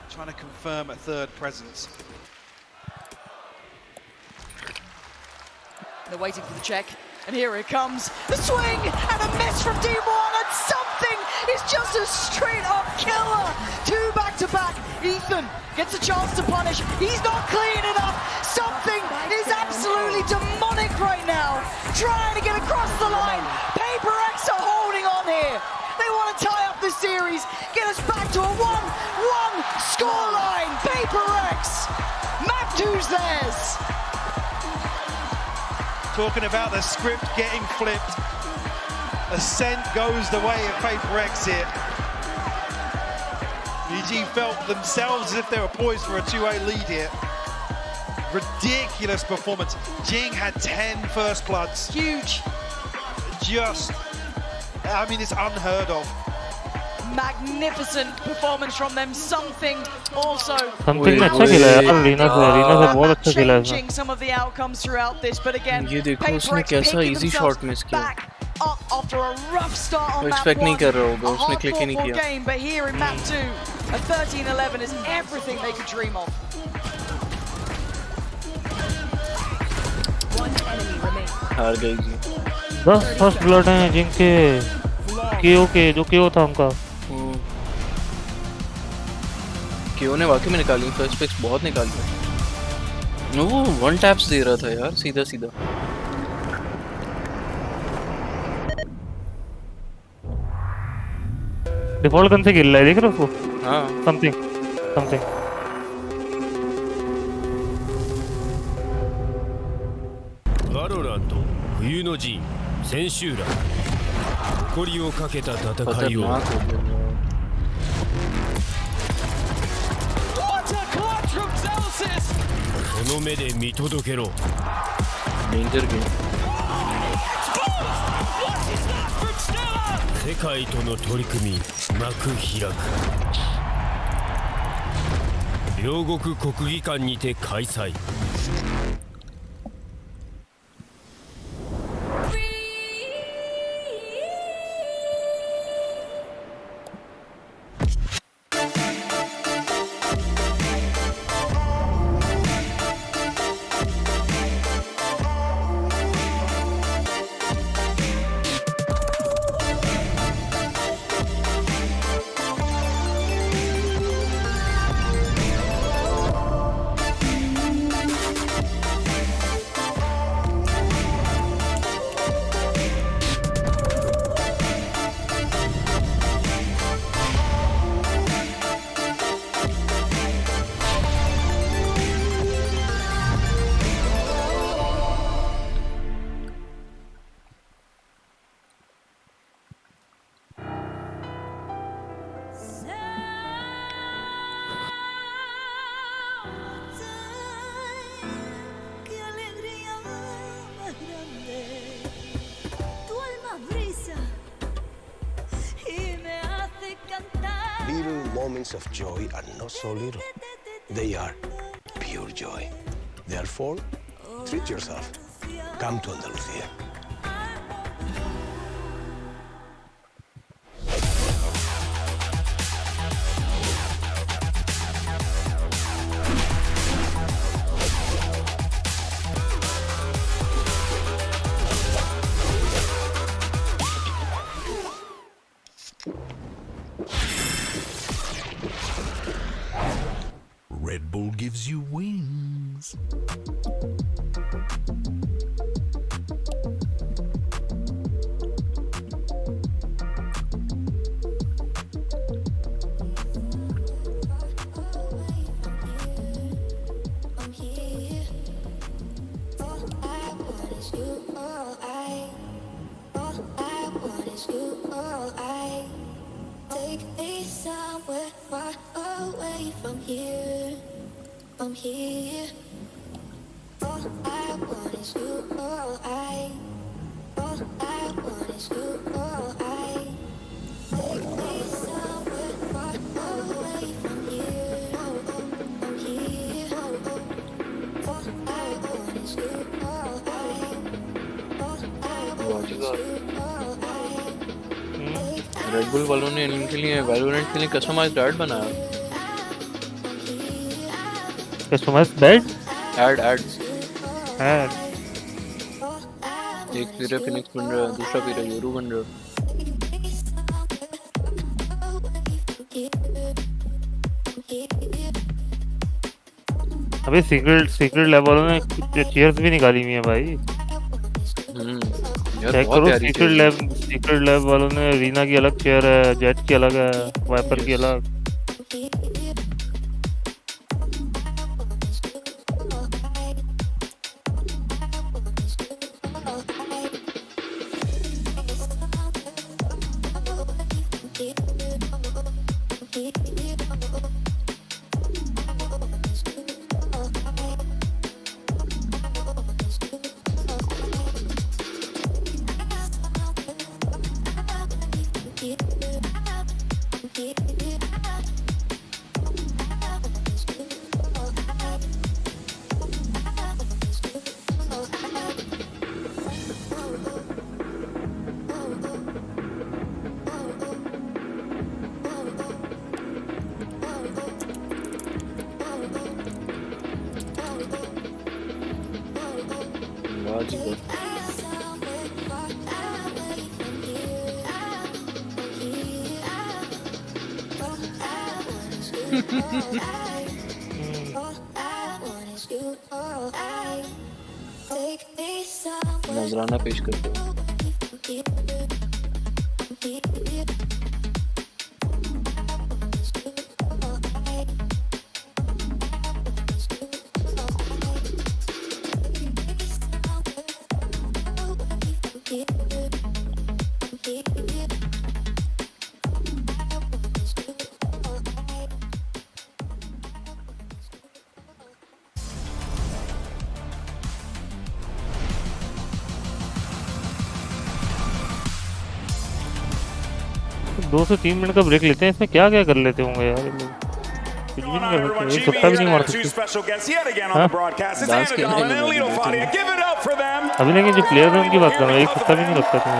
trying to confirm a third presence. They're waiting for the check, and here it comes. The swing and a miss from D1, and something is just a straight-up killer. 2 back-to-back. Ethan gets a chance to punish. He's not clean enough. Something is absolutely demonic right now. Trying to get across the line. Paper X are holding on here. They want to tie up the series, get us back to a 1-1 scoreline. Paper X, map 2's theirs. Talking about the script getting flipped. Ascent goes the way of Paper X here. EG felt themselves as if they were poised for a 2-A lead here. Ridiculous performance. Jing had 10 first bloods. Huge. It's unheard of. Magnificent performance from them. Something also अच्छा खेला है यार. रीना से बहुत अच्छा खेला है. changing some of the outcomes throughout this, but again, ये देखो उसने कैसा easy shot miss किया. Up after a rough start on map 1. Expect नहीं कर रहा होगा, उसने click ही नहीं किया. Game, but here in map 2, a 13-11 is everything they could dream of. One enemy remains. हार गई जी. 10 फर्स्ट ब्लड हैं जिनके केओ के जो केओ था उनका. केओ ने वाकई में निकाली. फर्स्ट पिक्स बहुत निकाली. वो 1 टैप्स दे रहा था यार सीधा सीधा. डिफॉल्ट गन से खेल रहा है, देख रहे हो उसको? हाँ. Something. バロラント冬の陣千秋楽誇りをかけた戦いを この目で見届けろ 世界との取り組み幕開く両国国技館にて開催Moments of joy are not so little. They are pure joy. Therefore, treat yourself. Come to Andalusia. Take me somewhere far away from here, from here. All I want is you, all I want is you, all I. Take me somewhere far away from here, from here. All I want is you, all I want is you, all I. Red bull वालों ने इनके लिए Valorant के लिए customised add बनाया customised bad add add एक पीरे Phoenix बन रहा है दूसरा पीरे योरू बन रहा है अबे सीक्रेट लेवल वालों ने चीयर्स भी निकाली हुई है भाई चेक करो सीक्रेट लैब वालों ने रीना की अलग चेयर है जेट की अलग है वाइपर की अलग नजराना पेश करते हैं दो से 3 मिनट का ब्रेक लेते हैं इसमें क्या क्या कर लेते होंगे यार कुछ भी नहीं कर सकते एक कुत्ता भी नहीं मार सकते अभी लेकिन जो प्लेयर है उनकी बात कर रहा हूँ एक कुत्ता भी नहीं लगता था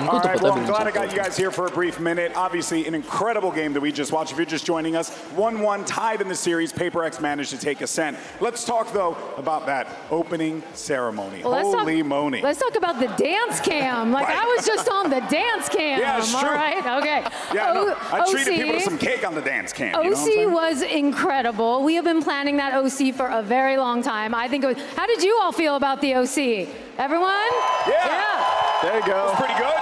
All right, well, I'm glad I got you guys here for a brief minute. Obviously, an incredible game that we just watched. If you're just joining us, 1-1 tied in the series. PaperX managed to take ascent. Let's talk, though, about that opening ceremony. Well, Holy moly. Let's talk about the dance cam. Like, I was just on the dance cam. Yeah, it's true. All right, okay. Yeah, no, I treated people to some cake on the dance cam. You know what I'm saying? was incredible. We have been planning that OC for a very long time. I think it was, how did you all feel about the OC? Everyone? Yeah. There you go. It's pretty good.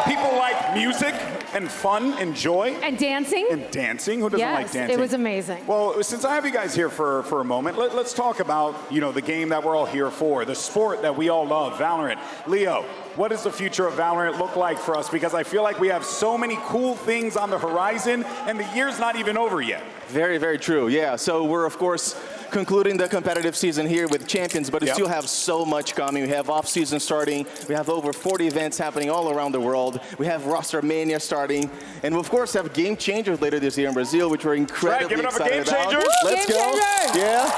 People like music and fun and joy. And dancing. And dancing. Who doesn't like dancing? It was amazing. Well, since I have you guys here for a moment, let's talk about, the game that we're all here for, the sport that we all love, Valorant. Leo, what does the future of Valorant look like for us? Because I feel like we have so many cool things on the horizon, and the year's not even over yet. Very, very true. Yeah, so we're, of course, concluding the competitive season here with champions, but we still have so much coming. We have off-season starting. We have over 40 events happening all around the world. We have roster mania starting. And we, of course, have game changers later this year in Brazil, which we're incredibly excited about. Let's go. Yeah.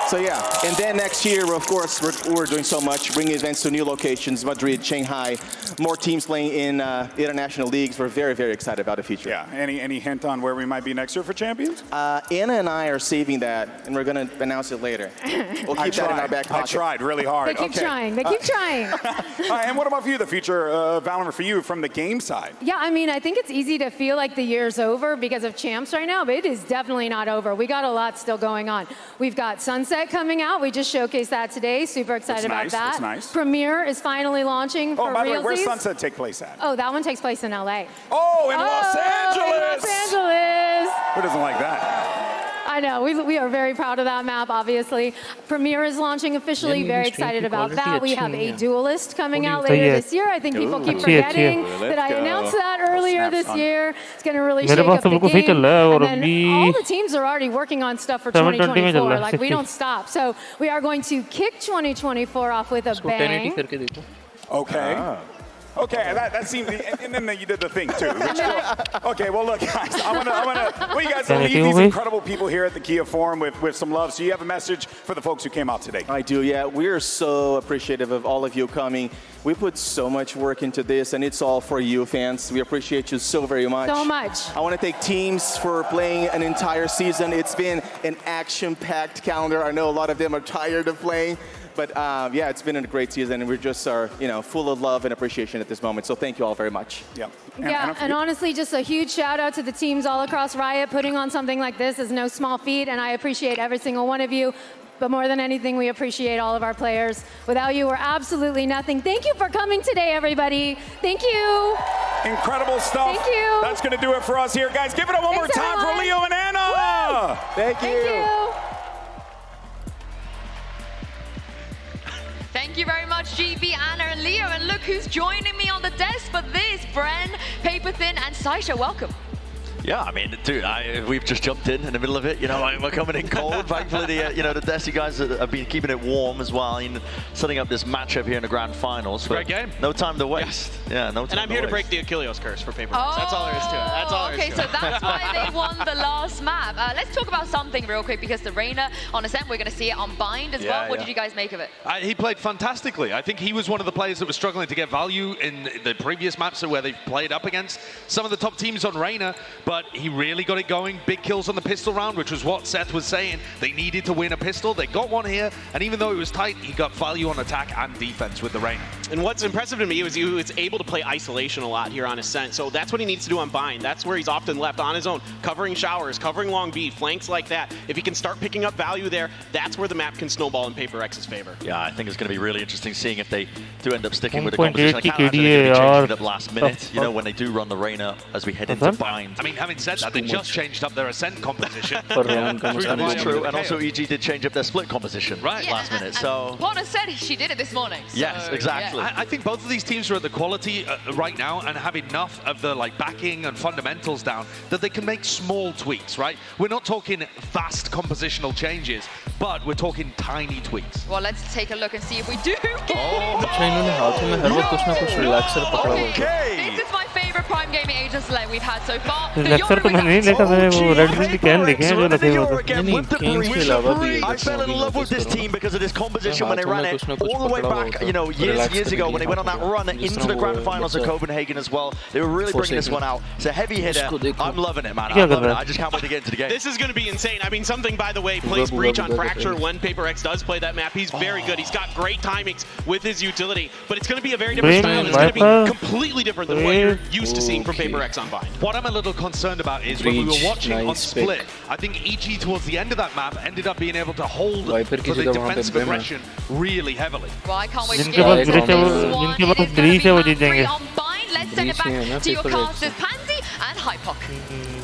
So yeah, and then next year, of course, we're doing so much, bringing events to new locations, Madrid, Shanghai, more teams playing in international leagues. We're very, very excited about the future. Yeah, any hint on where we might be next year for champions? Anna and I are saving that, and we're going to announce it later. We'll keep that in our back pocket. I tried really hard. They keep trying. They keep trying. And what about for you, the future of Valorant for you from the game side? Yeah, I mean, I think it's easy to feel like the year's over because of champs right now, but it is definitely not over. We got a lot still going on. We've got Sunset set coming out. We just showcased that today. Super excited about that. That's nice. Premiere is finally launching for by the way, realsies. where's Sunset take place at? Oh, that one takes place in LA. Oh, in Los Angeles! In Los Angeles! Who doesn't like that? I know, we are very proud of that map, obviously. Premiere is launching officially, very excited about that. We have a Duelist coming out later this year. I think people keep forgetting that I announced that earlier this year. It's going to really shake up the game. And then all the teams are already working on stuff for 2024. Like, we don't stop. So we are going to kick 2024 off with a bang. Okay. Okay, that seemed, and then you did the thing too. Okay, well look, guys, I want you guys to leave these incredible people here at the Kia Forum with some love. So you have a message for the folks who came out today. I do, yeah. We are so appreciative of all of you coming. We put so much work into this, and it's all for you, fans. We appreciate you so very much. So much. I want to thank teams for playing an entire season. It's been an action-packed calendar. I know a lot of them are tired of playing. But yeah, it's been a great season, and we're just full of love and appreciation at this moment. So thank you all very much. Yeah, and honestly, just a huge shout out to the teams all across Riot. Putting on something like this is no small feat, and I appreciate every single one of you. But more than anything, we appreciate all of our players. Without you, we're absolutely nothing. Thank you for coming today, everybody. Thank you. Incredible stuff. Thank you. That's going to do it for us here, guys. Give it up one more time for Leo and Anna. Woo! Thank you. Thank you very much, GB, Anna, and Leo. And look who's joining me on the desk for this. Bren, Paperthin, and Saisha, welcome. Yeah, I mean, dude, we've just jumped in the middle of it. We're coming in cold. Thankfully, the Desi guys have been keeping it warm as well, setting up this matchup here in the grand finals. Great game. No time to waste. Yes. Yeah, no time. And I'm here to break the Achilles curse for Paper Rex. That's all there is to it. That's all there is to it. Okay, so that's why they won the last map. Let's talk about something real quick, because the Reyna on Ascent, we're going to see it on Bind as well. What did you guys make of it? He played fantastically. I think he was one of the players that was struggling to get value in the previous maps where they've played up against some of the top teams on Reyna, but he really got it going. Big kills on the pistol round, which was what Seth was saying. They needed to win a pistol. They got one here, and even though it was tight, he got value on attack and defense with the Reyna. And what's impressive to me was he was able to play isolation a lot here on Ascent. So that's what he needs to do on Bind. That's where he's often left on his own, covering showers, covering long B, flanks like that. If he can start picking up value there, that's where the map can snowball in Paper X's favor. Yeah, I think it's going to be really interesting seeing if they do end up sticking with the composition. I can't imagine they're going to be changing it up last minute, when they do run the Reyna as we head into Bind. I mean, having said that, they just changed up their Ascent composition. That is true, and also EG did change up their split composition last minute. So Juana said she did it this morning. So, yes, exactly. I think both of these teams are at the quality right now and have enough of the backing and fundamentals down that they can make small tweaks, right? We're not talking vast compositional changes, but we're talking tiny tweaks. Well, let's take a look and see if we do. Okay. This is my favorite Prime Gaming Agents select we've had so far. Lecture तो मैंने नहीं देखा था वो red bill की can देखे हैं जो लगे हुए I fell in love with this team because of this composition when they ran it all the way back, years ago when they went on that run into the grand finals of Copenhagen as well. They were really bringing this one out. It's a heavy hitter. I'm loving it, man. I'm loving it. I just can't wait to get into the game. This is going to be insane. I mean, something, by the way, plays Breach on Fracture when Paper X does play that map. He's very good. He's got great timings with his utility, but it's going to be a very different style. It's going to be completely different than what you're used to seeing from Paper X on Bind. What I'm a little concerned about is when we were watching on Split, I think EG towards the end of that map ended up being able to hold for the defensive aggression really heavily. Well, I can't wait to get into this one. It is going to be map 3 on Bind. Let's send it back to your casters, Pansy and Hypoc.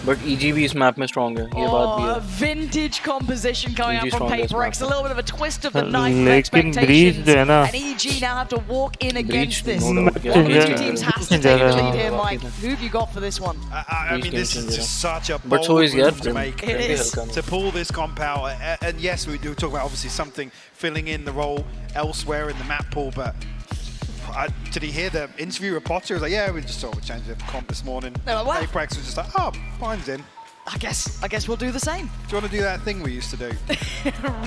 But EGB is map में strong है ये बात भी है. Vintage composition coming out from Paper X, a little bit of a twist of the knife of लेकिन expectations, Breach and EG now have to walk in against this. One of the two teams has to take the lead here, Mike. Who have you got for this one? I mean, this is just such a But bold so move to make. It is. To pull this comp out, and yes, we do talk about obviously something filling in the role elsewhere in the map pool, but did he hear the interview with Potter? He was like, yeah, we just sort of changed the comp this morning. Paper X was just like, oh, mine's in. I guess we'll do the same. Do you want to do that thing we used to do?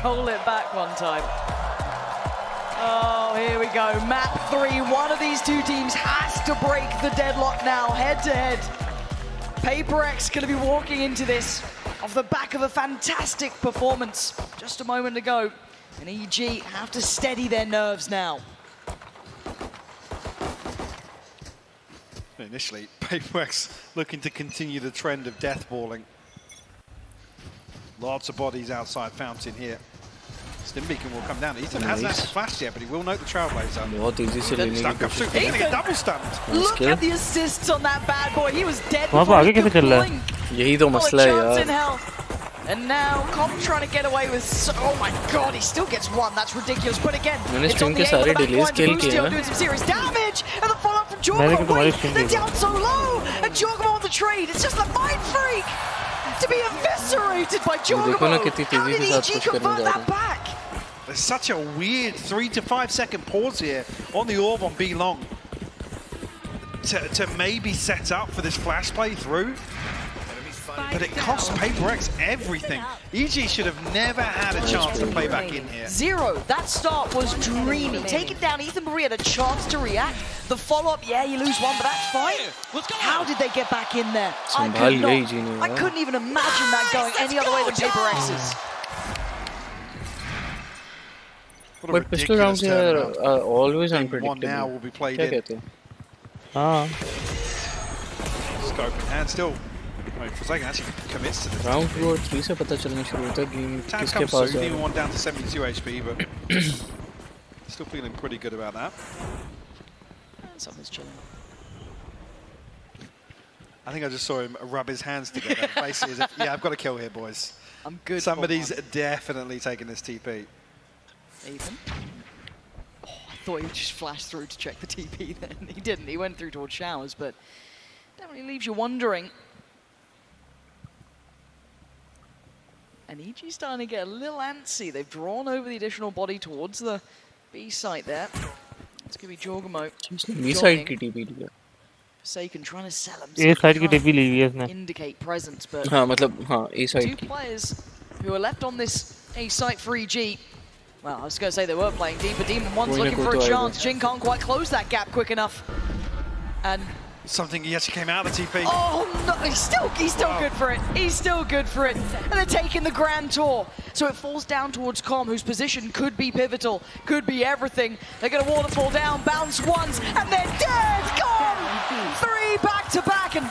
Roll it back one time. Oh, here we go. Map 3. One of these two teams has to break the deadlock now, head to head. Paper X going to be walking into this off the back of a fantastic performance just a moment ago. And EG have to steady their nerves now. Initially, Paper X looking to continue the trend of deathballing. Lots of bodies outside Fountain here. Stimbeacon will come down. Ethan hasn't actually flashed yet, but he will note the Trailblazer. बहुत easy से लेने की कोशिश कर रहा है. Double stumped. Look at the assists on that bad boy. He was dead. वहाँ पे आगे कैसे चल रहा है? यही तो मसला है यार. And now Com trying to get away with. Oh my God, he still gets one. That's ridiculous. But again, मैंने स्ट्रिंग के सारे delays kill किए हैं. doing some serious damage, and the follow up from Jorgamo. Wait, they're down so low, and Jorgamo on the trade. It's just a mind freak to be eviscerated by Jorgamo. How did EG convert that back? There's such a weird 3 to 5 second pause here on the orb on B long to maybe set up for this flash play through. But it costs Paper Rex everything. EG should have never had a chance to play back in here. Zero. That start was dreamy. Taking down Ethan Marie had a chance to react. The follow-up, yeah, you lose one, but that's fine. How did they get back in there? I couldn't even imagine that going any other way than Paper X's. But pistol rounds are always unpredictable. One now will be played in. Scope in hand still. Forsaken actually commits to this. Round 2 और 3 से पता चलना शुरू होता है game किसके पास है. Even one down to 72 HP, but still feeling pretty good about that. Something's chilling. I think I just saw him rub his hands together. Basically, as if, yeah, I've got to kill here, boys. I'm good. Somebody's definitely taking this TP. Ethan. Oh, I thought he would just flash through to check the TP. Then he didn't. He went through towards showers, but definitely leaves you wondering. And EG's starting to get a little antsy. They've drawn over the additional body towards the B site there. It's going to be Jorgamo. B side की TP लिया. Forsaken trying to sell him. A side की TP ली हुई है इसने. Indicate presence, but हाँ मतलब हाँ A side. Two players who are left on this A site for EG. Well, I was going to say they were playing deep, but Demon One's looking for a chance. Jin can't quite close that gap quick enough. And something he actually came out of the TP. Oh no, he's still good for it. He's still good for it. And they're taking the grand tour. So it falls down towards Com, whose position could be pivotal, could be everything. They're going to waterfall down, bounce once, and they're dead! Com! 3 back-to-back, and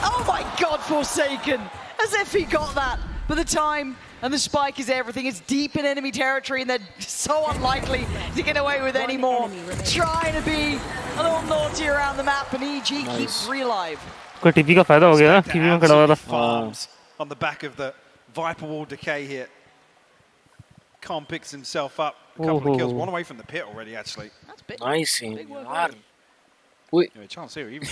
oh my God, Forsaken! As if he got that. But the time and the spike is everything. It's deep in enemy territory, and they're so unlikely to get away with any more. Trying to be a little naughty around the map, and EG keeps relive. कोई TP का फायदा हो गया ना? TP में खड़ा हुआ था. Farms on the back of the Viper Wall decay here. Com picks himself up. A couple of kills, one away from the pit already, actually. That's big. Nice. Wait. Yeah, chance here, even.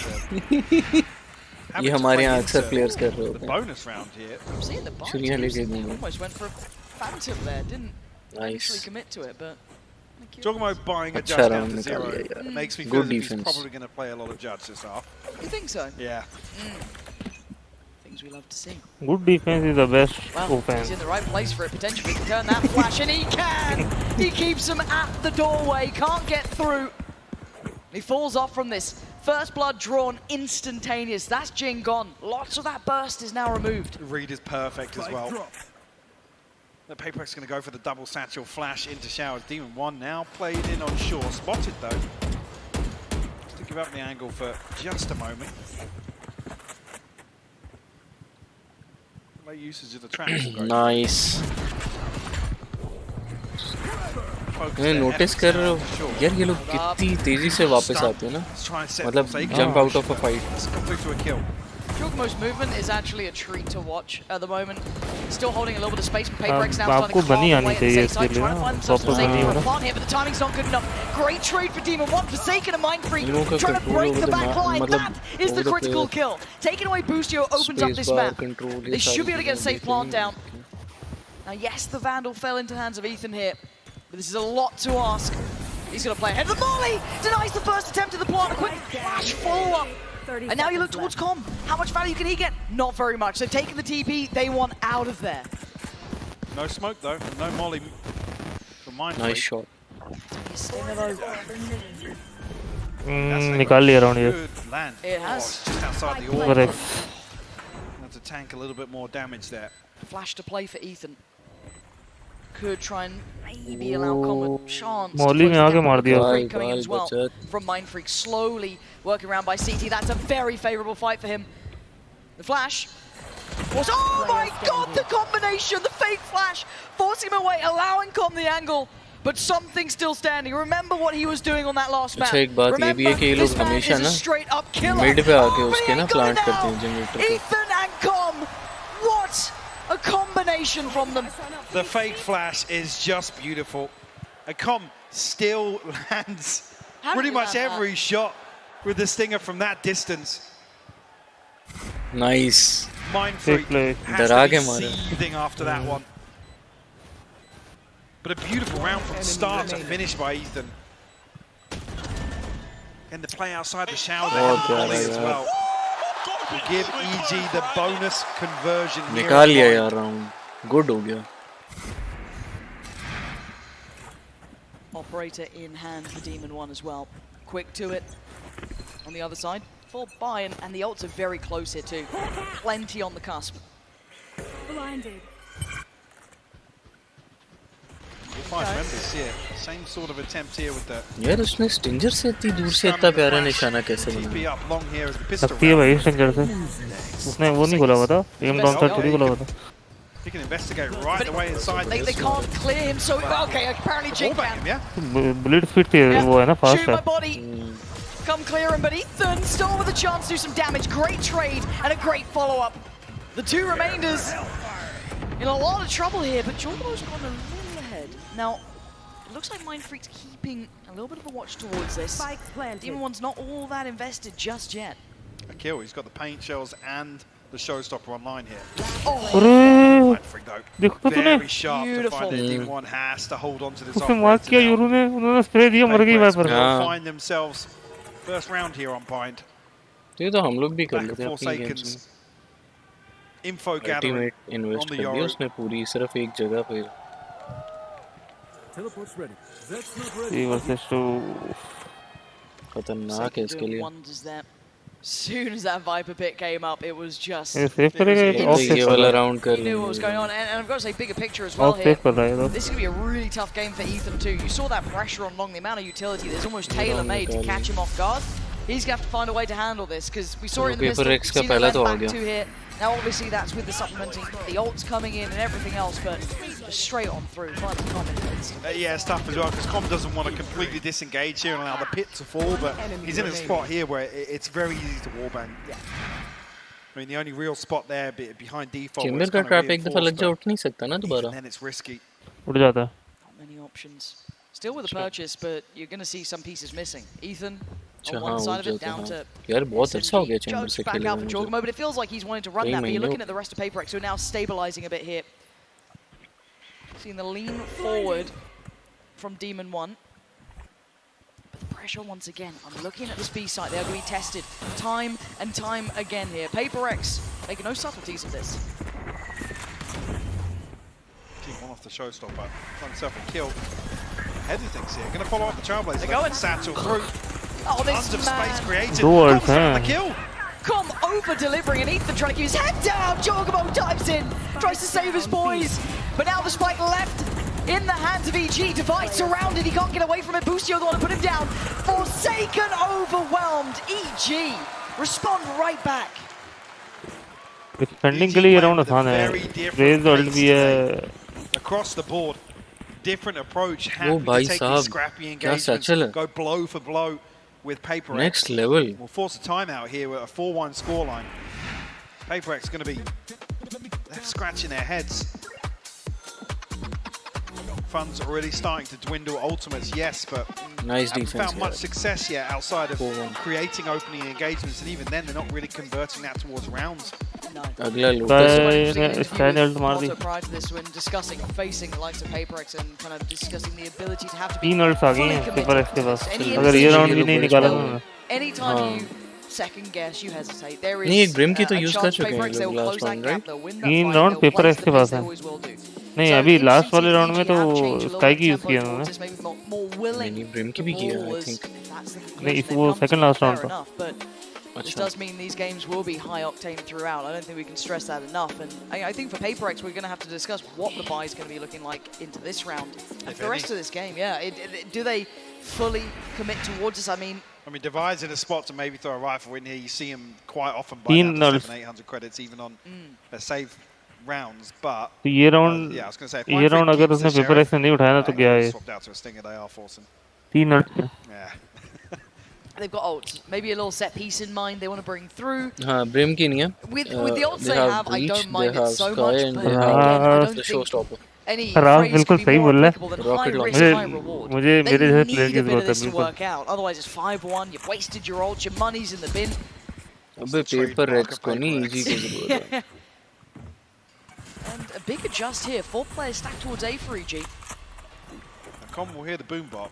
ये हमारे यहाँ अक्सर players कर रहे होते हैं. Bonus round here. I'm seeing the bonus. Almost went for a phantom there. Didn't actually commit to it, but. Jorgamo buying a judge down to 0 makes me feel that he's probably going to play a lot of judge this half. You think so? Yeah. Things we love to see. Good defense is the best offense. He's in the right place for it potentially to turn that flash, and he can! He keeps him at the doorway, can't get through. He falls off from this. First blood drawn instantaneous. That's Jin gone. Lots of that burst is now removed. The read is perfect as well. The Paper X is going to go for the double satchel flash into showers. Demon One now played in on shore. Spotted though. Just to give up the angle for just a moment. Late usage of the trap. Nice. मैं notice कर रहा हूँ यार ये लोग कितनी तेजी से वापस आते हैं ना मतलब jump out of a fight. Jorgamo's movement is actually a treat to watch at the moment. Still holding a little bit of space, but Paper X now starting to carve away at the safe side, trying to find themselves some safety from a plant here, but the timing's not good enough. Great trade for Demon One, Forsaken and Mind Freak, trying to break the back line. That is the critical kill. Taking away Boostio opens up this map. They should be able to get a safe plant down. Now yes, the Vandal fell into the hands of Ethan here, but this is a lot to ask. He's going to play ahead of the volley, denies the first attempt at the plant, a quick flash follow-up. And now you look towards Com. How much value can he get? Not very much. They're taking the TP. They want out of there. No smoke though. No molly for Mind Freak. Nice shot. निकाल लिया round ये. Land. It has. Just outside the orb. Have to tank a little bit more damage there. Flash to play for Ethan. Could try and maybe allow Com a chance. Molly में आके मार दिया. Coming in as well from Mind Freak, slowly working around by CT. That's a very favourable fight for him. The flash Oh my god, the combination, the fake flash, forcing him away, allowing Com the angle. But something's still standing. Remember what he was doing on that last map. अच्छा एक बात ये भी है कि ये लोग हमेशा ना मिड पे आके उसके ना प्लांट करते हैं जनरेटर को. Ethan and Com, what a combination from them. The fake flash is just beautiful. And Com still lands pretty much every shot with the stinger from that distance. Nice. Mind Freak has to be seething after that one. But a beautiful round from start to finish by Ethan. And the play outside the shower as well. To give EG the bonus conversion here. निकाल लिया यार round. Good हो गया. Operator in hand for Demon 1 as well. Quick to it on the other side. Full buy and the ults are very close here too. Plenty on the cusp. Blinded. We'll find members here. Same sort of attempt here with the. यार उसने स्टिंजर से इतनी दूर से इतना प्यारा निशाना कैसे बनाया? लगती है भाई स्टिंजर से. उसने वो नहीं खोला हुआ था. एम डाउन था थोड़ी खोला हुआ था. He can investigate right away inside. They can't clear him so okay. Apparently Jake can. Yeah. Bullet fit वो है ना fast है. Come clear him, but Ethan still with a chance to do some damage. Great trade and a great follow-up. The two remainders in a lot of trouble here, but Jorgo's gone a little ahead. Now, it looks like Mind Freak's keeping a little bit of a watch towards this. Demon 1's not all that invested just yet. A kill. He's got the paint shells and the showstopper online here. Oh, देखो तूने. Very sharp to find it. Demon 1 has to hold on to this. उसने mark किया euro ने. उन्होंने spray दिया मर गई wiper. Find themselves first round here on Bind. ये तो हम लोग भी कर लेते हैं अपनी गेम्स में. Info gathering इन्वेस्ट कर दिया उसने पूरी सिर्फ एक जगह पे. ये वर्सेस तो खतरनाक है इसके लिए. Soon as that Viper pit came up, it was just. Safe करेगा. ये वाला round कर. You knew what was going on, and I've got to say, bigger picture as well here. This is going to be a really tough game for Ethan too. You saw that pressure on Long, the amount of utility that's almost tailor-made to catch him off guard. He's going to have to find a way to handle this because we saw it in the pistol. See the left back two here. Now obviously that's with the supplementing, the ults coming in and everything else, but just straight on through. Yeah, it's tough as well because Com doesn't want to completely disengage here and allow the pit to fall, but he's in a spot here where it's very easy to wallbang. Yeah. I mean, the only real spot there behind default. Chamber का trap एक दफा लग जाए उठ नहीं सकता ना दोबारा. Then it's risky. उठ जाता. Not many options. Still with a purchase, but you're going to see some pieces missing. Ethan. On हाँ, one side of it, down to यार बहुत अच्छा हो गया चैम्बर से back out for Jorgamo, but it feels like he's wanting to run that. But you're looking at the rest of PaperX, who are now stabilizing a bit here. Seeing the lean forward from Demon 1. But the pressure once again. I'm looking at this B site. They're going to be tested time and time again here. PaperX making no subtleties of this. Team 1 off the showstopper. Find himself a kill. Hesitates here. Going to follow up the Trailblazer. They're going. Satchel through. Oh, this Tons of man. space created. The kill. Com over-delivering and Ethan trying to keep his head down. Jorgamo dives in, tries to save his boys. But now the spike left in the hands of EG. Device surrounded, he can't get away from it. Boostio the one to put him down. Forsaken overwhelmed. EG respond right back. Defending के लिए ये round आसान है. Raise ult भी है. Across the board. Different approach. Happy to take these scrappy engagements. Go blow for blow with PaperX. Next level. We'll force a timeout here with a 4-1 scoreline. PaperX going to be scratching their heads. Funds already starting to dwindle. Ultimates, yes, but nice haven't defense, found much success yet outside of creating opening engagements, and even then they're not really converting that towards rounds. No. अगला Lotus. Also prior to this when discussing facing the likes of PaperX and kind of discussing the ability to have to be fully committed to this. अगर ये round भी नहीं निकाला ना. Anytime you second guess, you hesitate. There नहीं is एक Brim की तो a use chance कर चुके हैं PaperX they'll close that gap, they'll win that fight, तीन round they'll place PaperX the के best पास they है. always will do. नहीं अभी last वाले round में तो Sky की use किया उन्होंने. नहीं Brim की भी किया I think. नहीं वो second last round था. This does mean these games will be high octane throughout. I don't think we can stress that enough. And I think for PaperX, we're going to have to discuss what the buy is going to be looking like into this round and for the rest of this game. Yeah, do they fully commit towards us. I mean, Divai's in a spot to maybe throw a rifle in here. You see him quite often buy down to 700-800 credits, even on save rounds. But ये round yeah, I was going to say, ये round अगर उसने paper x नहीं उठाया ना तो गया है. Swapped out to a stinger. They are forcing. 3 nuts. Yeah. They've got ults. Maybe a little set piece in mind they want to bring through. Brim की नहीं है. With the ults they have, I don't mind it so much. But again, I don't think any phrase could be more applicable than high risk, high reward. They need a bit of this to work out. Otherwise, it's 5-1. You've wasted your ult. Your money's in the bin. अबे paper Rex को नहीं easy की ज़रूरत है. And a big adjust here. 4 players stacked towards A for EG. Com will hear the boom bot.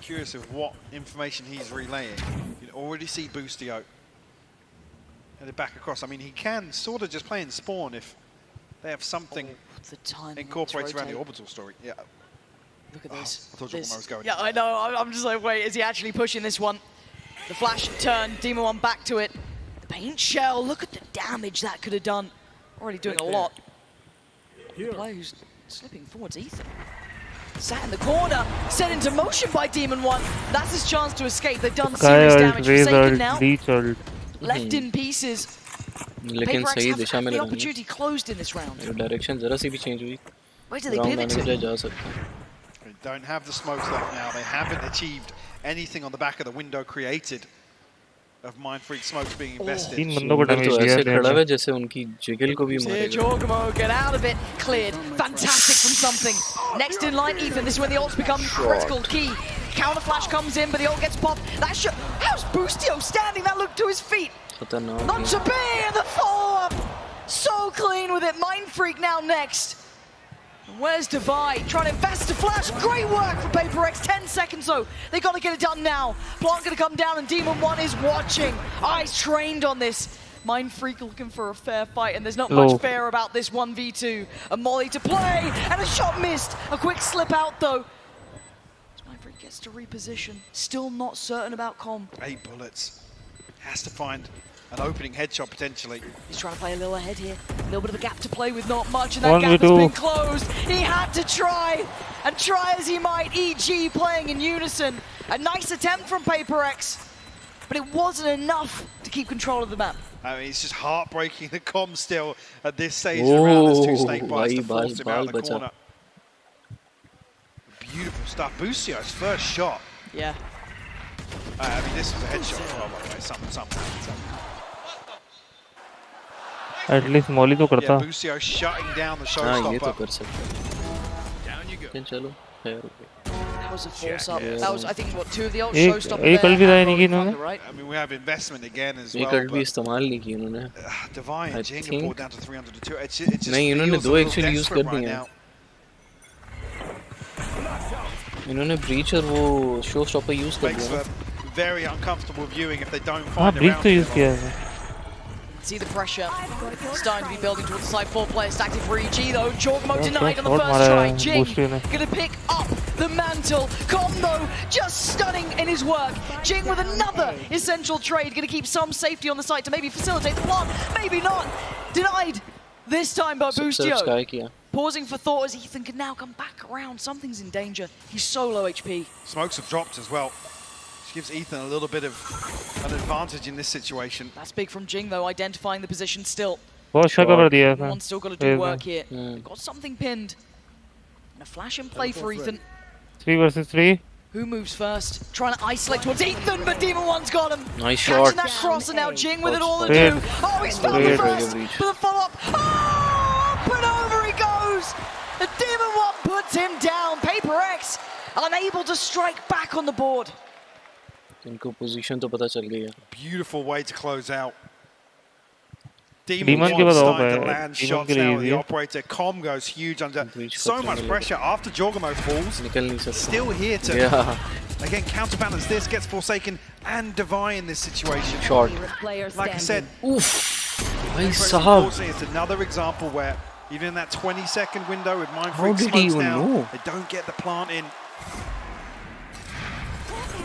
Curious of what information he's relaying. You can already see Boostio headed back across. I mean, he can sort of just play in spawn if they have something incorporated around the orbital story. Yeah. Look at this. I thought Jorma was going. Yeah, I know. I'm just like, wait, is he actually pushing this one? The flash turn, Demon One back to it. The paint shell, look at the damage that could have done. Already doing a lot. The player who's slipping forwards, Ethan. Sat in the corner, set into motion by Demon One. That's his chance to escape. They've done serious damage. Forsaken now. Left in pieces. लेकिन सही दिशा में the opportunity closed in this round. Direction जरा सी भी change हुई. Where do they pivot to? जा सकते हैं. They don't have the smokes left now. They haven't achieved anything on the back of the window created of Mind Freak smokes being invested. तीन बंदों को damage दिया है. खड़ा है जैसे उनकी जिगल को भी मारेगा. Jorgamo, get out of it. Cleared. Fantastic from something. Next in line, Ethan. This is when the ults become critical key. Counter flash comes in, but the ult gets popped. That shot. How's Boostio standing? That look to his feet. Not to be, and the follow-up. So clean with it. Mind Freak now next. Where's Divide? Trying to invest to flash. Great work for Paper X. 10 seconds though. They got to get it done now. Plant going to come down and Demon One is watching. Eyes trained on this. Mind Freak looking for a fair fight, and there's not much fair about this 1v2. A molly to play, and a shot missed. A quick slip out though. Mind Freak gets to reposition. Still not certain about Com. 8 bullets. Has to find an opening headshot potentially. He's trying to play a little ahead here. A little bit of a gap to play with, not much, and that gap has been closed. He had to try, and try as he might. EG playing in unison. A nice attempt from Paper X, but it wasn't enough to keep control of the map. I mean, it's just heartbreaking that Com still at this stage around those 2 snake bites to force him out of the corner. Beautiful stuff. Boostio's first shot. Yeah. I mean, this was a headshot as well, by the way, somehow. At least Molly तो करता. Yeah, Boostio shutting down the showstopper. हाँ, ये तो कर सकता. चलो, That was a force up. Yeah. That was, I think, what, 2 of the old showstopper there. कल भी था नहीं कि इन्होंने. I mean, we have investment again as well. कल भी इस्तेमाल नहीं की इन्होंने. Divine and Jinga pulled down to 300 to 2. It just नहीं, इन्होंने 2 actually use कर दिए हैं. इन्होंने breach और वो showstopper use कर दिया. Very uncomfortable viewing if they don't find breach तो use किया है. See the pressure starting to be building towards the side. 4 players stacked in for EG though. Jorgamo denied on the first try. Jing gonna pick up the mantle. Combo just stunning in his work. Jing with another essential trade. Gonna keep some safety on the site to maybe facilitate the plant. Maybe not. Denied this time by Boostio. Pausing for thought as Ethan can now come back around. Something's in danger. He's so low HP. Smokes have dropped as well. Gives Ethan a little bit of an advantage in this situation. That's big from Jing though, identifying the position still. One's still got to do work here. Got something pinned. And a flash in play for Ethan. 3 versus 3. Who moves first? Trying to isolate towards Ethan, but Demon One's got him. Nice shot. Catching that cross, and now Jing with it all to do. Oh, he's found the first for the follow-up. Oh, but over he goes. The Demon One puts him down. Paper X unable to strike back on the board. इनको position तो पता चल गई है. Beautiful way to close out. Demon One starting to land shots now with the operator. Com goes huge under so much pressure after Jorgamo falls. Still here to again counterbalance this, gets Forsaken and Divine in this situation. Short. Like I said, unfortunately it's another example where even in that 20-second window with Mind Freak smokes down, they don't get the plant in.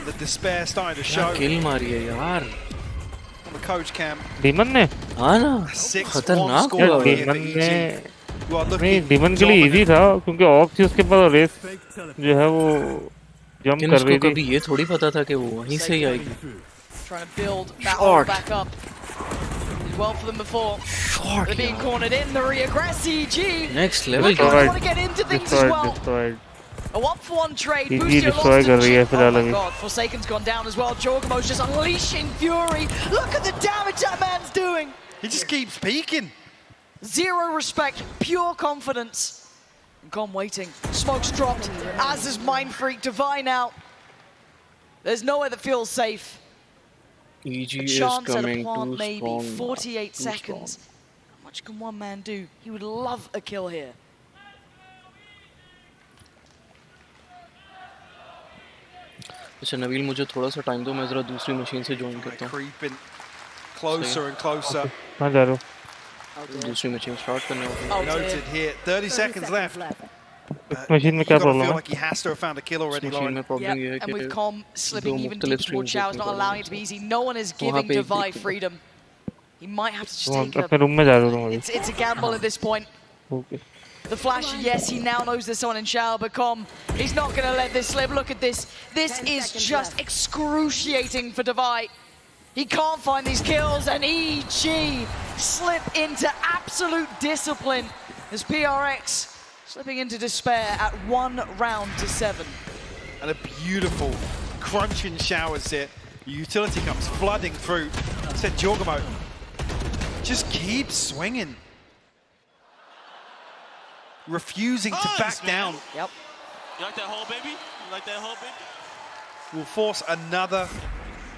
The despair starting to show. किल मारी है यार. On the coach cam. Demon ने. हाँ ना. खतरनाक हुआ. Demon ने. नहीं Demon के लिए easy था क्योंकि ऑक्स उसके पास रेस जो है वो जंप कर रही थी। कभी ये थोड़ी पता था कि वो वहीं से ही आएगी। Trying to build that hold back up. Did well for them before. They're being cornered in. The reaggress EG. Next level. They want to get into things as well. Destroyed. A 1-for-1 trade. EG Boostio destroy lost कर a रही है chip. फिलहाल Oh my अभी। god. Forsaken's gone down as well. Jorgamo's just unleashing fury. Look at the damage that man's doing. He just keeps peeking. Zero respect, pure confidence. Gone waiting. Smoke's dropped, as is Mind Freak. Divine out. There's nowhere that feels safe. EG a is chance at a coming plant, too maybe. strong. 48 seconds. How much can one man do? He would love a kill here. अच्छा नबील मुझे थोड़ा सा time दो मैं जरा दूसरी machine से join करता हूँ। Creeping closer and closer. हाँ जा रहा हूँ। दूसरी मशीन स्टार्ट करने वाली। Noted here. 30 seconds left. Machine में क्या प्रॉब्लम है? Feel like he has to have found a kill already, Lauren. Yep. And with Com slipping even deeper towards Shao, it's not allowing it to be easy. No one is giving Devi freedom. He might have to just take अपने room में जा रहा हूँ। It's a gamble at this point. Okay. The flash, yes, he now knows there's someone in Shao, but Com, he's not going to let this slip. Look at this. This is just excruciating for Devi. He can't find these kills, and EG slip into absolute discipline as PRX slipping into despair at 1 round to 7. And a beautiful crunching showers here. Utility comes flooding through. Said Jorgamo just keeps swinging. Refusing to back down. Yep. You like that hole, baby? You like that hole, baby? Will force another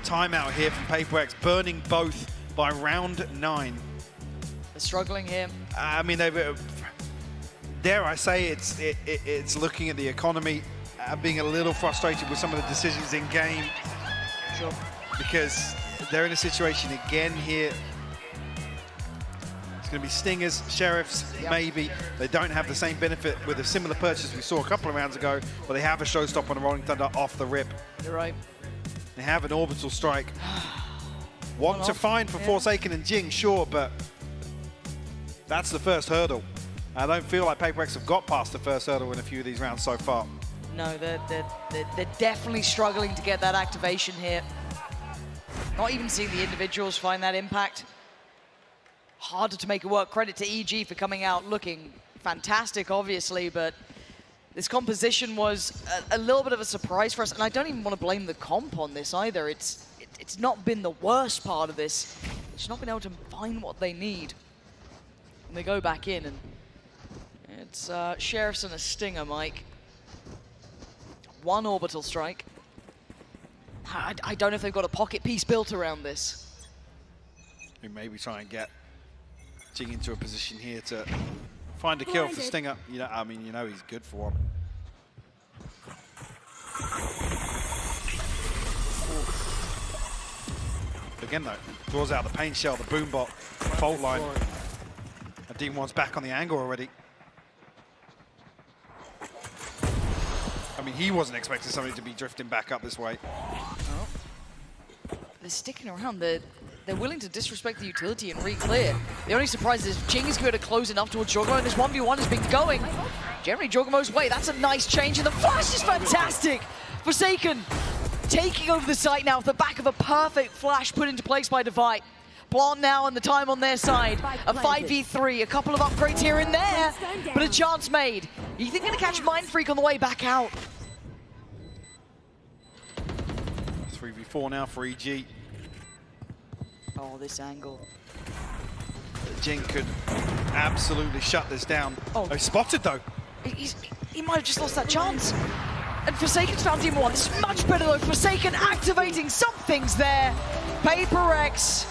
timeout here from PaperX, burning both by round 9. They're struggling here. I mean, dare I say it's looking at the economy, being a little frustrated with some of the decisions in game. Sure. Because they're in a situation again here. It's going to be Stingers, Sheriffs, maybe. They don't have the same benefit with a similar purchase we saw a couple of rounds ago, but they have a showstopper and a Rolling Thunder off the rip. You're right. They have an orbital strike. What to find for Forsaken and Jing, sure, but that's the first hurdle. I don't feel like PaperX have got past the first hurdle in a few of these rounds so far. No, they're definitely struggling to get that activation here. Not even seeing the individuals find that impact. Harder to make it work. Credit to EG for coming out looking fantastic, obviously, but this composition was a little bit of a surprise for us, and I don't even want to blame the comp on this either. It's not been the worst part of this. It's not been able to find what they need. And they go back in, and it's Sheriffs and a Stinger, Mike. 1 orbital strike. I don't know if they've got a pocket piece built around this. We maybe try and get Jing into a position here to find a kill for Stinger. You know, I mean, you know he's good for one. Again though, draws out the paint shell, the boombot, fault line. And D1's back on the angle already. I mean, he wasn't expecting somebody to be drifting back up this way. Oh. They're sticking around. They're willing to disrespect the utility and re-clear. The only surprise is Jing is going to close enough towards Jorgamo, and this 1v1 has been going generally Jorgamo's way. That's a nice change, and the flash is fantastic. Forsaken taking over the site now off the back of a perfect flash put into place by Devi. Blonde now and the time on their side. A 5v3, a couple of upgrades here and there, but a chance made. You think they're going to catch Mind Freak on the way back out? 3v4 now for EG. Oh, this angle. Jing could absolutely shut this down. Oh, he's spotted though. He might have just lost that chance. And Forsaken's found Demon 1. This is much better though. Forsaken activating something's there. PaperX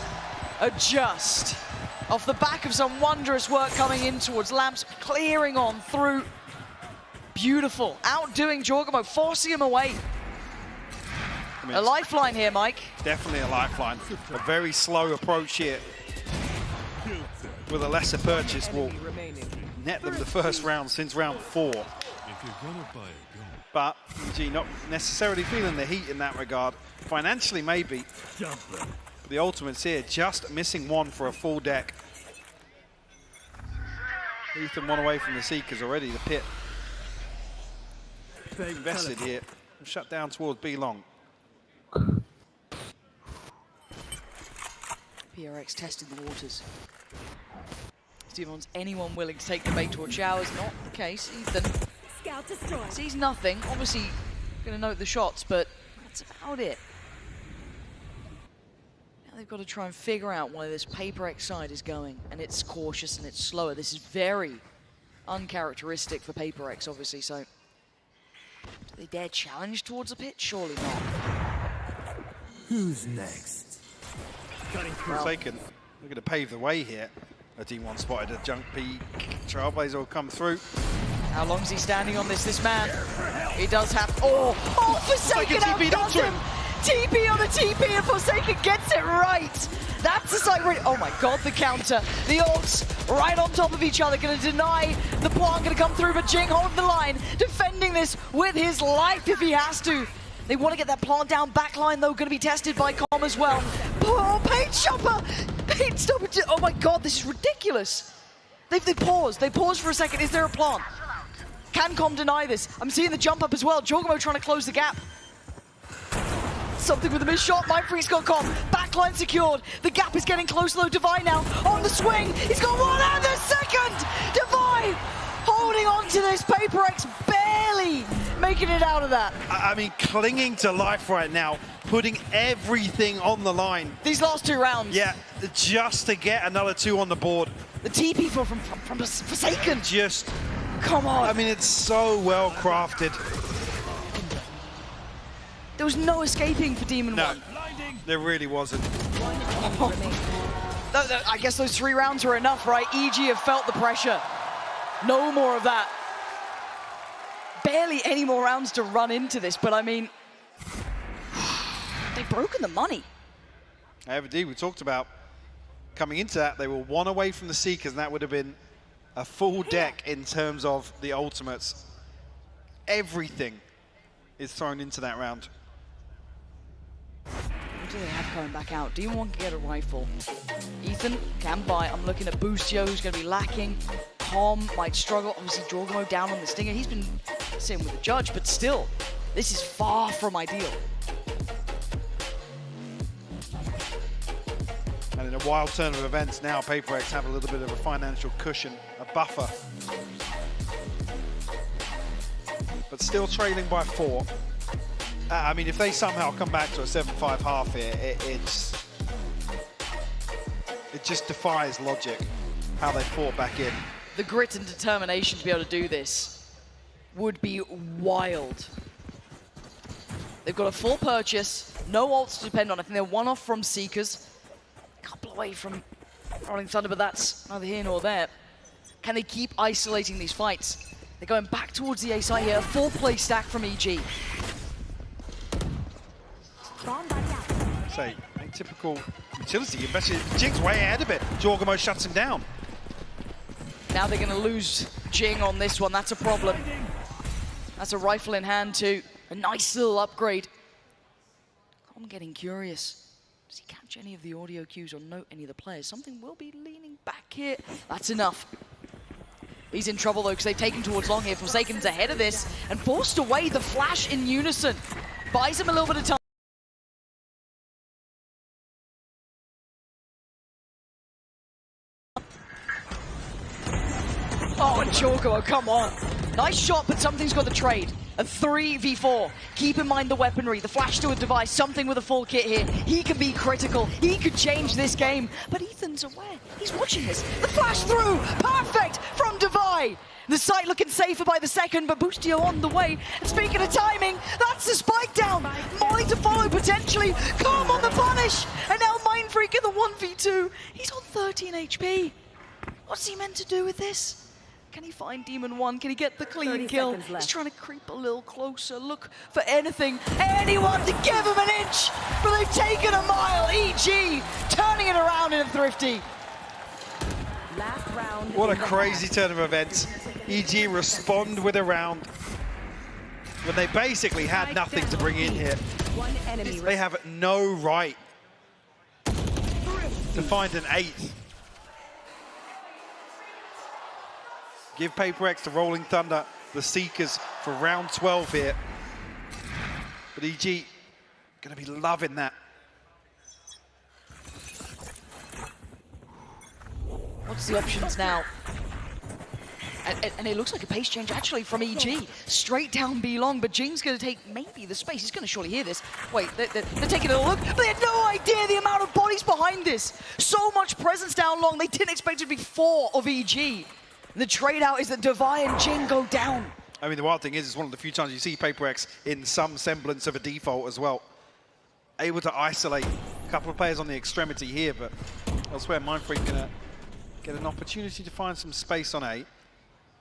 adjust. Off the back of some wondrous work coming in towards Lamps, clearing on through. Beautiful. Outdoing Jorgamo, forcing him away. I mean, a lifeline here, Mike. Definitely a lifeline. A very slow approach here. With a lesser purchase will net them the first round since round 4. But EG not necessarily feeling the heat in that regard. Financially, maybe. The ultimates here, just missing 1 for a full deck. Ethan 1 away from the Seekers already, the pit. Invested here. Shut down towards B long. PRX testing the waters. See if anyone willing to take the bait towards Showers. Not the case. Ethan sees nothing. Obviously, going to note the shots, but that's about it. Now they've got to try and figure out why this PaperX side is going, and it's cautious and it's slower. This is very uncharacteristic for PaperX, obviously. So, do they dare challenge towards the pit? Surely not. Who's next? Forsaken. We're going to pave the way here. A D1 spotted a junk peak. Trailblazer will come through. How long is he standing on this man? He does have... Oh, Forsaken outdoes him! TP on the TP, and Forsaken gets it right! That's the side where... Oh my god, the counter. The ults right on top of each other. Going to deny the plant, going to come through, but Jing holding the line. Defending this with his life if he has to. They want to get that plant down. Backline, though, going to be tested by Com as well. Oh, Paint Shopper! Paint Stopper! Oh my god, this is ridiculous. They paused. They paused for a second. Is there a plant? Can Com deny this? I'm seeing the jump up as well. Jorgamo trying to close the gap. Something with a missed shot. Mindfreak's got Com. Backline secured. The gap is getting close, though. Divine now on the swing. He's got one and the second! Divine holding on to this. PaperX barely making it out of that. I mean, clinging to life right now, putting everything on the line. These last 2 rounds. Yeah, just to get another 2 on the board. The TP from Forsaken. Just, come on. I mean, it's so well crafted. There was no escaping for Demon One. There really wasn't. I guess those 3 rounds were enough, right? EG have felt the pressure. No more of that. Barely any more rounds to run into this, but I mean, they've broken the money. Indeed, we talked about coming into that, they were 1 away from the Seekers, and that would have been a full deck in terms of the ultimates. Everything is thrown into that round. What do they have coming back out? D1 can get a rifle. Ethan can buy. I'm looking at Boostio, who's going to be lacking. Tom might struggle. Obviously, Jorgamo down on the Stinger. He's been sitting with the judge, but still, this is far from ideal. And in a wild turn of events now, PaperX have a little bit of a financial cushion, a buffer. But still trailing by 4. I mean, if they somehow come back to a 7-5 half here, it just defies logic how they fought back in. The grit and determination to be able to do this would be wild. They've got a full purchase, no ults to depend on. I think they're 1 off from Seekers. A couple away from Rolling Thunder, but that's neither here nor there. Can they keep isolating these fights? They're going back towards the A side here. A 4-play stack from EG. Say, atypical utility, especially Jing's way ahead of it. Jorgamo shuts him down. Now they're going to lose Jing on this one. That's a problem. That's a rifle in hand too. A nice little upgrade. I'm getting curious. Does he catch any of the audio cues or note any of the players? Something will be leaning back here. That's enough. He's in trouble though because they've taken towards long here. Forsaken's ahead of this and forced away the flash in unison. Buys him a little bit of time. Oh, and Jorgamo, come on. Nice shot, but something's got the trade. A 3v4. Keep in mind the weaponry, the flash to a device, something with a full kit here. He can be critical. He could change this game. But Ethan's aware. He's watching this. The flash through. Perfect from Devi. The site looking safer by the second, but Boostio on the way. And speaking of timing, that's the spike down. Molly to follow potentially. Calm on the punish. And now Mindfreak in the 1v2. He's on 13 HP. What's he meant to do with this? Can he find Demon One? Can he get the clean kill? He's trying to creep a little closer, look for anything, anyone to give him an inch, but they've taken a mile. EG turning it around in a Thrifty. Last round. What a crazy turn of events. EG respond with a round when they basically had nothing to bring in here. They have no right to find an 8th. Give PaperX the Rolling Thunder, the Seekers for round 12 here. But EG going to be loving that. What's the options now? And it looks like a pace change actually from EG. Straight down B long, but Jing's going to take maybe the space. He's going to surely hear this. Wait, they're taking a look, but they had no idea the amount of bodies behind this. So much presence down long, they didn't expect it to be 4 of EG. And the trade out is that Devi and Jing go down. I mean, the wild thing is, it's one of the few times you see Paper X in some semblance of a default as well. Able to isolate a couple of players on the extremity here, but elsewhere, Mindfreak going to get an opportunity to find some space on A.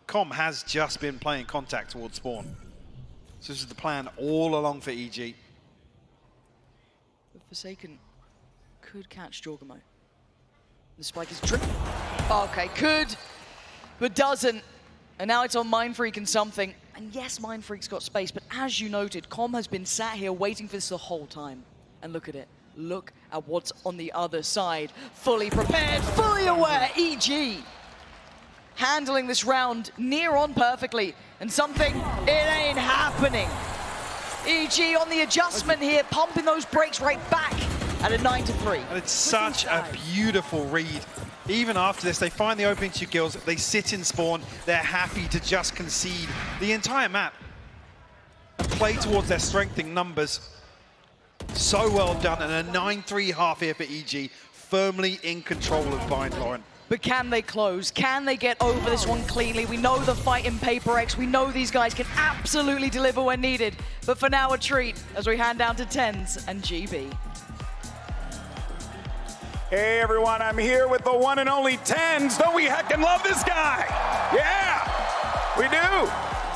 Com has just been playing contact towards spawn. So this is the plan all along for EG. But Forsaken could catch Jorgamo. The spike is tripped. Okay, could, but doesn't. And now it's on Mindfreak and something. And yes, Mindfreak's got space, but as you noted, Com has been sat here waiting for this the whole time. And look at it. Look at what's on the other side. Fully prepared, fully aware, EG. Handling this round near on perfectly, and something, it ain't happening. EG on the adjustment here, pumping those brakes right back at a 9-3. And it's such a beautiful read. Even after this, they find the opening 2 kills, they sit in spawn, they're happy to just concede the entire map and play towards their strength in numbers. So well done, and a 9-3 half here for EG, firmly in control of Bind, Lauren. But can they close? Can they get over this one cleanly? We know the fight in Paper X. We know these guys can absolutely deliver when needed. But for now, a treat as we hand down to TenZ and GB. Hey everyone, I'm here with the one and only TenZ. Don't we heckin' love this guy? Yeah, we do.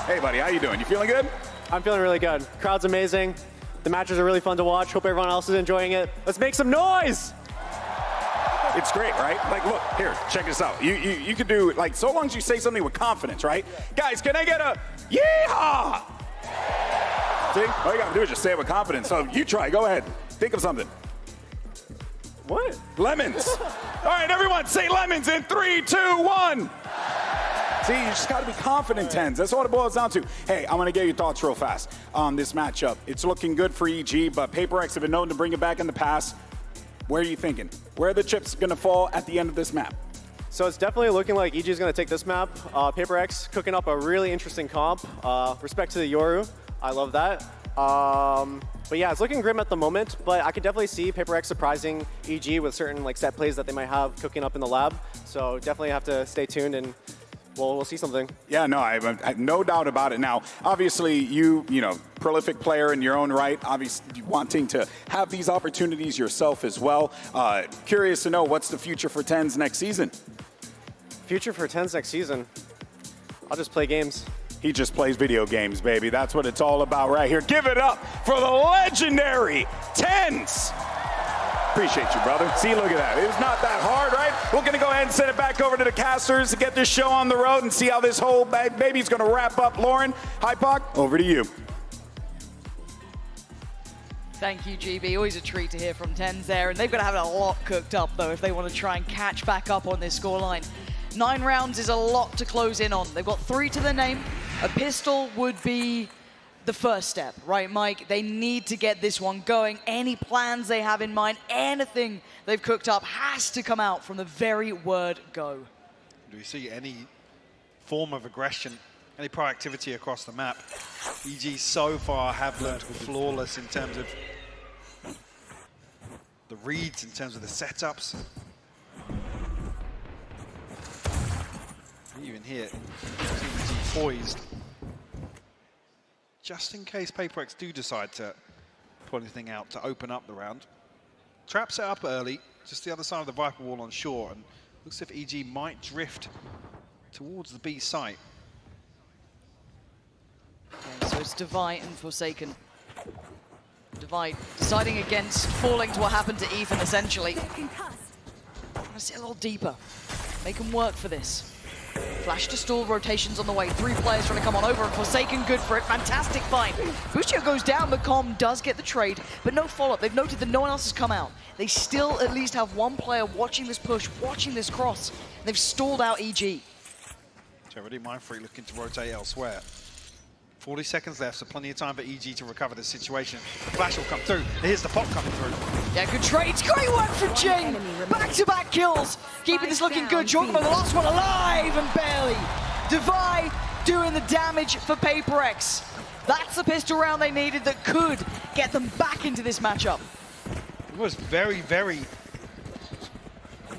Hey buddy, how you doing? You feeling good? I'm feeling really good. Crowd's amazing. The matches are really fun to watch. Hope everyone else is enjoying it. Let's make some noise! It's great, right? Like, look, here, check this out. You could do, like, so long as you say something with confidence, right? Guys, can I get a yeehaw? See? All you gotta do is just say it with confidence. So you try, go ahead. Think of something. What? Lemons. All right, everyone, say lemons in 3, 2, 1. See, you just gotta be confident, TenZ. That's what it boils down to. Hey, I'm gonna get your thoughts real fast on this matchup. It's looking good for EG, but Paper X have been known to bring it back in the past. Where are you thinking? Where are the chips going to fall at the end of this map? So it's definitely looking like EG is going to take this map. Paper X cooking up a really interesting comp. Respect to the Yoru. I love that. But yeah, it's looking grim at the moment, but I can definitely see Paper X surprising EG with certain like set plays that they might have cooking up in the lab. So definitely have to stay tuned and we'll see something. Yeah, no, I have no doubt about it. Now, obviously, you know, prolific player in your own right, obviously wanting to have these opportunities yourself as well. Curious to know, what's the future for TenZ next season? Future for TenZ next season? I'll just play games. He just plays video games, baby. That's what it's all about right here. Give it up for the legendary TenZ. Appreciate you, brother. See, look at that. It was not that hard, right? We're going to go ahead and send it back over to the casters to get this show on the road and see how this whole baby's going to wrap up. Lauren, Hypoc, over to you. Thank you, GB. Always a treat to hear from TenZ there. And they've got to have a lot cooked up, though, if they want to try and catch back up on this scoreline. 9 rounds is a lot to close in on. They've got 3 to their name. A pistol would be the first step, right, Mike? They need to get this one going. Any plans they have in mind, anything they've cooked up has to come out from the very word go. Do we see any form of aggression, any proactivity across the map? EG so far have looked flawless in terms of the reads, in terms of the setups. Even here, EG poised. Just in case Paper X do decide to pull anything out to open up the round. Trap set up early, just the other side of the Viper wall on shore, and looks as if EG might drift towards the B site. Okay, so it's Devi and Forsaken. Devi deciding against falling to what happened to Ethan, essentially. Let's see a little deeper. Make them work for this. Flash to stall, rotations on the way. 3 players trying to come on over, and Forsaken good for it. Fantastic fight. Bushio goes down, but Com does get the trade, but no follow-up. They've noted that no one else has come out. They still at least have 1 player watching this push, watching this cross. They've stalled out EG. So already Mindfreak looking to rotate elsewhere. 40 seconds left, so plenty of time for EG to recover the situation. The flash will come through. Here's the pop coming through. Yeah, good trades. Great work from Jing. Back-to-back kills. Keeping this looking good. Jorgamo, the last one alive and barely. Devi doing the damage for PaperX. That's the pistol round they needed that could get them back into this matchup. It was very, very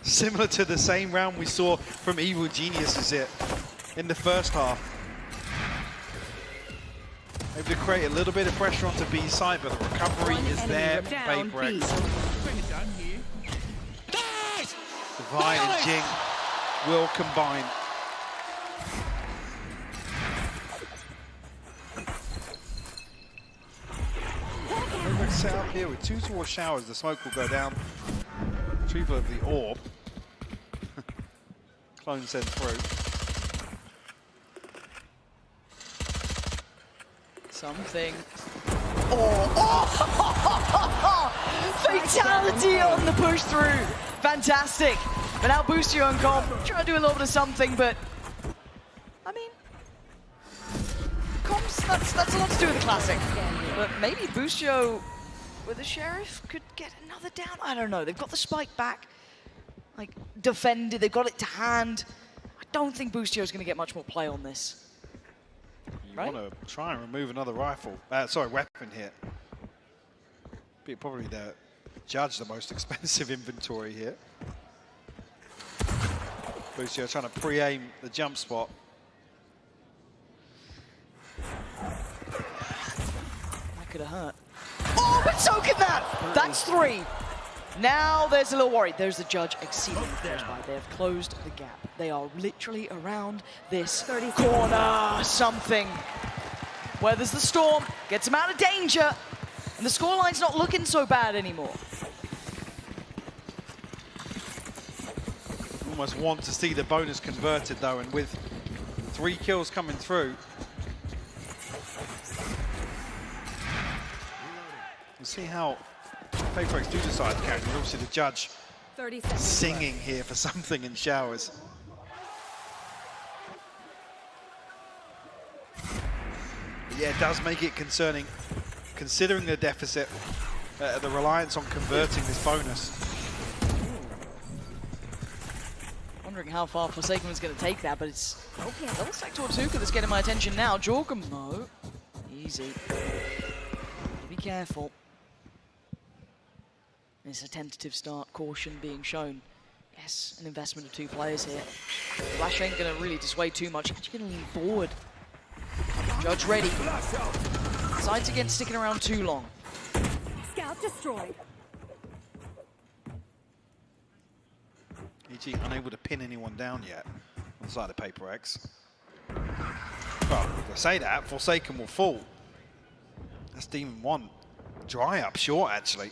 similar to the same round we saw from Evil Geniuses in the first half. Able to create a little bit of pressure onto B side, but the recovery is there for PaperX. Devi and Jing will combine. PaperX set up here with 2 towards showers. The smoke will go down. Retrieval of the orb. Clone sent through. Something. Oh! Fatality on the push through. Fantastic. But now Boostio and Comp trying to do a little bit of something, but I mean, Comp's that's a lot to do with the classic. But maybe Boostio with the Sheriff could get another down. I don't know. They've got the spike back, like defended. They've got it to hand. I don't think Boostio's going to get much more play on this. You want to try and remove another rifle, weapon here. Be probably the judge the most expensive inventory here. Boostio trying to pre-aim the jump spot. That could have hurt. Oh, but so could that! That's 3. Now there's a little worry. There's the judge exceedingly close by. They have closed the gap. They are literally around this corner. Something. Weathers the storm, gets him out of danger, and the scoreline's not looking so bad anymore. Almost want to see the bonus converted though, and with 3 kills coming through. We'll see how PaperX do decide to carry. Obviously the judge singing here for something in showers. But yeah, it does make it concerning, considering the deficit, the reliance on converting this bonus. Wondering how far Forsaken is going to take that, but it's double stack Tortuga that's getting my attention now. Jorgamo, easy. Be careful. It's a tentative start, caution being shown. Yes, an investment of 2 players here. Flash ain't gonna really dissuade too much. Actually gonna lean forward. Judge ready. Sides against sticking around too long. Scout destroyed. EG unable to pin anyone down yet on the side of PaperX. Well, if I say that, Forsaken will fall. That's Demon 1. Dry up short, actually.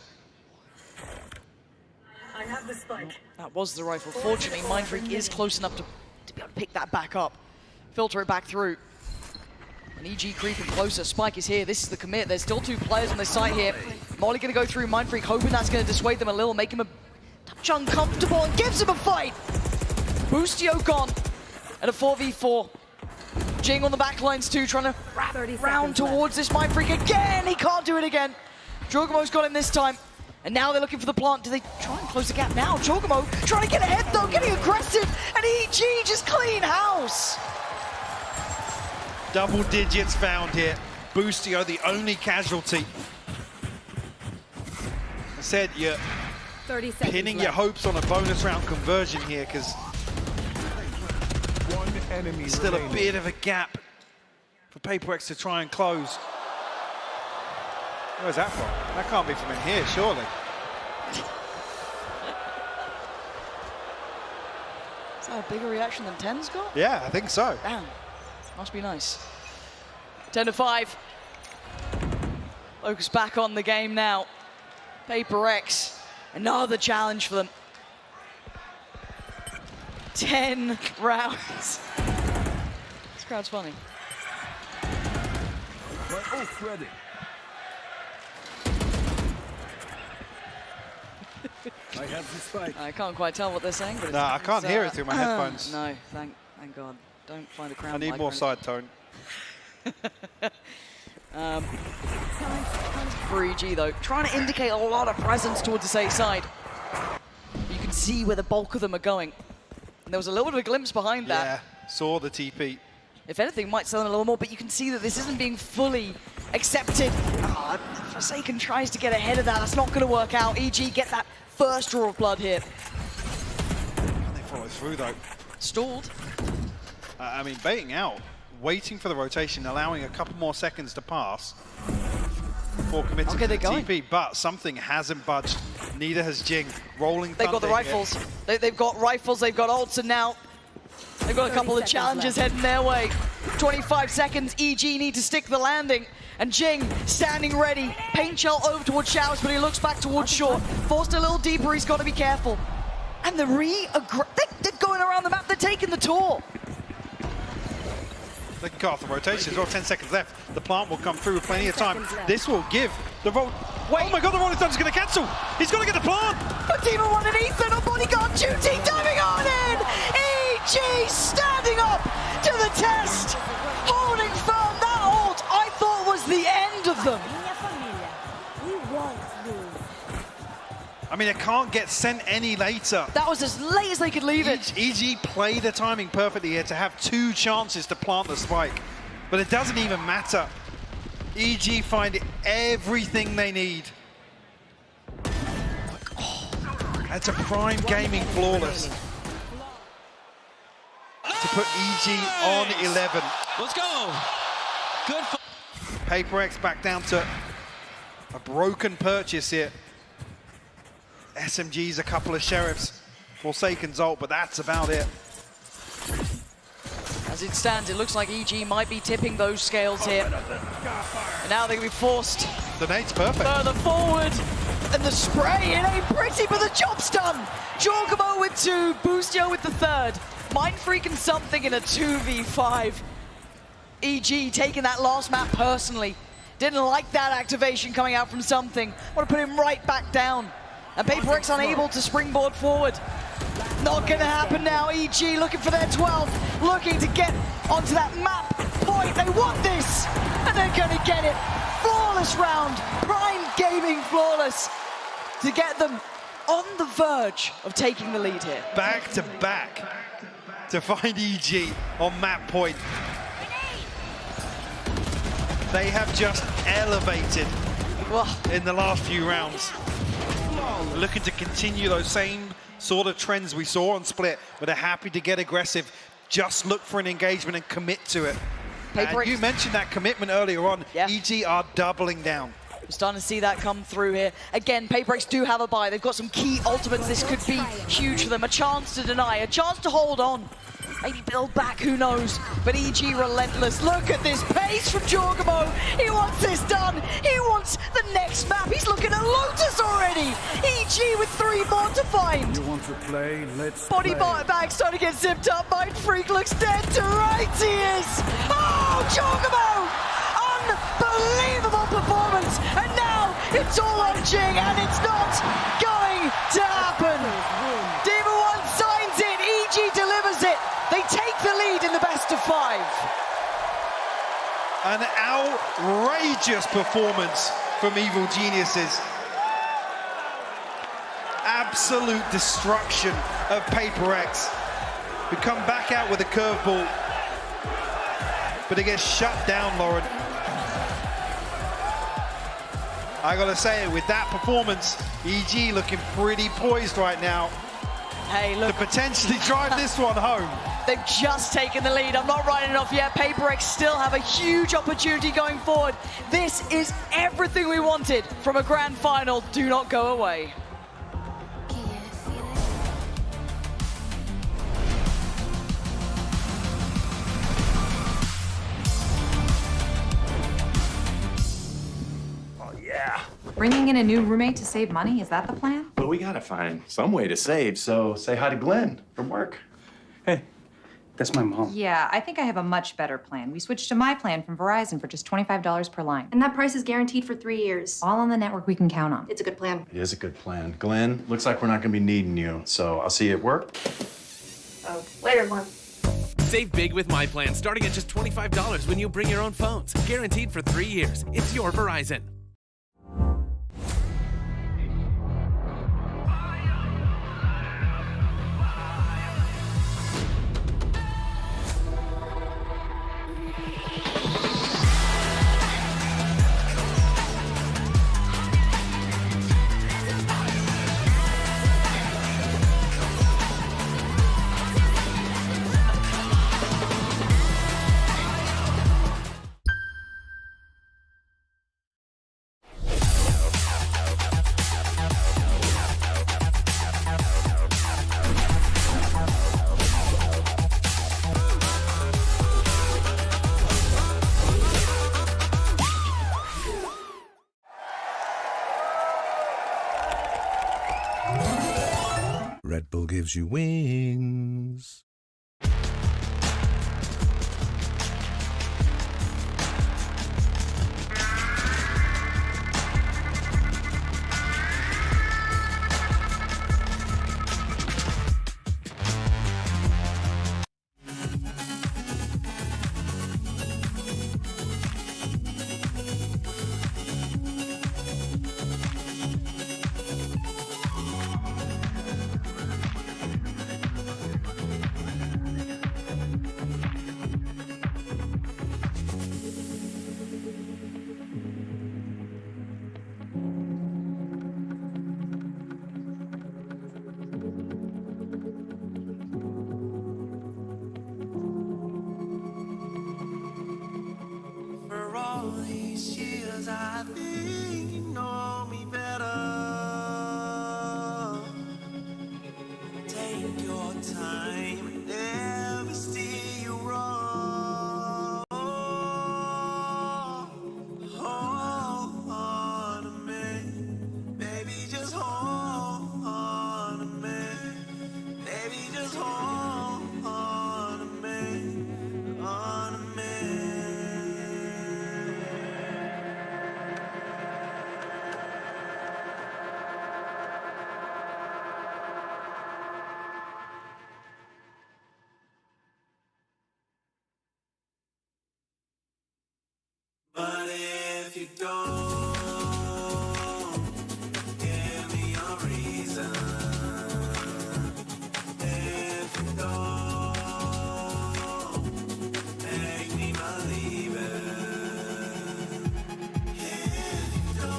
I have the spike. That was the rifle. Fortunately, Mindfreak is close enough to be able to pick that back up. Filter it back through. And EG creeping closer. Spike is here. This is the commit. There's still 2 players on this site here. Molly going to go through Mindfreak, hoping that's going to dissuade them a little, make him a touch uncomfortable, and gives him a fight. Boostio gone. And a 4v4. Jing on the back lines too, trying to wrap round towards this Mindfreak again. He can't do it again. Jorgamo's got him this time. And now they're looking for the plant. Do they try and close the gap now? Jorgamo trying to get ahead though, getting aggressive. And EG just clean house. Double digits found here. Boostio, the only casualty. I said you're pinning your hopes on a bonus round conversion here because still a bit of a gap for PaperX to try and close. Where's that from? That can't be from in here, surely. Is that a bigger reaction than 10's got? Yeah, I think so. Damn. Must be nice. 10-5. Focus back on the game now. PaperX, another challenge for them. 10 rounds. This crowd's funny. Ready. I have the spike. I can't quite tell what they're saying, but no, I can't hear it through my headphones. No, thank God. Don't find a crown. I need more side tone. For EG though, trying to indicate a lot of presence towards the safe side. You can see where the bulk of them are going. And there was a little bit of a glimpse behind that. Yeah, saw the TP. If anything, might sell them a little more, but you can see that this isn't being fully accepted. Forsaken tries to get ahead of that. That's not going to work out. EG get that first draw of blood here. And they follow through though. Stalled. I mean, baiting out, waiting for the rotation, allowing a couple more seconds to pass before committing to the TP, but something hasn't budged. Neither has Jing. Rolling They've got the rifles. They've got rifles, they've got ults, and now they've got a couple of challenges heading their way. 25 seconds, EG need to stick the landing. And Jing standing ready. Paint shell over towards Showers, but he looks back towards Short. Forced a little deeper, he's got to be careful. And they're going around the map, they're taking the tour. They can cut off the rotation as well, 10 seconds left. The plant will come through with plenty of time. This will give the roll. Wait. Oh my god, the Rolling Thunder is going to cancel. He's got to get the plant. But Demon 1 and Ethan on bodyguard duty, diving on in. EG standing up to the test. Holding firm. That ult I thought was the end of them. I mean, it can't get sent any later. That was as late as they could leave it. EG play the timing perfectly here to have 2 chances to plant the spike. But it doesn't even matter. EG find everything they need. That's a prime gaming flawless. To put EG on 11. Let's go. Good. PaperX back down to a broken purchase here. SMGs, a couple of Sheriffs, Forsaken's ult, but that's about it. As it stands, it looks like EG might be tipping those scales here. And now they're going to be forced. The nade's perfect. Further forward. And the spray, it ain't pretty, but the job's done. Jorgamo with 2, Boostio with the 3rd. Mind freaking something in a 2v5. EG taking that last map personally. Didn't like that activation coming out from something. Want to put him right back down. And PaperX unable to springboard forward. Not going to happen now. EG looking for their 12th, looking to get onto that map point. They want this, and they're going to get it. Flawless round, prime gaming flawless, to get them on the verge of taking the lead here. Back to back to find EG on map point. They have just elevated in the last few rounds. Looking to continue those same sort of trends we saw on Split, but they're happy to get aggressive, just look for an engagement and commit to it. And you mentioned that commitment earlier on. EG are doubling down. We're starting to see that come through here. Again, PaperX do have a buy. They've got some key ultimates. This could be huge for them. A chance to deny, a chance to hold on. Maybe build back, who knows? But EG relentless. Look at this pace from Jorgamo. He wants this done. He wants the next map. He's looking at Lotus already. EG with 3 more to find. You want to play? Let's Body play. bag starting to get zipped up. Mind Freak looks dead to rights. He is. Oh, Jorgamo! Unbelievable performance. And now it's all on Jing, and it's not going to happen. Demon 1 signs it. EG delivers it. They take the lead in the best of 5. An outrageous performance from Evil Geniuses. Absolute destruction of PaperX, who come back out with a curveball, but it gets shut down, Lauren. I gotta say it, with that performance, EG looking pretty poised right now. Hey, look. To potentially drive this one home. They've just taken the lead. I'm not writing it off yet. PaperX still have a huge opportunity going forward. This is everything we wanted from a grand final. Do not go away. Bringing in a new roommate to save money, is that the plan? Well, we gotta find some way to save, so say hi to Glenn from work. Hey, that's my mom. Yeah, I think I have a much better plan. We switched to my plan from Verizon for just $25 per line. And that price is guaranteed for 3 years. All on the network we can count on. It's a good plan. It is a good plan. Glenn, looks like we're not gonna be needing you, so I'll see you at work. Oh, later, Mom. Save big with My Plan, starting at just $25 when you bring your own phones. Guaranteed for 3 years. It's your Verizon. Red Bull gives you wings. For all these years, I think you know me better. Take your time and never steer you wrong. Hold on to me, baby, just hold on to me. Baby, just hold on to me, on to me. But if you don't give me a reason, if you don't make me believe it, if you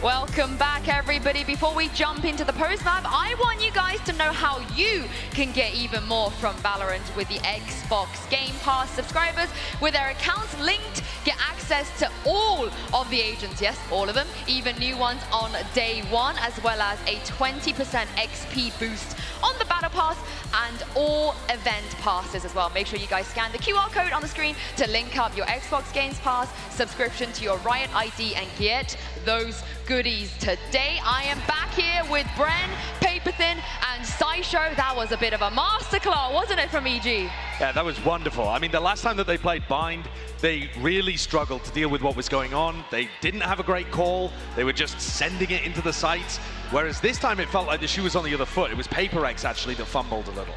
Welcome back, everybody. Before we jump into the post-map, I want you guys to know how you can get even more from Valorant with the Xbox Game Pass. Subscribers with their accounts linked get access to all of the agents, yes, all of them, even new ones on day one, as well as a 20% XP boost on the Battle Pass and all event passes as well. Make sure you guys scan the QR code on the screen to link up your Xbox Games Pass subscription to your Riot ID and get those goodies today. I am back here with Bren, Paperthin, and Simon. Show, that was a bit of a masterclass, wasn't it, from EG? Yeah, that was wonderful. I mean, the last time that they played Bind, they really struggled to deal with what was going on. They didn't have a great call. They were just sending it into the sights. Whereas this time it felt like the shoe was on the other foot. It was PaperX actually that fumbled a little.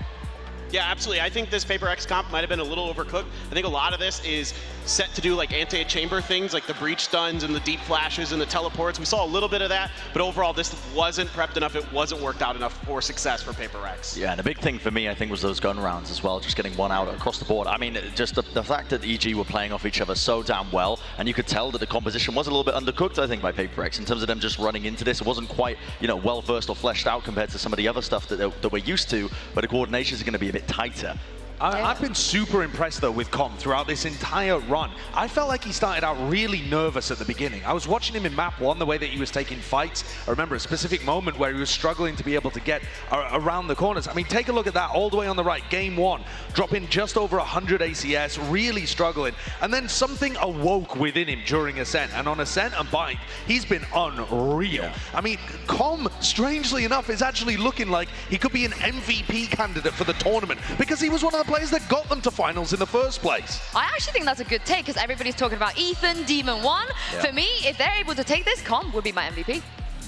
Yeah, absolutely. I think this PaperX comp might have been a little overcooked. I think a lot of this is set to do like anti-chamber things, like the breach stuns and the deep flashes and the teleports. We saw a little bit of that, but overall this wasn't prepped enough. It wasn't worked out enough for success for PaperX. Yeah, and the big thing for me, I think, was those gun rounds as well, just getting one out across the board. I mean, just the fact that EG were playing off each other so damn well, and you could tell that the composition was a little bit undercooked, I think, by PaperX in terms of them just running into this. It wasn't quite, you know, well-versed or fleshed out compared to some of the other stuff that we're used to, but the coordination is going to be a bit tighter. I've been super impressed, though, with Com throughout this entire run. I felt like he started out really nervous at the beginning. I was watching him in map 1, the way that he was taking fights. I remember a specific moment where he was struggling to be able to get around the corners. I mean, take a look at that all the way on the right. Game 1, dropping just over 100 ACS, really struggling. And then something awoke within him during Ascent. And on Ascent and Bind, he's been unreal. Yeah. I mean, Com, strangely enough, is actually looking like he could be an MVP candidate for the tournament because he was one of the players that got them to finals in the first place. I actually think that's a good take because everybody's talking about Ethan, Demon 1. Yeah. For me, if they're able to take this, Com would be my MVP.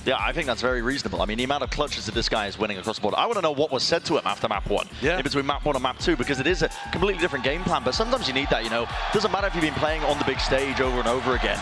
Yeah, I think that's very reasonable. I mean, the amount of clutches that this guy is winning across the board. I want to know what was said to him after map 1, in between map 1 and map 2, because it is a completely different game plan. But sometimes you need that, you know. Doesn't matter if you've been playing on the big stage over and over again.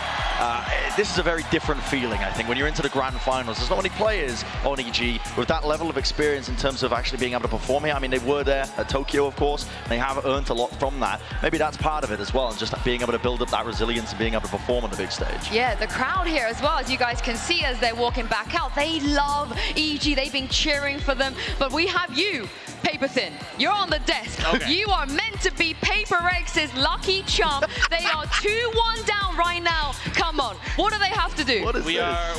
This is a very different feeling, I think, when you're into the grand finals. There's not many players on EG with that level of experience in terms of actually being able to perform here. I mean, they were there at Tokyo, of course. They have earned a lot from that. Maybe that's part of it as well, and just being able to build up that resilience and being able to perform on the big stage. Yeah, the crowd here as well, as you guys can see as they're walking back out, they love EG. They've been cheering for them. But we have you, Paper Thin. You're on the desk. Okay. You are meant to be PaperX's lucky charm. They are 2-1 down right now. Come on. What do they have to do?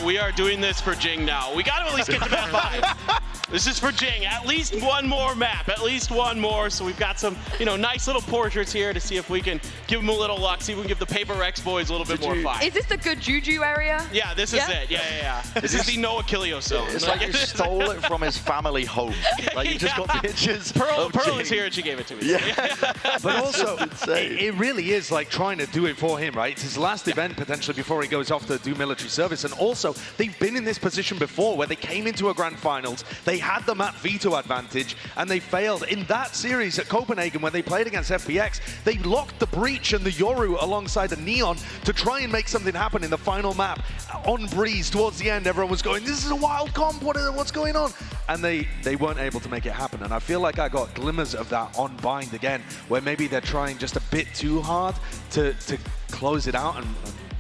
We are doing this for Jing now. We got to at least get to map 5. This is for Jing. At least one more map. At least one more. So we've got some, you know, nice little portraits here to see if we can give them a little luck. See if we can give the PaperX boys a little bit more fight. Is this the good juju area? Yeah, this is it. Yeah. This is the no Achilles zone. It's like you stole it from his family home. Like you just got pictures. Pearl is here and she gave it to me. Yeah. But also, it really is like trying to do it for him, right? It's his last event potentially before he goes off to do military service. And also, they've been in this position before where they came into a grand finals. They had the map veto advantage and they failed. In that series at Copenhagen when they played against FPX, they locked the Breach and the Yoru alongside the Neon to try and make something happen in the final map. On Breeze towards the end, everyone was going, this is a wild comp, what's going on? And they weren't able to make it happen. And I feel like I got glimmers of that on Bind again, where maybe they're trying just a bit too hard to close it out and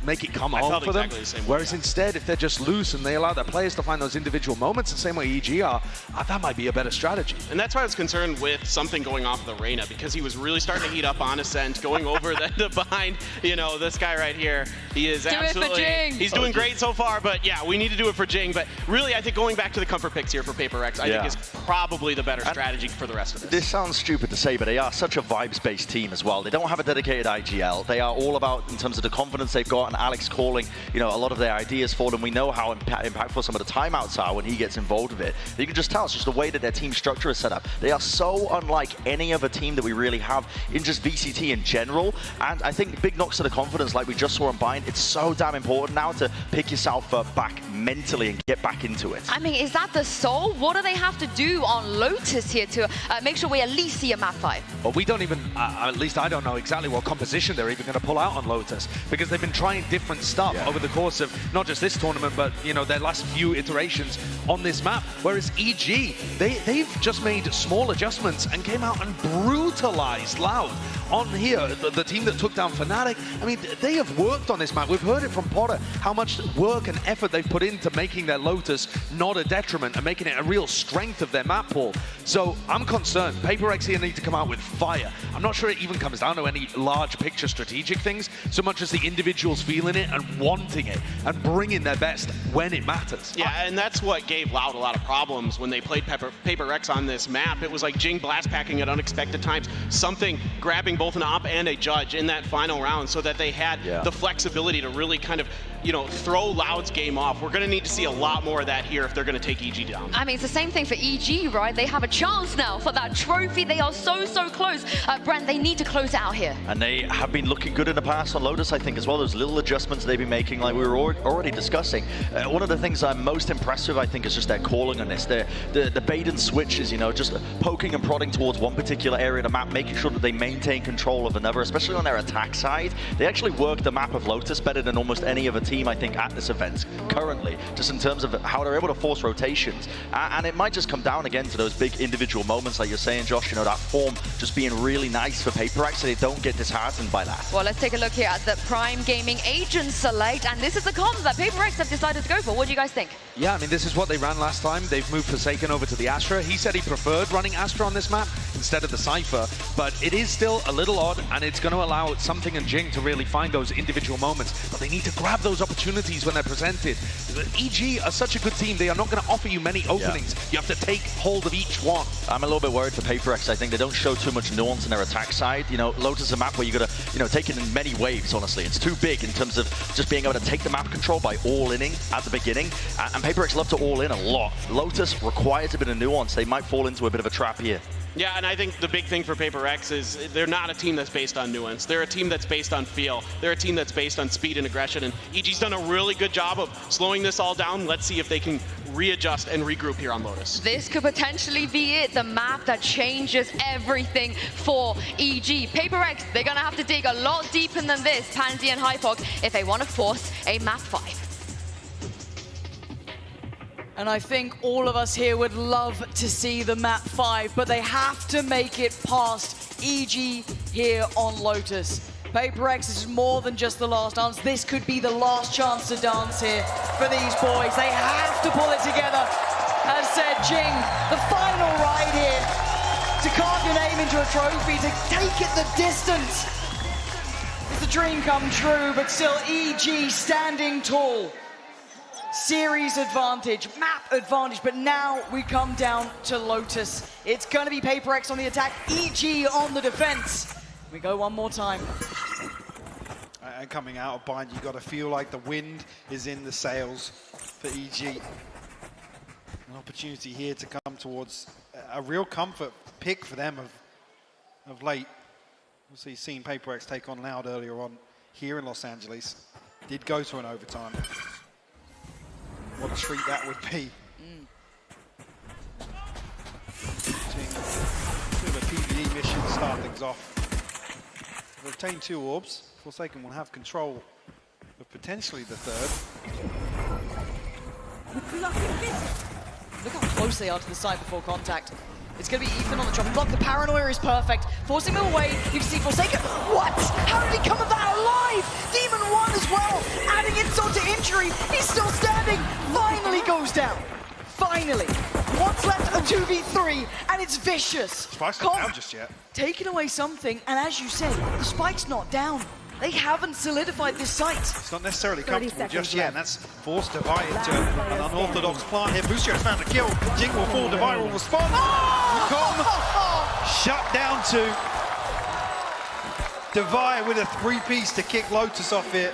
make it come home for them. Whereas instead, if they're just loose and they allow their players to find those individual moments the same way EG are, that might be a better strategy. And that's why I was concerned with something going off of the Reyna, because he was really starting to heat up on Ascent, going over the behind, you know, this guy right here. He is absolutely, he's doing great so far, but yeah, we need to do it for Jing. But really, I think going back to the comfort picks here for PaperX, I think is probably the better strategy for the rest of this. This sounds stupid to say, but they are such a vibes-based team as well. They don't have a dedicated IGL. They are all about, in terms of the confidence they've got, and Alex calling, you know, a lot of their ideas for them. We know how impactful some of the timeouts are when he gets involved with it. You can just tell it's just the way that their team structure is set up. They are so unlike any other team that we really have in just VCT in general. And I think big knocks to the confidence like we just saw on Bind. It's so damn important now to pick yourself back mentally and get back into it. I mean, is that the soul? What do they have to do on Lotus here to make sure we at least see a map 5? Well, we don't even, at least I don't know exactly what composition they're even going to pull out on Lotus, because they've been trying different stuff over the course of not just this tournament, but you know, their last few iterations on this map. Whereas EG, they've just made small adjustments and came out and brutalized Loud on here, the team that took down Fnatic. I mean, they have worked on this map. We've heard it from Potter, how much work and effort they've put into making their Lotus not a detriment and making it a real strength of their map pool. So I'm concerned. PaperX here need to come out with fire. I'm not sure it even comes down to any large picture strategic things, so much as the individuals feeling it and wanting it and bringing their best when it matters. Yeah, and that's what gave Loud a lot of problems when they played PaperX on this map. It was like Jing blast packing at unexpected times, something grabbing having both an op and a judge in that final round so that they had the flexibility to really kind of, you know, throw Loud's game off. We're going to need to see a lot more of that here if they're going to take EG down. I mean, it's the same thing for EG, right? They have a chance now for that trophy. They are so close. Brent, they need to close it out here. And they have been looking good in the past on Lotus, I think, as well. Those little adjustments they've been making, like we were already discussing. One of the things I'm most impressed with, I think, is just their calling on this. The bait and switches, you know, just poking and prodding towards one particular area of the map, making sure that they maintain control of another, especially on their attack side. They actually work the map of Lotus better than almost any other team, I think, at this event currently, just in terms of how they're able to force rotations. And it might just come down again to those big individual moments, like you're saying, Josh, you know, that form just being really nice for PaperX so they don't get disheartened by that. Well, let's take a look here at the Prime Gaming Agent select, and this is the comp that PaperX have decided to go for. What do you guys think? Yeah, I mean, this is what they ran last time. They've moved Forsaken over to the Astra. He said he preferred running Astra on this map instead of the Cypher, but it is still a little odd, and it's going to allow Something and Jing to really find those individual moments, but they need to grab those opportunities when they're presented. EG are such a good team, they are not going to offer you many openings. You have to take hold of each one. I'm a little bit worried for PaperX. I think they don't show too much nuance in their attack side. You know, Lotus is a map where you got to, you know, take it in many waves, honestly. It's too big in terms of just being able to take the map control by all-inning at the beginning, and PaperX love to all-in a lot. Lotus requires a bit of nuance. They might fall into a bit of a trap here. Yeah, and I think the big thing for PaperX is they're not a team that's based on nuance. They're a team that's based on feel. They're a team that's based on speed and aggression, and EG's done a really good job of slowing this all down. Let's see if they can readjust and regroup here on Lotus. This could potentially be it, the map that changes everything for EG. PaperX, they're going to have to dig a lot deeper than this, Pansy and Hypox, if they want to force a map 5. And I think all of us here would love to see the map 5, but they have to make it past EG here on Lotus. PaperX is more than just the last dance. This could be the last chance to dance here for these boys. They have to pull it together. As said Jing, the final ride here to carve your name into a trophy, to take it the distance. It's a dream come true, but still EG standing tall. Series advantage, map advantage, but now we come down to Lotus. It's going to be PaperX on the attack, EG on the defense. We go one more time. And coming out of bind, you got to feel like the wind is in the sails for EG. An opportunity here to come towards a real comfort pick for them of late. Also, you've seen PaperX take on Loud earlier on here in Los Angeles. Did go to an overtime. What a treat that would be. Bit of a PvE mission to start things off. We'll obtain 2 orbs. Forsaken will have control of potentially the 3rd. Look how close they are to the site before contact. It's going to be Ethan on the drop block. The paranoia is perfect. Forcing him away. You can see Forsaken. What? How did he come of that alive? Demon 1 as well. Adding insult to injury. He's still standing. Finally goes down. Finally. What's left of 2v3, and it's vicious. Spike's not down just yet. Taking away something, and as you said, the Spike's not down. They haven't solidified this site. It's not necessarily comfortable just yet, and that's forced Devi into an unorthodox plan here. Busio has found a kill. Jing will fall, Devi will respond. Com shut down to Devi with a 3-piece to kick Lotus off here.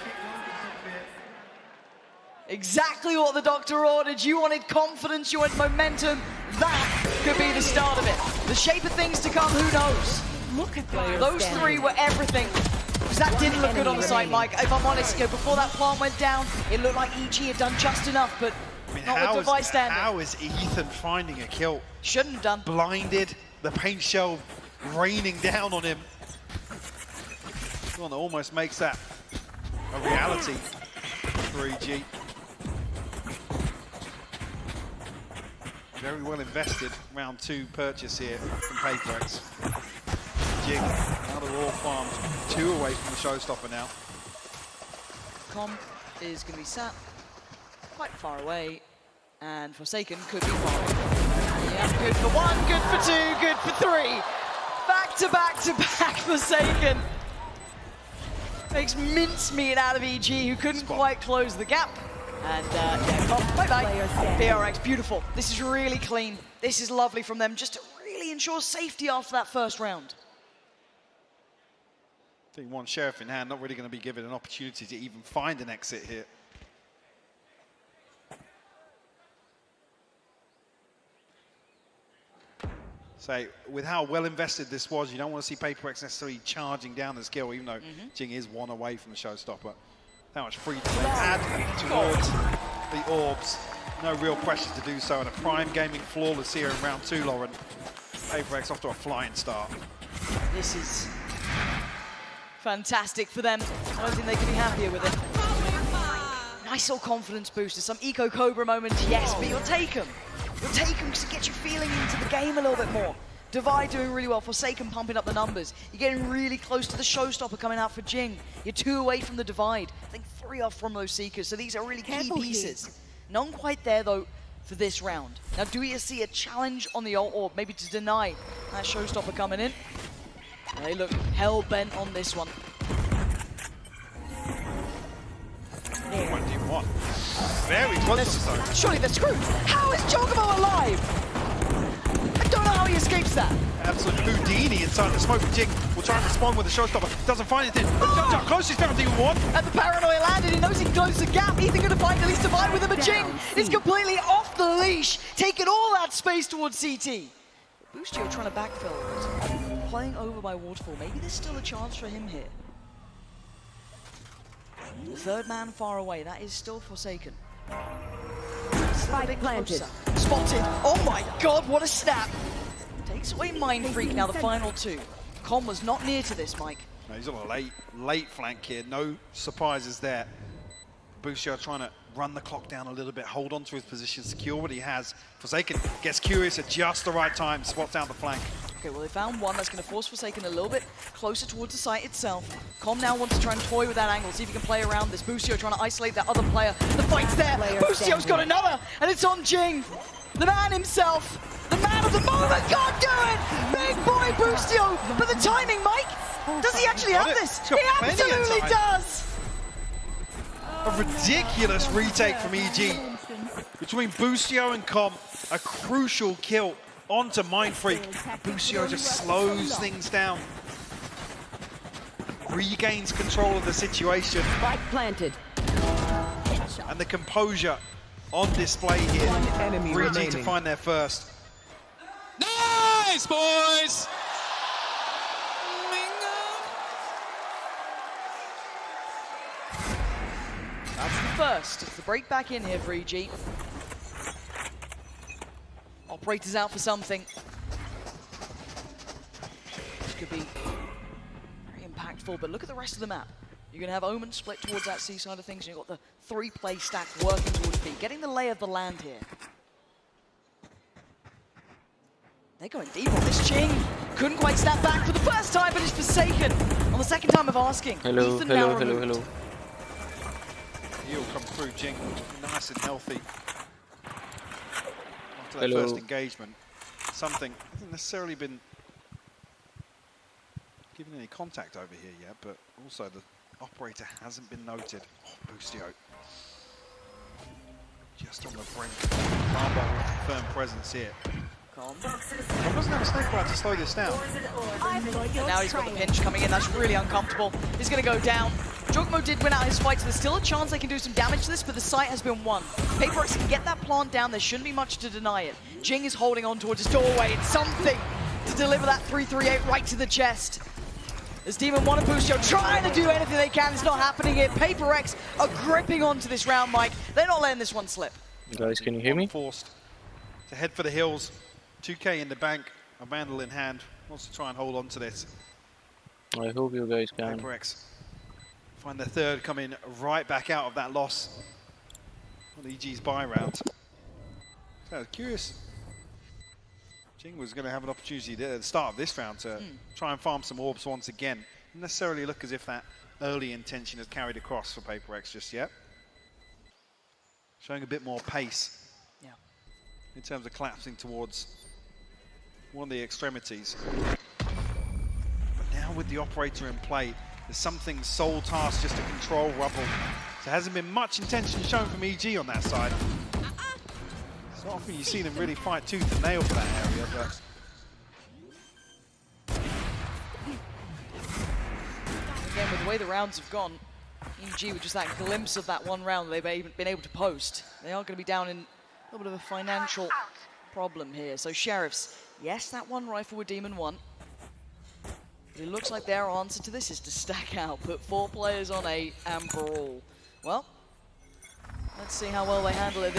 Exactly what the doctor ordered. You wanted confidence, you wanted momentum. That could be the start of it. The shape of things to come, who knows? Look at that. Those 3 were everything. Because that didn't look good on the site, Mike. If I'm honest, you know, before that plant went down, it looked like EG had done just enough, but I mean, not with Devi standing. How is Ethan finding a kill? Shouldn't have done. Blinded, the paint shell raining down on him. One that almost makes that a reality for EG. Very well invested round 2 purchase here from PaperX. Jing, now they're all farmed 2 away from the showstopper now. Com is going to be sat quite far away, and Forsaken could be far away. Yeah, good for 1, good for 2, good for 3. Back to back to back Forsaken. Makes mincemeat out of EG, who couldn't quite close the gap. And yeah, Com, bye-bye. PRX, beautiful. This is really clean. This is lovely from them, just to really ensure safety after that first round. I think one Sheriff in hand, not really going to be given an opportunity to even find an exit here. So with how well invested this was, you don't want to see PaperX necessarily charging down the skill, even though Jing is one away from the showstopper. How much freedom they add towards the orbs. No real pressure to do so, and a prime gaming flawless here in round 2, Lauren. PaperX off to a flying start. This is fantastic for them. I don't think they can be happier with it. Nice little confidence booster, some Eco Cobra moments, yes, but you'll take them. You'll take them because it gets you feeling into the game a little bit more. Divide doing really well, Forsaken pumping up the numbers. You're getting really close to the showstopper coming out for Jing. You're 2 away from the divide. I think 3 off from those Seekers, so these are really key pieces. None quite there though for this round. Now do you see a challenge on the ult orb, maybe to deny that showstopper coming in? And they look hell-bent on this one. 21. Very close. Surely they're screwed. How is Chocobo alive? I don't know how he escapes that. Absolute Houdini inside the smoke. Jing will try and respond with the showstopper. Doesn't find anything. How close he's found even one. And the paranoia landed. He knows he can close the gap. Ethan going to find at least divide with him. But Jing is completely off the leash, taking all that space towards CT. Boostio trying to backfill, but playing over by Waterfall. Maybe there's still a chance for him here. The third man far away. That is still Forsaken. Spike planted. Spotted. Oh my god, what a snap. Takes away Mind Freak now, the final 2. Con was not near to this, Mike. No, he's on a late flank here. No surprises there. Boostio trying to run the clock down a little bit, hold on to his position, secure what he has. Forsaken gets curious at just the right time, spots down the flank. Okay, well they found one that's going to force Forsaken a little bit closer towards the site itself. Com now wants to try and toy with that angle, see if he can play around this. Boostio trying to isolate that other player. The fight's there. Boostio's got another, and it's on Jing. The man himself, the man of the moment, can't do it! Big boy Boostio, but the timing, Mike, does he actually have this? He absolutely does! A ridiculous retake from EG. Between Boostio and Com, a crucial kill onto Mind Freak. Boostio just slows things down. Regains control of the situation. Spike planted. And the composure on display here. 3G to find their first. Nice, boys! That's the first. It's the break back in here for EG. Operators out for something. This could be very impactful, but look at the rest of the map. You're going to have Omen split towards that C side of things, and you've got the 3-play stack working towards B. Getting the lay of the land here. They're going deep on this. Jing couldn't quite snap back for the first time, but it's Forsaken on the second time of asking. Hello. He'll come through, Jing, nice and healthy. After that first engagement, something hasn't necessarily been given any contact over here yet, but also the operator hasn't been noted. Oh, Boostio. Just on the brink. Marble firm presence here. Com doesn't have a snake bite to slow this down. And now he's got the pinch coming in. That's really uncomfortable. He's going to go down. Jogmo did win out his fight, so there's still a chance they can do some damage to this, but the site has been won. PaperX can get that plant down. There shouldn't be much to deny it. Jing is holding on towards his doorway. It's something to deliver that 338 right to the chest. As Demon 1 and Boostio trying to do anything they can. It's not happening here. PaperX are gripping onto this round, Mike. They're not letting this one slip. Guys, can you hear me? Forced to head for the hills. 2K in the bank, a Vandal in hand. Wants to try and hold on to this. I hope you guys can. PaperX find the third, coming right back out of that loss on EG's buy round. So I was curious. Jing was going to have an opportunity at the start of this round to try and farm some orbs once again. Didn't necessarily look as if that early intention has carried across for PaperX just yet. Showing a bit more pace in terms of collapsing towards one of the extremities. But now with the operator in play, there's something sole task just to control Rubble. So there hasn't been much intention shown from EG on that side. It's not often you see them really fight tooth and nail for that area, but again, with the way the rounds have gone, EG with just that glimpse of that one round they've been able to post, they are going to be down in a little bit of a financial problem here. So Sheriffs, yes, that one rifle with Demon 1. But it looks like their answer to this is to stack out, put 4 players on 8 and brawl. Well, let's see how well they handle it.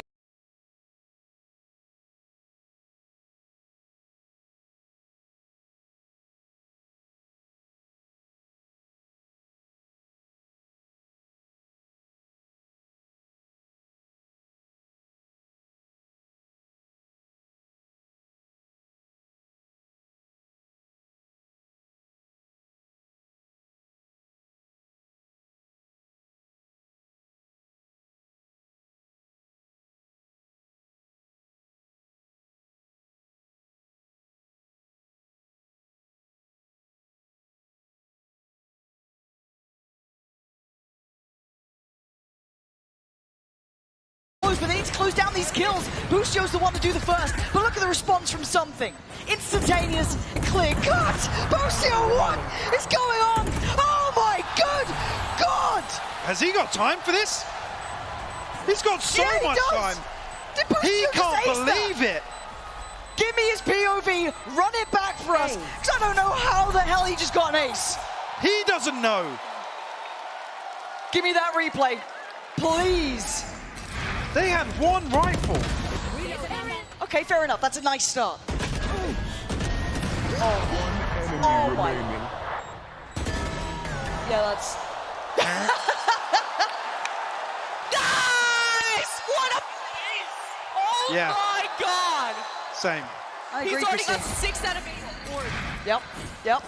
But they need to close down these kills. Boostio's the one to do the first, but look at the response from Something. Instantaneous, clear cut. Boostio, what is going on? Oh my good God! Has he got time for this? He's got so much time. He can't believe it. Give me his POV, run it back for us, because I don't know how the hell he just got an ace. He doesn't know. Give me that replay, please. They had one rifle. Okay, fair enough. That's a nice start. Oh my. Yeah, that's... Nice! What a piece! Oh my God! Same. I agree. He's already got 6 out of 8 on board. Yep.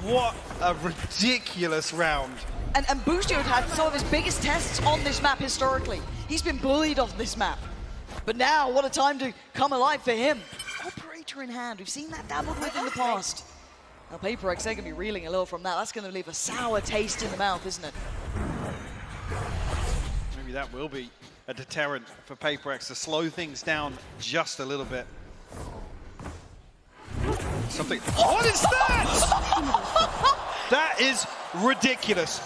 What a ridiculous round. And Boostio had some of his biggest tests on this map historically. He's been bullied off this map. But now, what a time to come alive for him. Operator in hand, we've seen that dabbled with in the past. Now Paper X, they're going to be reeling a little from that. That's going to leave a sour taste in the mouth, isn't it? Maybe that will be a deterrent for Paper X to slow things down just a little bit. Something. What is that? That is ridiculous.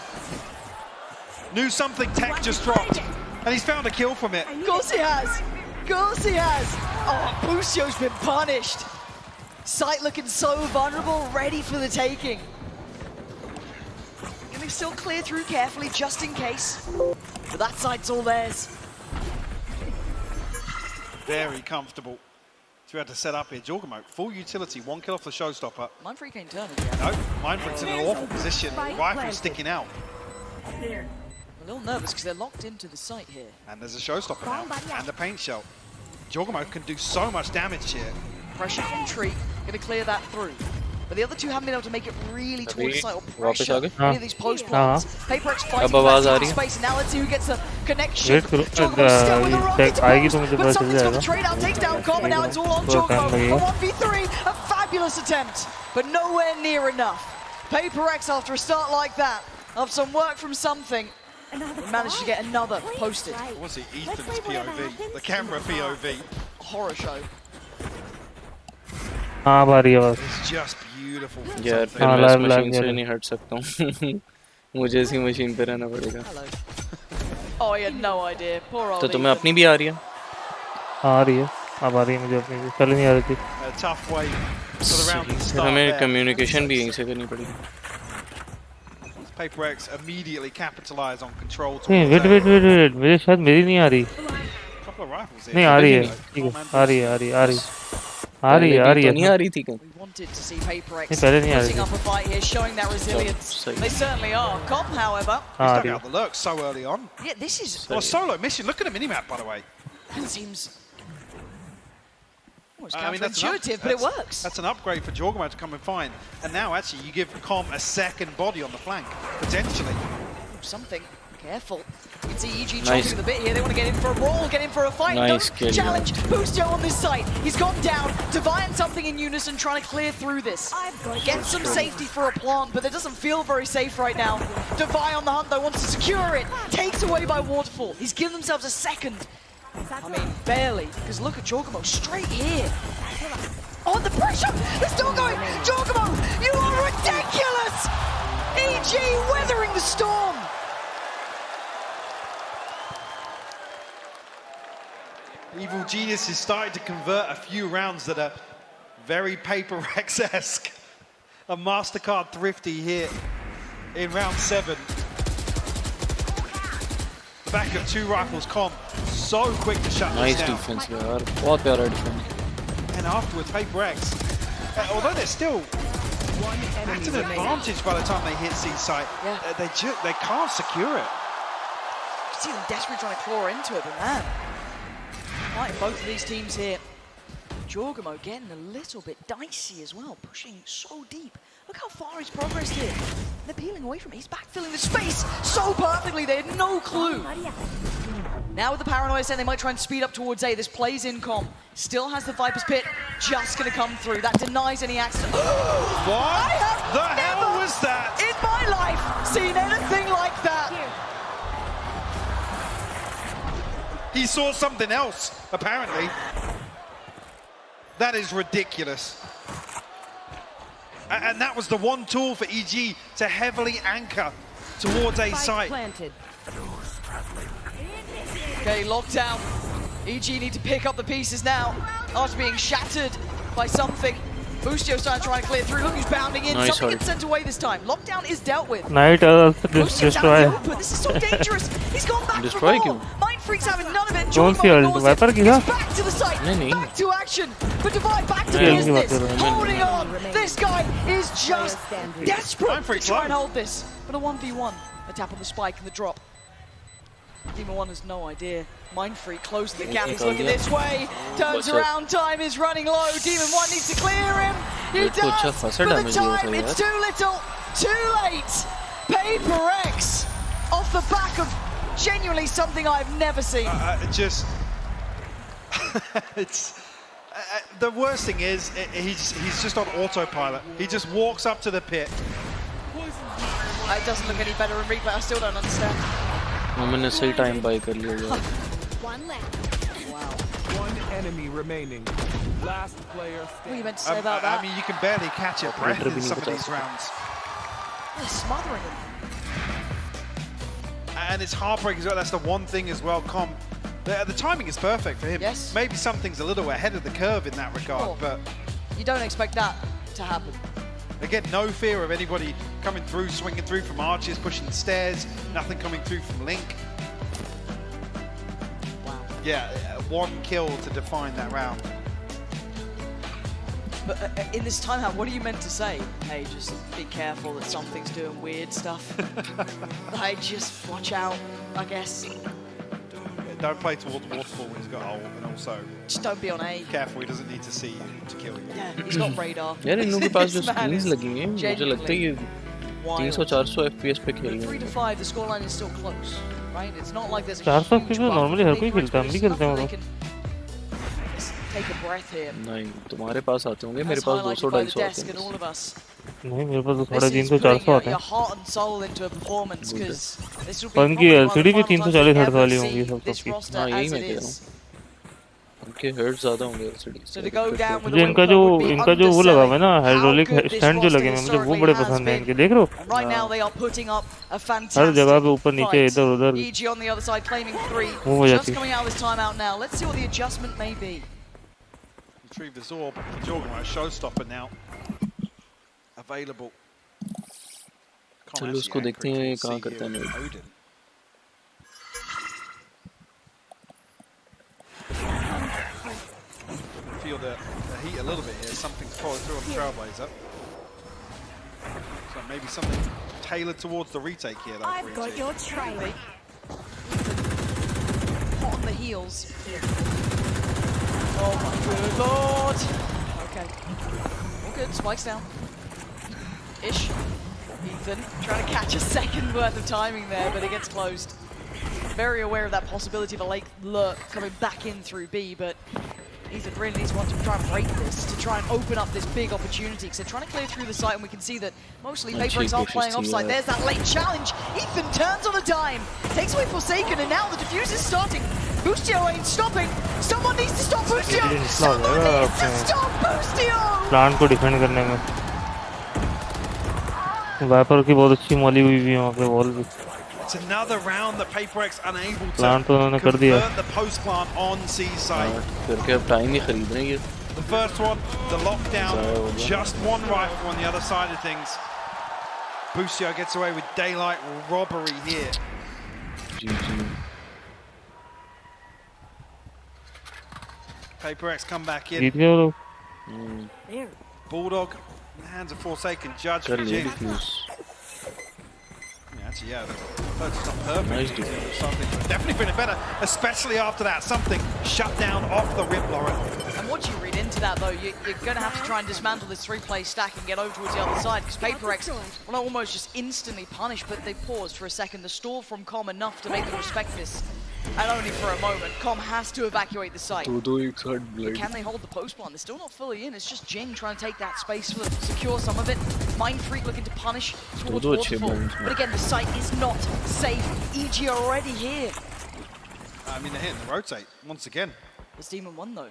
Knew Something tech just dropped, and he's found a kill from it. Of course he has. Of course he has. Oh, Boostio's been punished. Sight looking so vulnerable, ready for the taking. Gonna still clear through carefully, just in case. But that sight's all theirs. Very comfortable. So we had to set up here. Jorgamote, full utility, 1 kill off the showstopper. Mindfreak ain't turning yet. No, Mindfreak's in an awful position. Rifle sticking out. A little nervous because they're locked into the site here. And there's a showstopper now, and the paint shell. Jorgamote can do so much damage here. Pressure from Tree, gonna clear that through. But the other two haven't been able to make it really towards the site or pressure any of these post plants. Paper X fighting for space, and now let's see who gets the connection. Jorgamote still with a rocket to post, but Something's got the trade out, takes down Com, and now it's all on Jorgamote. A 1v3, a fabulous attempt, but nowhere near enough. Paper X, after a start like that, after some work from Something, managed to get another posted. What was it? Ethan's POV, the camera POV. Horror show. हाँ भारी आवाज. It's just beautiful. यार फिर मैं इस machine से नहीं हट सकता हूँ. मुझे इसी मशीन पे रहना पड़ेगा. Oh, I had no idea. Poor old. तो तुम्हें अपनी भी आ रही है? आ रही है. अब आ रही है मुझे अपनी भी. पहले नहीं आ रही थी. A tough way for the round to start. हमें कम्युनिकेशन भी यहीं से करनी पड़ेगी. Paper X immediately capitalize on control. नहीं, wait. मेरे शायद मेरी नहीं आ रही. Couple of rifles here. नहीं आ रही है. ठीक है. आ रही है. आ रही है. नहीं आ रही थी क्या? We wanted to see Paper X putting up a fight here, showing that resilience. They certainly are. Com, however, he stuck out the lurk so early on. Yeah, this is a solo mission. Look at the minimap, by the way. That seems. Well, it's counterintuitive, but it works. That's an upgrade for Jorgamote to come and find. And now, actually, you give Com a second body on the flank, potentially. Something. Careful. You can see EG chopping the bit here. They want to get in for a brawl, get in for a fight. Nice Don't challenge Boostio on this site. He's gone down. Divine Something in unison trying to clear through this. Get some safety for a plant, but it doesn't feel very safe right now. Divine on the hunt though, wants to secure it. Takes away by Waterfall. He's given themselves a second. I mean, barely. Because look at Jorgamote straight here. on the pressure. They're still going. Giacomo, you are ridiculous. EG weathering the storm. Evil Genius is starting to convert a few rounds that are very Paper Rex-esque. A MasterCard thrifty here in round 7. The back of 2 rifles comp, so quick to shut nice this down. Defense, yaar. Bahut pyara defense. And afterwards, Paper Rex, although they're still at an advantage by the time they hit C site, they can't secure it. You see them desperately trying to claw into it, but man, fighting both of these teams here. Giacomo getting a little bit dicey as well, pushing so deep. Look how far he's progressed here. They're peeling away from it. He's backfilling the space so perfectly. They had no clue. Now with the paranoia saying they might try and speed up towards A. This plays in comp. Still has the Viper's Pit. Just going to come through. That denies any access. What the hell was that? In my life, seen anything like that. He saw something else, apparently. That is ridiculous. And that was the one tool for EG to heavily anchor towards A site. Okay, lockdown. EG need to pick up the pieces now after being shattered by something. Boostio starting to try and clear through. Look who's bounding in. Nice, Something gets sent away this time. Lockdown is dealt with. Knight also Boostio's destroy. out of the open. This is so dangerous. He's gone back Destroy for more. Mind Freak's having none of it. Don't see ult. Viper की था? Back to the site. नहीं, नहीं. Back to action. But Divide back to नहीं, business. Holding on. This guy is just desperate to try and hold this. But a 1v1. A tap on the spike and the drop. Demon 1 has no idea. Mind Freak closing the gap. He's looking this way. Turns around. Time is running low. Demon 1 needs to clear him. He does. But the time, it's too little, too late. Paper Rex off the back of genuinely something I've never seen. It's the worst thing is he's just on autopilot. He just walks up to the pit. It doesn't look any better in replay. I still don't understand. मैंने सही time bye कर लिया यार. One left. Wow. One enemy remaining. Last player. What are you meant to say about that? I mean, you can barely catch your breath in some of these rounds. They're smothering him. And it's heartbreaking as well. That's the one thing as well, Com. The timing is perfect for him. Yes. Maybe something's a little ahead of the curve in that regard, but you don't expect that to happen. Again, no fear of anybody coming through, swinging through from arches, pushing the stairs, nothing coming through from Link. Wow. Yeah, 1 kill to define that round. But in this timeout, what are you meant to say? Hey, just be careful that something's doing weird stuff. Like, just watch out, I guess. Don't play towards waterfall when he's got ult, and also just don't be on A. Careful, he doesn't need to see you to kill you. Yeah, he's got radar. यार इन लोगों के पास जो screens लगी हैं मुझे लगता है ये 300-400 FPS पे खेल रहे हैं. 3 to 5, the scoreline is still close, right? It's not like there's a 400 FPS normally हर कोई खेलता है, हम भी खेलते हैं वो. Take a breath here. नहीं, तुम्हारे पास आते होंगे, मेरे पास 200-250 आते हैं. नहीं, मेरे पास तो थोड़ा 300-400 आते हैं. Your heart and soul into a performance because this will be उनकी LCD भी 340-360 वाली होंगी सब this सबकी. roster as it is. उनके हेड्स ज़्यादा होंगे LCD. So to go down with मुझे इनका जो वो लगा हुआ है ना हाइड्रोलिक स्टैंड जो लगे हैं मुझे वो बड़े पसंद हैं इनके. देख रहे हो? Right now they are putting up a fantastic हर जगह पे ऊपर नीचे इधर उधर. EG on the other side claiming 3. Just coming out of this timeout now. Let's see what the adjustment may be. Retrieve the Zorb. Jorgen, a showstopper now. Available. चलो उसको देखते हैं कहाँ करता है. Feel the heat a little bit here. Something's pouring through on the Trailblazer. So maybe something tailored towards the retake here. Though, I've got your trail. Hot on the heels. Oh my good lord. Okay. All good. Spikes down. Ish. Ethan trying to catch a second worth of timing there, but it gets closed. Very aware of that possibility of a late lurk coming back in through B, but Ethan really needs to try and break this, to try and open up this big opportunity, because they're trying to clear through the site, and we can see that mostly Paper are playing offside. There's that late challenge. Ethan turns on a dime, takes away Forsaken, and now the defuse is starting. Boostio ain't stopping. Someone needs to stop Boostio. Someone needs to stop Boostio. Plant को defend करने में wiper की बहुत अच्छी Molly हुई भी वहाँ पे वॉल भी. It's another round that PaperX unable to plant तो उन्होंने कर दिया. convert the post plant on C side. करके अब टाइम ही खरीद रहे हैं ये. The first one, the lockdown, just one rifle on the other side of things. Boostio gets away with daylight robbery here. GG. PaperX come back in. जीत गए वो लोग. Bulldog in the hands of Forsaken. Judge for Jing. Actually, yeah, that's not perfect. Nice Something definitely been better, especially after that. Something shut down off the rip, Lauren. And what do you read into that, though? You're going to have to try and dismantle this three-play stack and get over towards the other side, because PaperX, well, almost just instantly punished, but they paused for a second. The stall from Com enough to make them respect this. And only for a moment. Com has to evacuate the site. Can they hold the post plant? They're still not fully in. It's just Jing trying to take that space for them, secure some of it. Mind Freak looking to punish towards Waterfall. But again, the site is not safe. EG are already here. I mean, they're hitting the rotate once again. It's Demon 1 though.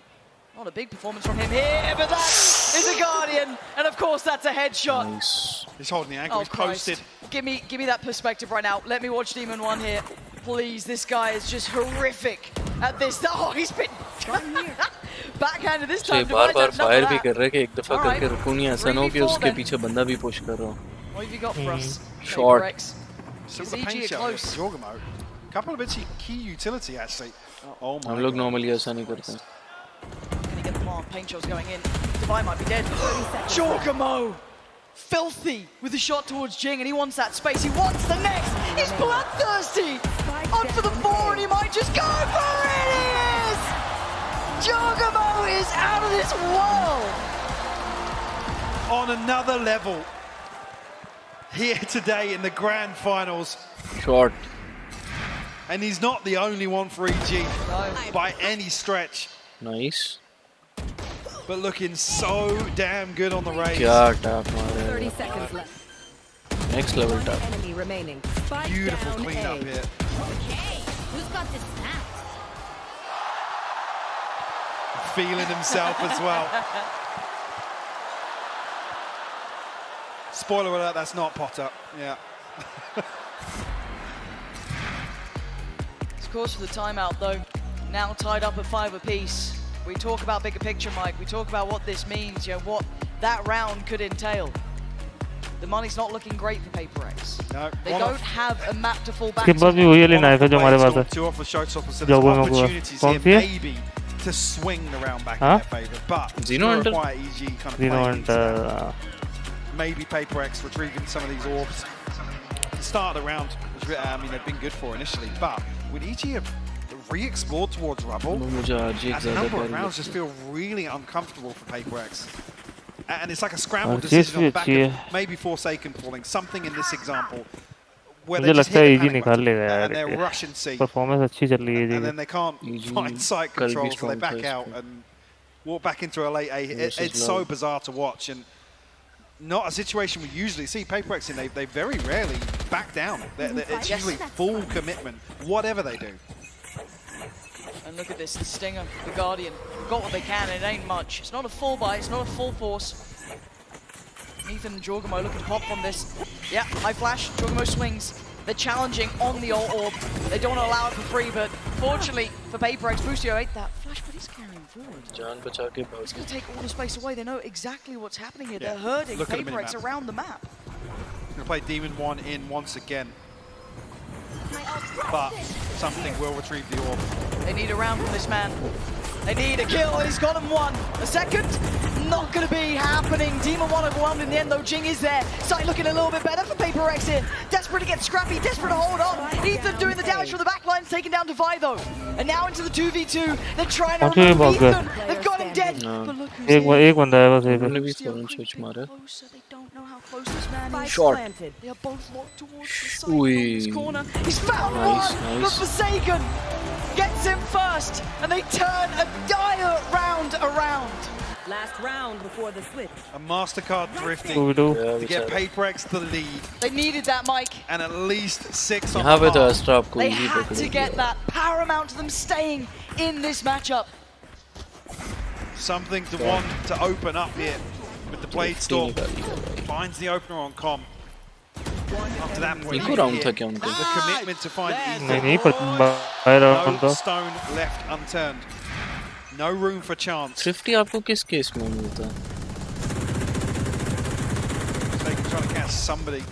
Not a big performance from him here, but that is a Guardian. And of course, that's a headshot. Nice. He's holding the angle, he's posted. Give me that perspective right now. Let me watch Demon 1 here. Please, this guy is just horrific at this. Oh, he's been backhanded this time. बार-बार fire भी कर रहा है कि एक दफा करके रुकूं नहीं, ऐसा ना हो कि उसके पीछे बंदा भी पुश कर रहा हो. What have you got for us? Short. Some of the paint close. Jorgamo. Couple of bits of key utility actually. Oh my. हम लोग normally ऐसा नहीं करते. Can he get the mark? Paint shot's going in. Divine might be dead. Jorgamo! Filthy with a shot towards Jing, and he wants that space. He wants the next. He's bloodthirsty. On for the 4, and he might just go for it. He is. Jorgamo is out of this world. On another level here today in the grand finals. Short. And he's not the only one for EG by any stretch. Nice. But looking so damn good on the raise. क्या tap मारे. 30 seconds left. Next level tap. Enemy remaining. Beautiful cleanup here. Okay, who's got this snap? Feeling himself as well. Spoiler alert, that's not Potter. Yeah. Of course, for the timeout though, now tied up at 5 apiece. We talk about bigger picture, Mike. We talk about what this means, you know, what that round could entail. The money's not looking great for PaperX. No, they don't have a map to fall back to. Two off the showstopper, so there's opportunities here maybe to swing the round back in their favour. But Zeno quite EG kind of playing maybe PaperX retrieving some of these orbs. The start of the round, I mean, they've been good for initially, but with EG re-explored towards rubble, a number of rounds just feel really uncomfortable for PaperX. And it's like a scramble decision on the back of maybe Forsaken falling, something in this example, where they just hit the panic button and they're rushing C. And then they can't find site control, so they back out and walk back into a late A. It's so bizarre to watch, and not a situation we usually see PaperX in. They very rarely back down. It's usually full commitment, whatever they do. And look at this, the Stinger, the Guardian, got what they can, and it ain't much. It's not a full buy, it's not a full force. Ethan and Jorgamo looking to pop from this. Yeah, high flash, Jorgamo swings. They're challenging on the orb. They don't want to allow it for free, but fortunately for PaperX, Boostio ate that flash, but he's carrying forward. It's going to take all the space away. They know exactly what's happening here. They're herding PaperX around the map. Going to play Demon 1 in once again. But something will retrieve the orb. They need a round from this man. They need a kill. He's got him one. A second, not going to be happening. Demon 1 overwhelmed in the end, though. Jing is there. Sight looking a little bit better for PaperX here. Desperate to get scrappy, desperate to hold on. Ethan doing the damage from the back line, taking down Devi, though. And now into the 2v2. They're trying to remove Ethan. They've got him dead. But look who's here. They don't know how close this man is. Short. They are both locked towards the side of this corner. He's found one, but Forsaken gets him first, and they turn a dire round around. Last round before the switch. A MasterCard drifting to get PaperX the lead. They needed that, Mike. And at least 6 on the half. They had to get that, paramount to them staying in this matchup. Something to want to open up here with the Blade Storm. Finds the opener on com. After that point, the commitment to find no stone left unturned. No room for chance. 50 आपको किस case में मिलता? They can try to catch somebody.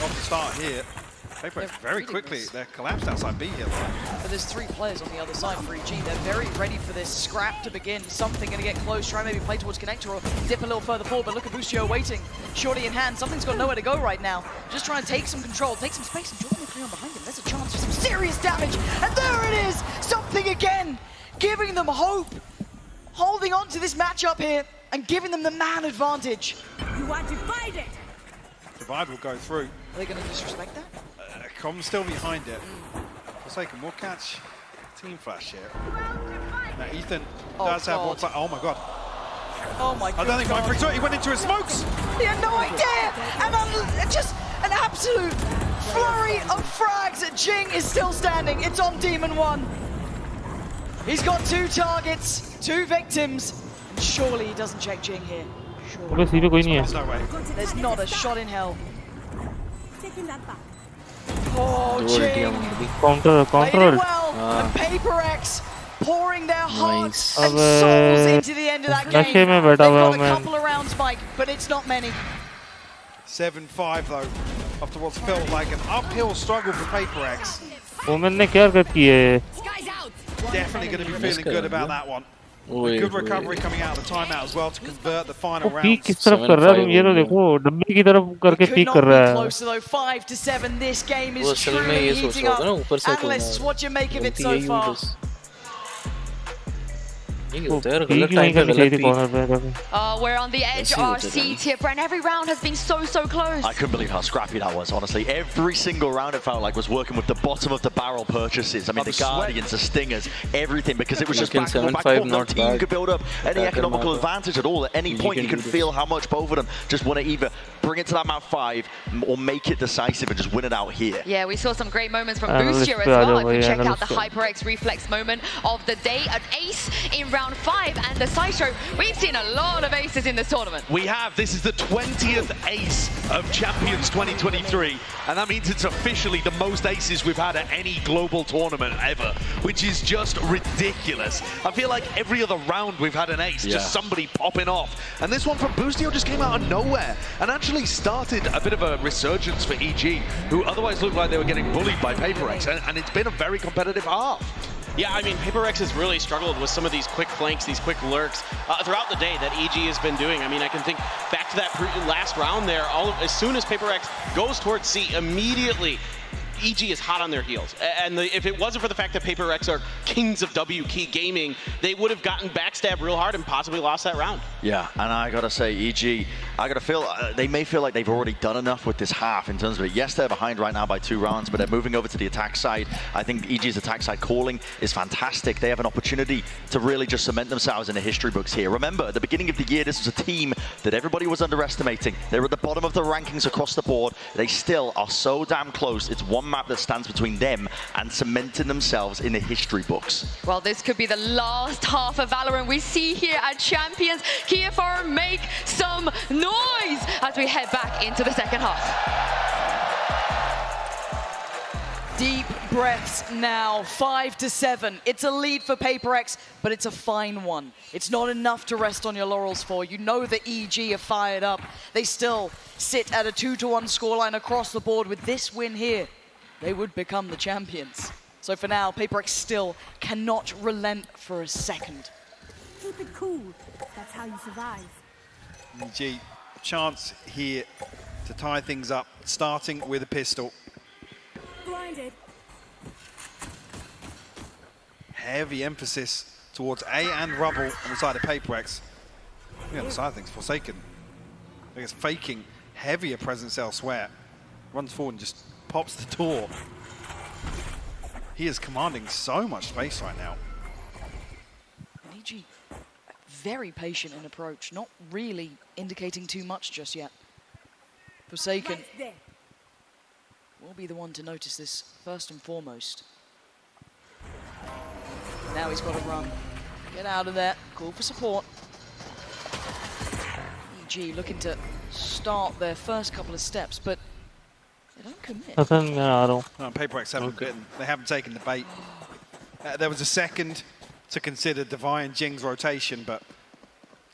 Off the start here. PaperX very quickly. They're collapsed outside B here. But there's 3 players on the other side for EG. They're very ready for this scrap to begin. Something going to get close. Try maybe play towards connector or dip a little further forward. But look at Boostio waiting. Shorty in hand. Something's got nowhere to go right now. Just trying to take some control, take some space, and Jordan McLeon behind him. There's a chance for some serious damage. And there it is! Something again! Giving them hope. Holding on to this matchup here and giving them the man advantage. You are divided! Divide will go through. Are they going to disrespect that? Com's still behind it. Forsaken will catch Team Flash here. Now Ethan does have one. Oh my god. Oh my god. I don't think Mike Victor, he went into his smokes. He had no idea. And just an absolute flurry of frags. Jing is still standing. It's on Demon 1. He's got 2 targets, 2 victims. And surely he doesn't check Jing here. Surely. There's no way. There's not a shot in hell. Taking that back. Oh, Jing! Counter. Well, and PaperX pouring their hearts and souls into the end of that game. They've got a couple of rounds, Mike, but it's not many. 7-5 though, after what's felt like an uphill struggle for PaperX. Women ने क्या हरकत की है? Definitely going to be feeling good about that one. Good recovery coming out of the timeout as well to convert the final round. Peek किस तरफ कर रहा है तुम ये तो देखो डब्बे की तरफ करके peek कर रहा है. Closer though, 5-7. This game is truly heating up. Analysts, what do you make of it so far? We're on the edge of our seat here, Brent. Every round has been so close. I couldn't believe how scrappy that was, honestly. Every single round it felt like was working with the bottom of the barrel purchases. I mean, the Guardians, the Stingers, everything, because it was just back and forth. No team could build up any economical advantage at all. At any point, you can feel how much both of them just want to either bring it to that map 5 or make it decisive and just win it out here. Yeah, we saw some great moments from Boostio as well. If we check out the HyperX reflex moment of the day, an ace in round 5, and the sideshow, we've seen a lot of aces in this tournament. We have. This is the 20th ace of Champions 2023, and that means it's officially the most aces we've had at any global tournament ever, which is just ridiculous. I feel like every other round we've had an ace, just somebody popping off. And this one from Boostio just came out of nowhere and actually started a bit of a resurgence for EG, who otherwise looked like they were getting bullied by PaperX, and it's been a very competitive half. Yeah, I mean, PaperX has really struggled with some of these quick flanks, these quick lurks throughout the day that EG has been doing. I mean, I can think back to that last round there. As soon as PaperX goes towards C, immediately EG is hot on their heels. And if it wasn't for the fact that PaperX are kings of W key gaming, they would have gotten backstabbed real hard and possibly lost that round. Yeah, and I gotta say, EG, I gotta feel, they may feel like they've already done enough with this half in terms of it. Yes, they're behind right now by 2 rounds, but they're moving over to the attack side. I think EG's attack side calling is fantastic. They have an opportunity to really just cement themselves in the history books here. Remember, at the beginning of the year, this was a team that everybody was underestimating. They were at the bottom of the rankings across the board. They still are so damn close. It's one map that stands between them and cementing themselves in the history books. Well, this could be the last half of Valorant we see here at Champions. KFR, make some noise as we head back into the second half. Deep breaths now, 5-7. It's a lead for PaperX, but it's a fine one. It's not enough to rest on your laurels for. You know the EG are fired up. They still sit at a 2-1 scoreline across the board. With this win here, they would become the champions. So for now, PaperX still cannot relent for a second. Keep it cool. That's how you survive. EG, chance here to tie things up, starting with a pistol. Blinded. Heavy emphasis towards A and Rubble on the side of PaperX. On the side of things, Forsaken, I guess faking heavier presence elsewhere. Runs forward and just pops the door. He is commanding so much space right now. very patient in approach, not really indicating too much just yet. Forsaken will be the one to notice this first and foremost. Now he's got to run. Get out of there. Call for support. EG looking to start their first couple of steps, but they don't commit. Paper X haven't bitten. They haven't taken the bait. There was a second to consider Divine Jing's rotation, but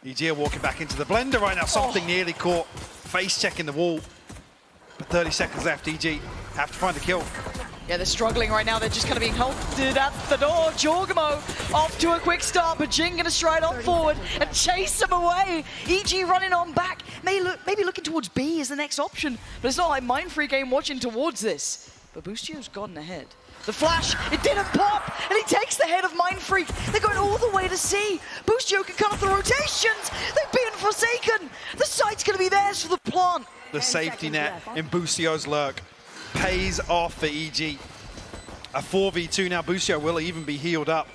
EG are walking back into the blender right now. Something nearly caught. Face checking the wall. But 30 seconds left. EG have to find the kill. Yeah, they're struggling right now. They're just kind of being halted at the door. Jorgamo off to a quick start, but Jing going to stride on forward and chase them away. EG running on back. Maybe looking towards B is the next option, but it's not like Mindfreak aim watching towards this. But Boostio's gotten ahead. The flash, it didn't pop, and he takes the head of Mindfreak. They're going all the way to C. Boostio can cut off the rotations. They've been Forsaken. The site's going to be theirs for the plant. The safety net in Boostio's lurk pays off for EG. A 4v2 now. Boostio will even be healed up.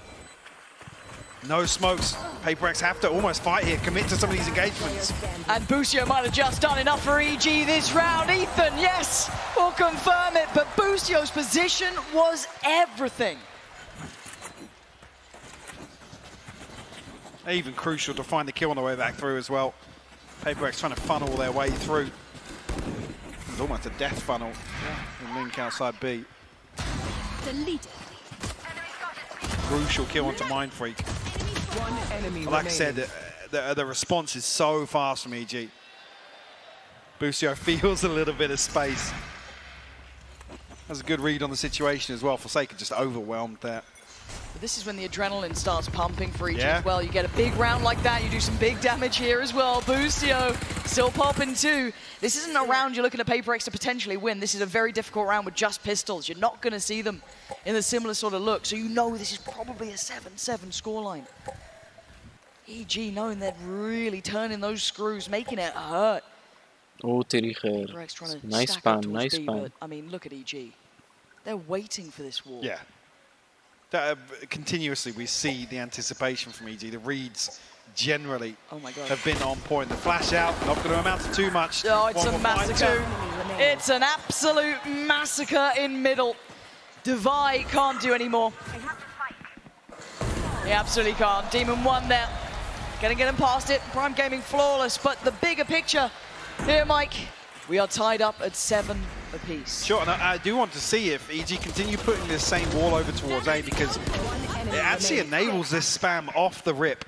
No smokes. Paper X have to almost fight here, commit to some of these engagements. And Boostio might have just done enough for EG this round. Ethan, yes, will confirm it, but Boostio's position was everything. Even crucial to find the kill on the way back through as well. Paper X trying to funnel their way through. It's almost a death funnel. And Link outside B. Crucial kill onto Mindfreak. Like I said, the response is so fast from EG. Boostio feels a little bit of space. That's a good read on the situation as well. Forsaken just overwhelmed there. But this is when the adrenaline starts pumping for EG as well. You get a big round like that, you do some big damage here as well. Boostio still popping too. This isn't a round you're looking at Paper X to potentially win. This is a very difficult round with just pistols. You're not going to see them in a similar sort of look, so you know this is probably a 7-7 scoreline. EG knowing they're really turning those screws, making it hurt. Oh, teri khair. Nice spam, nice spam. But, I mean, look at EG. They're waiting for this wall. Yeah. Continuously we see the anticipation from EG. The reads generally have been on point. The flash out, not going to amount to too much. Oh, it's a massacre. It's an absolute massacre in middle. Devi can't do any more. He absolutely can't. Demon won there. Gonna get him past it. Prime Gaming flawless, but the bigger picture here, Mike. We are tied up at 7 apiece. Sure, and I do want to see if EG continue putting this same wall over towards A, because it actually enables this spam off the rip.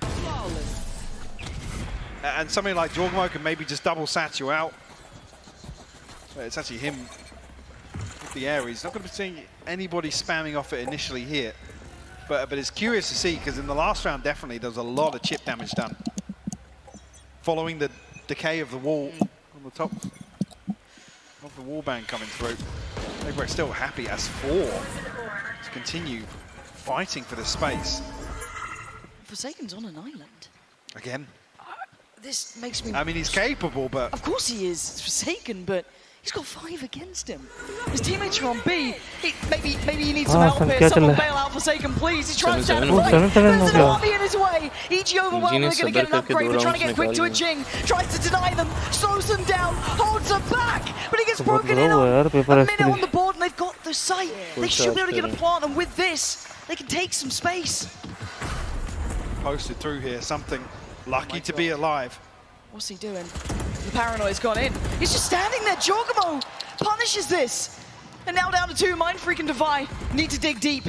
And something like Jorgamo can maybe just double sat you out. It's actually him with the air. He's not going to be seeing anybody spamming off it initially here. But it's curious to see, because in the last round, definitely, there was a lot of chip damage done. Following the decay of the wall on the top of the wallbang coming through. Paper X still happy as 4 to continue fighting for the space. Forsaken's on an island. Again. This makes me... I mean, he's capable, but... Of course he is. Forsaken, but he's got 5 against him. His teammates are on B. Maybe he needs some help here. Someone bail out Forsaken, please. He's trying to stand in the way. There's an army in his way. EG overwhelmed. They're going to get an upgrade. They're trying to get quick to a Jing. Tries to deny them. Slows them down. Holds them back. But he gets broken in on a minute on the board, and they've got the site. They should be able to get a plant, and with this, they can take some space. Posted through here. Something lucky to be alive. What's he doing? The paranoia's gone in. He's just standing there. Jorgamo punishes this. And now down to 2. Mindfreak and Devi need to dig deep.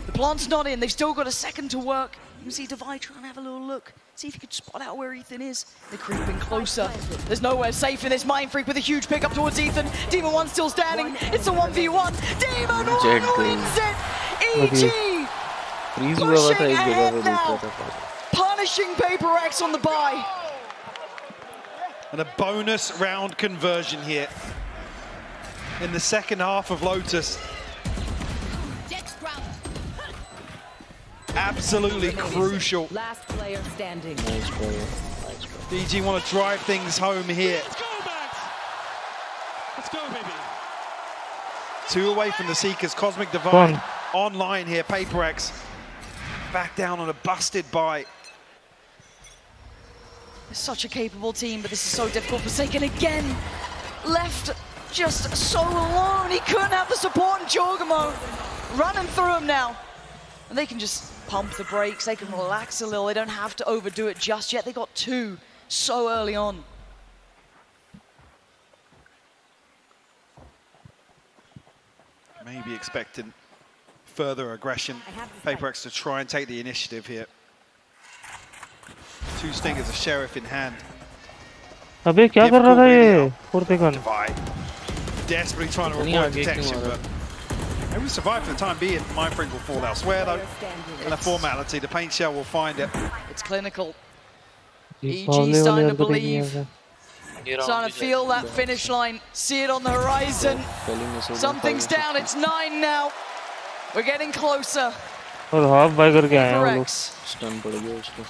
The plant's not in. They've still got a second to work. You can see Devi trying to have a little look. See if you could spot out where Ethan is. They're creeping closer. There's nowhere safe in this. Mindfreak with a huge pick up towards Ethan. Demon 1 still standing. It's a 1v1. Demon 1 wins it. EG pushing ahead now. Punishing Paper X on the bye. And a bonus round conversion here in the second half of Lotus. Absolutely crucial. Last player standing. Nice player. DG want to drive things home here. Let's go, baby. 2 away from the Seekers. Cosmic Divide online here. Paper X back down on a busted bye. such a capable team, but this is so difficult. Forsaken again, left just so alone. He couldn't have the support, and Jorgamo running through him now. And they can just pump the brakes, they can relax a little, they don't have to overdo it just yet. They got 2 so early on. Maybe expecting further aggression. PaperX to try and take the initiative here. 2 stingers, a sheriff in hand. अबे क्या कर रहा था ये? Forsaken. Desperately trying to avoid detection, but maybe survive for the time being. Mindfreak will fall elsewhere though. And a formality, the paint shell will find it. It's clinical. EG starting to believe. Starting to feel that finish line, see it on the horizon. Something's down, it's 9 now. We're getting closer. और half buy करके आए हैं वो लोग. Stun पड़ गया उसको.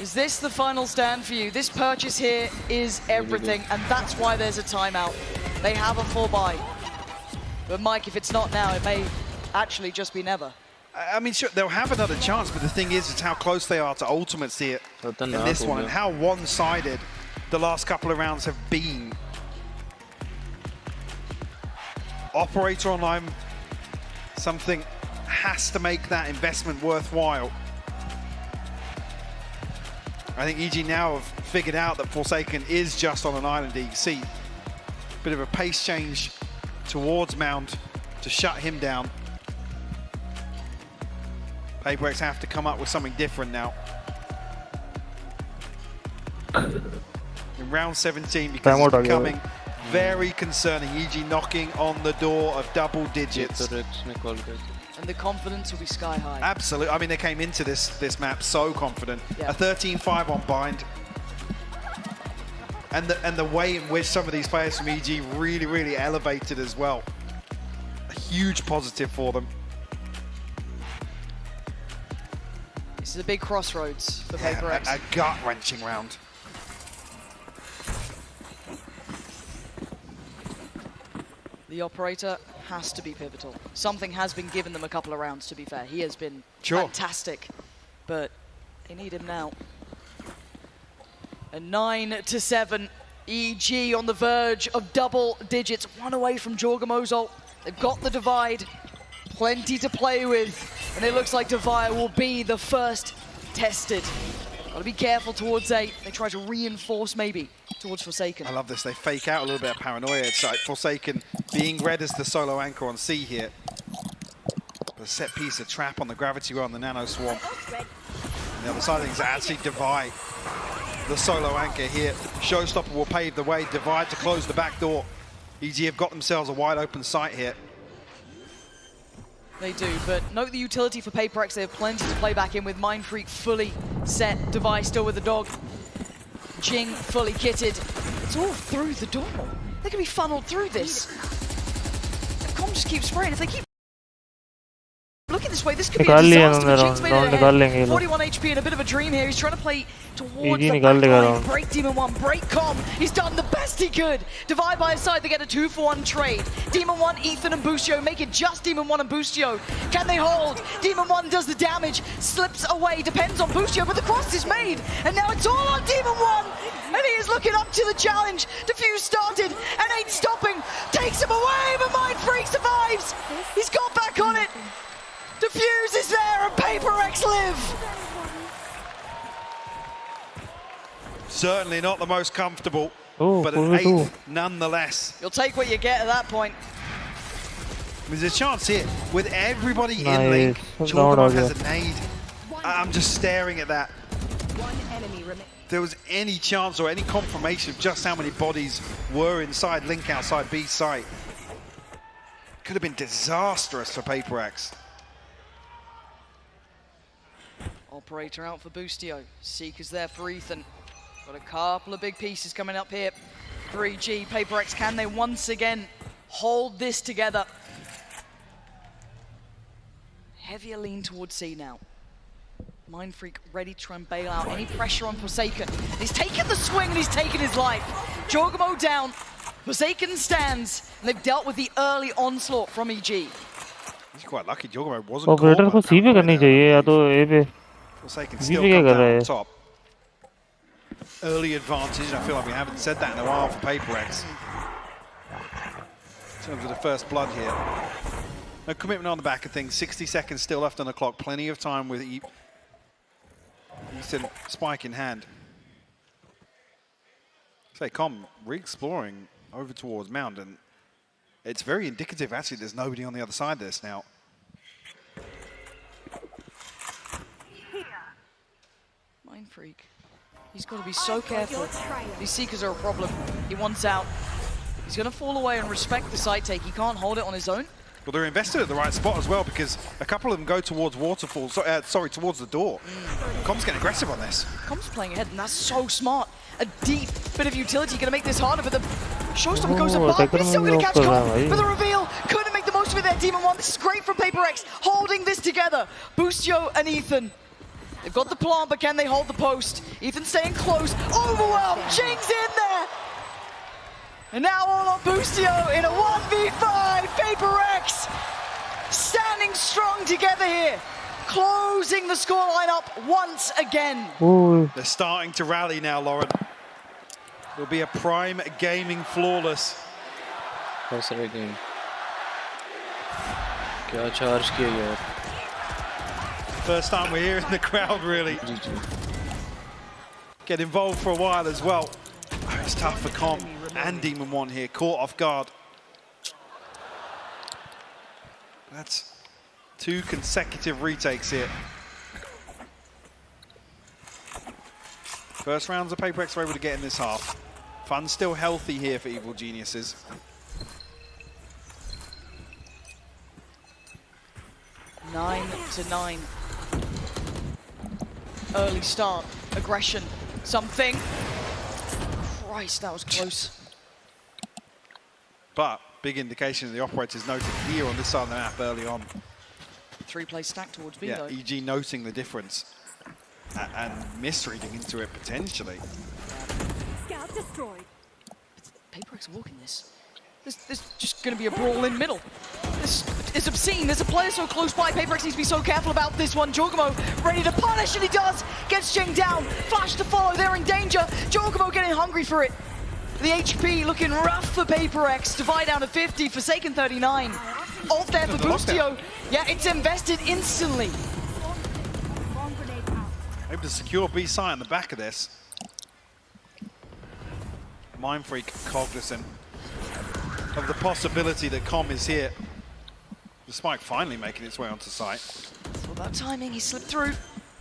Is this the final stand for you? This purchase here is everything, and that's why there's a timeout. They have a full buy. But Mike, if it's not now, it may actually just be never. I mean, sure, they'll have another chance, but the thing is, it's how close they are to ultimacy it in this one, and how one-sided the last couple of rounds have been. Operator online, something has to make that investment worthwhile. I think EG now have figured out that Forsaken is just on an island. You can see a bit of a pace change towards Mound to shut him down. PaperX have to come up with something different now. In round 17, because it's becoming very concerning. EG knocking on the door of double digits. And the confidence will be sky high. Absolutely. I mean, they came into this map so confident. Yeah. A 13-5 on bind. And the way in which some of these players from EG really elevated as well. A huge positive for them. This is a big crossroads for PaperX. A gut-wrenching round. The operator has to be pivotal. Something has been given them a couple of rounds, to be fair. He has been fantastic, but they need him now. A 9-7, EG on the verge of double digits, 1 away from Jorgamo's ult. They've got the divide, plenty to play with, and it looks like Divire will be the first tested. Gotta be careful towards A. They try to reinforce maybe towards Forsaken. I love this. They fake out a little bit of paranoia. It's like Forsaken being read as the solo anchor on C here. The set piece, a trap on the gravity well on the Nano Swarm. And the other side of things, actually Divide, the solo anchor here. Showstopper will pave the way. Divide to close the back door. EG have got themselves a wide open sight here. They do, but note the utility for PaperX. They have plenty to play back in with. Mindfreak fully set, Device still with the dog. Jing fully kitted. It's all through the door. They can be funneled through this. The comms just keep spraying. If they keep looking this way, this could be a disaster, but Jing's made it ahead. 41 HP and a bit of a dream here. He's trying to play towards the back line, break Demon 1, break Com. He's done the best he could. Divide by his side, they get a 2-for-1 trade. Demon 1, Ethan and Boostio make it just Demon 1 and Boostio. Can they hold? Demon 1 does the damage, slips away, depends on Boostio, but the cross is made. And now it's all on Demon 1. And he is looking up to the challenge. Diffuse started and ain't stopping. Takes him away, but Mindfreak survives. He's got back on it. Diffuse is there and PaperX live! Certainly not the most comfortable, but an 8th nonetheless. You'll take what you get at that point. There's a chance here. With everybody in link, Jordan has a nade. I'm just staring at that. If there was any chance or any confirmation of just how many bodies were inside link outside B site, could have been disastrous for PaperX. Operator out for Boostio. Seeker's there for Ethan. Got a couple of big pieces coming up here. 3G, PaperX, can they once again hold this together? Heavier lean towards C now. Mindfreak ready to try and bail out any pressure on Forsaken. He's taken the swing and he's taken his life. Jorgamo down, Forsaken stands, and they've dealt with the early onslaught from EG. He's quite lucky Jorgamo wasn't Operator को C पे करनी चाहिए या तो A पे. Forsaken still come down on top. early advantage. I feel like we haven't said that in a while for PaperX. In terms of the first blood here. No commitment on the back of things. 60 seconds still left on the clock. Plenty of time with Ethan spike in hand. Say, Com re-exploring over towards Mountain. It's very indicative, actually, there's nobody on the other side of this now. Mind Freak. He's got to be so careful. These Seekers are a problem. He wants out. He's going to fall away and respect the side take. He can't hold it on his own. Well, they're invested at the right spot as well, because a couple of them go towards Waterfall, sorry, towards the door. Com's getting aggressive on this. Com's playing ahead, and that's so smart. A deep bit of utility going to make this harder, but the Showstopper goes above, but he's still going to catch Com. But the reveal couldn't make the most of it there, Demon One. This is great from PaperX, holding this together. Boostio and Ethan. They've got the plant, but can they hold the post? Ethan staying close, overwhelmed, Jing's in there! And now all on Boostio in a 1v5, PaperX standing strong together here, closing the scoreline up once again. Ooh. They're starting to rally now, Lauren. It'll be a prime gaming flawless. First time we're here in the crowd, really. Get involved for a while as well. Oh, it's tough for Com and Demon One here, caught off guard. That's 2 consecutive retakes here. First rounds of PaperX are able to get in this half. Fun's still healthy here for Evil Geniuses. Nine to 9. Early start, aggression, something. Christ, that was close. But big indication of the operators noted here on this side of the map early on. 3-play stack towards B, yeah, though. EG noting the difference and misreading into it potentially. Scout destroyed. PaperX are walking this. There's just going to be a brawl in middle. This is obscene. There's a player so close by. PaperX needs to be so careful about this one. Jorgamo ready to punish, and he does. Gets Jing down. Flash to follow. They're in danger. Jorgamo getting hungry for it. The HP looking rough for PaperX. Divide down to 50. Forsaken 39. Ult there for Boostio. Yeah, it's invested instantly. Able to secure B site on the back of this. Mind Freak cognizant of the possibility that Com is here. The spike finally making its way onto site. It's all about timing. He slipped through.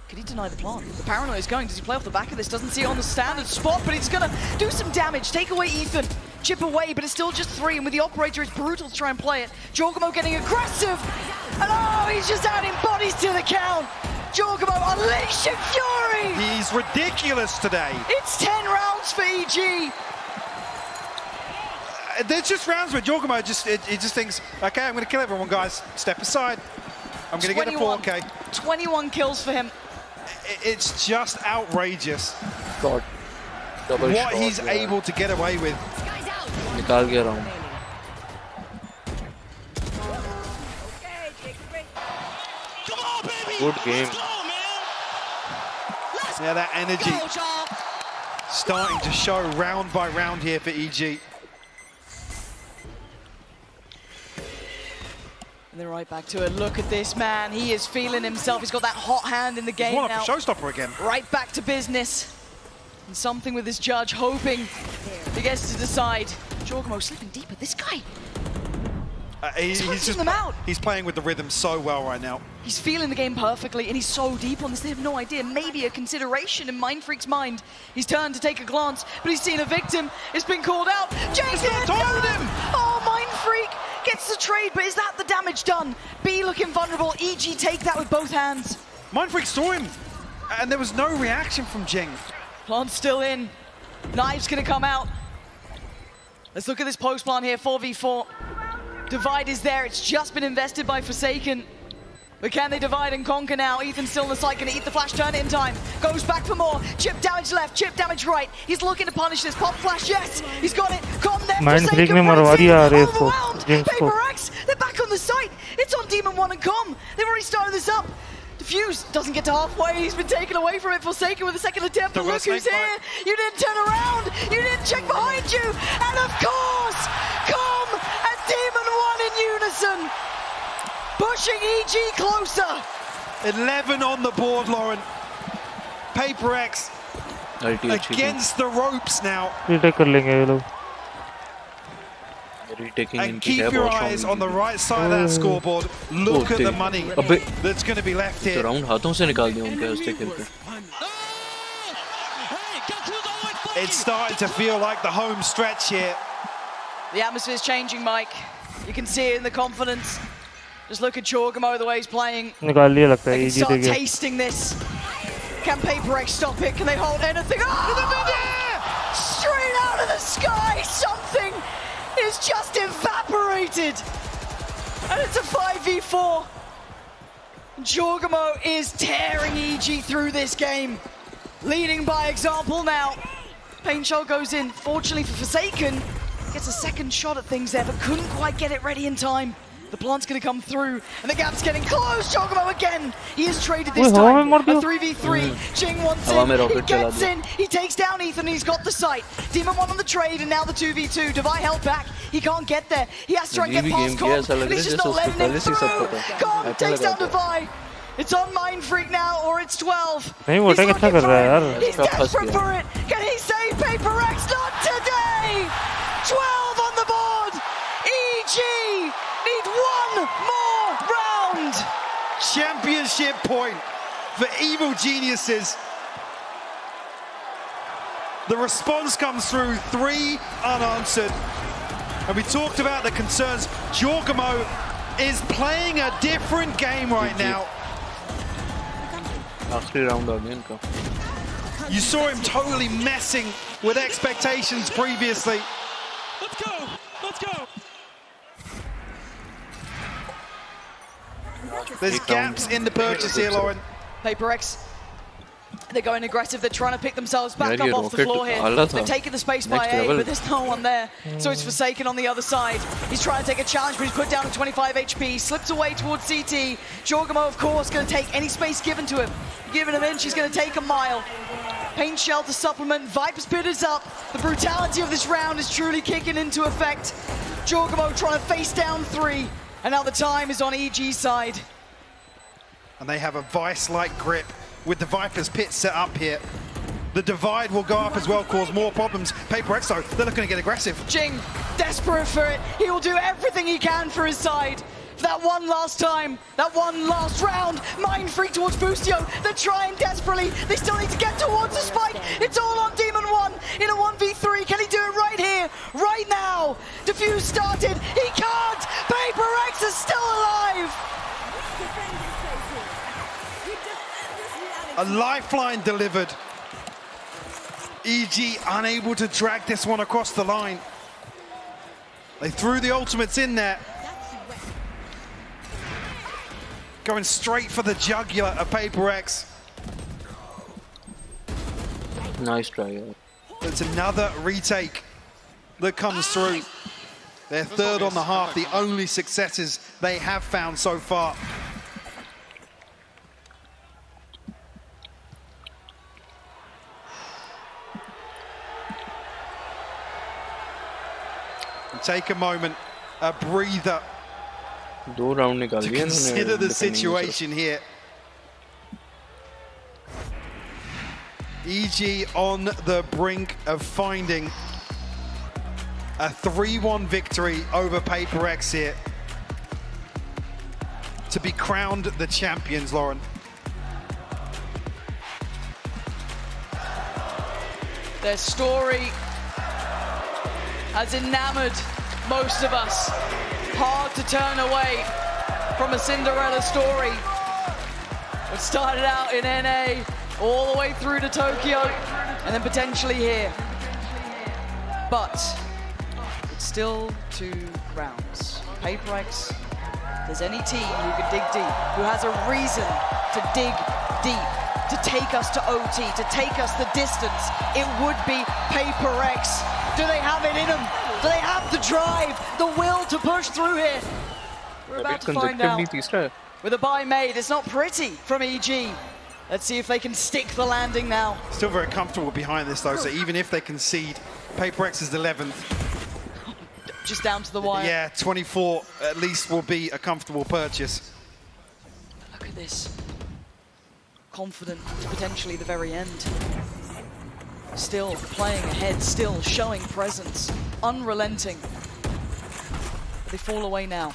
Could he deny the plant? The paranoia is going. Does he play off the back of this? Doesn't see it on the standard spot, but he's going to do some damage. Take away Ethan. Chip away, but it's still just 3. And with the operator, it's brutal to try and play it. Jorgamo getting aggressive. And oh, he's just adding bodies to the count. Jorgamo unleashing fury. He's ridiculous today. It's 10 rounds for EG. There's just rounds where Jorgamo just thinks, okay, I'm going to kill everyone, guys. Step aside. I'm going to get a 4K. 21 kills for him. It's just outrageous. God. What he's able to get away with. Nikal gaya round. Good game. Yeah, that energy starting to show round by round here for EG. And they're right back to it. Look at this man. He is feeling himself. He's got that hot hand in the game now. He's Showstopper again. Right back to business. And something with his judge hoping he gets to decide. Jorgamo slipping deeper. This guy. He's just them out. He's playing with the rhythm so well right now. He's feeling the game perfectly, and he's so deep on this. They have no idea. Maybe a consideration in Mind Freak's mind. He's turned to take a glance, but he's seen a victim. It's been called out. James told him. Oh, Mind Freak gets the trade, but is that the damage done? B looking vulnerable. EG take that with both hands. Mind Freak saw him, and there was no reaction from Jing. Plant's still in. Knife's gonna come out. Let's look at this post plant here, 4v4. Divide is there, it's just been invested by Forsaken. But can they divide and conquer now? Ethan's still in the site, gonna eat the flash, turn it in time. Goes back for more, chip damage left, chip damage right. He's looking to punish this, pop flash, yes! He's got it, come there, Forsaken, overwhelmed! PaperX, they're back on the site! It's on Demon 1 and Com! They've already started this up! Diffuse doesn't get to halfway. He's been taken away from it. Forsaken with a second attempt. But look who's here. You didn't turn around. You didn't check behind you. And of course, Come and Demon One in unison. Pushing EG closer. 11 on the board, Lauren. Paper X against the ropes now. Retake कर लेंगे ये लोग. And keep your eyes on the right side of that scoreboard. Look at the money that's going to be left here. Round हाथों से निकाल दिया उनके हंसते खेलते. It's starting to feel like the home stretch here. The atmosphere's changing, Mike. You can see it in the confidence. Just look at Chorgamo, the way he's playing. निकाल लिया लगता है. They can start tasting this. Can Paper X stop it? Can they hold anything? Oh! Straight out of the sky, something is just evaporated. And it's a 5v4. Chorgamo is tearing EG through this game. Leading by example now. Pain Shell goes in. Fortunately for Forsaken, gets a second shot at things there, but couldn't quite get it ready in time. The plant's going to come through, and the gap's getting close. Chorgamo again. He is traded this time. A 3v3. Jing wants in. He gets in. He takes down Ethan. He's got the sight. Demon One on the trade, and now the 2v2. Devi held back. He can't get there. He has to try and get past Com, but he's just not letting him through. Com takes down Devi. It's on Mind Freak now, or it's 12. नहीं वो attack अच्छा कर रहा है यार. He's desperate for it. Can he save Paper X? Not today. 12 on the board. EG need one more round. Championship point for Evil Geniuses. The response comes through, 3 unanswered. And we talked about the concerns. Chorgamo is playing a different game right now. You saw him totally messing with expectations previously. Let's go. Let's go. There's gaps in the purchase here, Lauren. Paper X, they're going aggressive. They're trying to pick themselves back up off the floor here. They've taken the space by A, but there's no one there. So it's Forsaken on the other side. He's trying to take a challenge, but he's put down to 25 HP. Slips away towards CT. Chorgamo, of course, going to take any space given to him. Giving him in, she's going to take a mile. Pain Shell to supplement. Viper's Pit is up. The brutality of this round is truly kicking into effect. Chorgamo trying to face down 3. And now the time is on EG's side. And they have a vice-like grip with the Viper's Pit set up here. The divide will go up as well, cause more problems. Paper X, though, they're looking to get aggressive. Jing, desperate for it. He will do everything he can for his side. For that one last time, that one last round. Mind Freak towards Boostio. They're trying desperately. They still need to get towards the spike. It's all on Demon One in a 1v3. Can he do it right here, right now? Diffuse started. He can't. Paper X is still alive. A lifeline delivered. EG unable to drag this one across the line. They threw the ultimates in there. Going straight for the jugular of Paper X. Nice try. It's another retake that comes through. They're third on the half, the only successes they have found so far. Take a moment, a breather. दो round निकाल दिए इन्होंने. Consider the situation here. EG on the brink of finding a 3-1 victory over Paper X here to be crowned the champions, Lauren. Their story has enamored most of us. Hard to turn away from a Cinderella story. It started out in NA, all the way through to Tokyo, and then potentially here. But it's still 2 rounds. Paper X, if there's any team who can dig deep, who has a reason to dig deep, to take us to OT, to take us the distance, it would be Paper X. Do they have it in them? Do they have the drive, the will to push through here? We're about to find out. with a buy made. It's not pretty from EG. Let's see if they can stick the landing now. Still very comfortable behind this though, so even if they concede, PaperX is 11th. Just down to the wire. Yeah, 24 at least will be a comfortable purchase. Look at this. Confident to potentially the very end. Still playing ahead, still showing presence, unrelenting. They fall away now.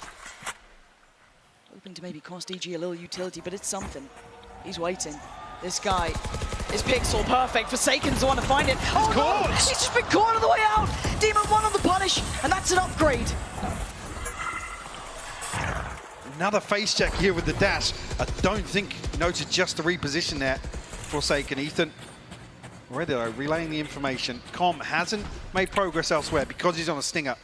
Hoping to maybe cost EG a little utility, but it's something. He's waiting. This guy is pixel perfect. Forsaken's the one to find it. Oh, no! He's just been caught on the way out. Demon 1 on the punish, and that's an upgrade. Another face check here with the dash. I don't think noted just the reposition there. Forsaken. Ethan already though, relaying the information. Com hasn't made progress elsewhere because he's on a stinger.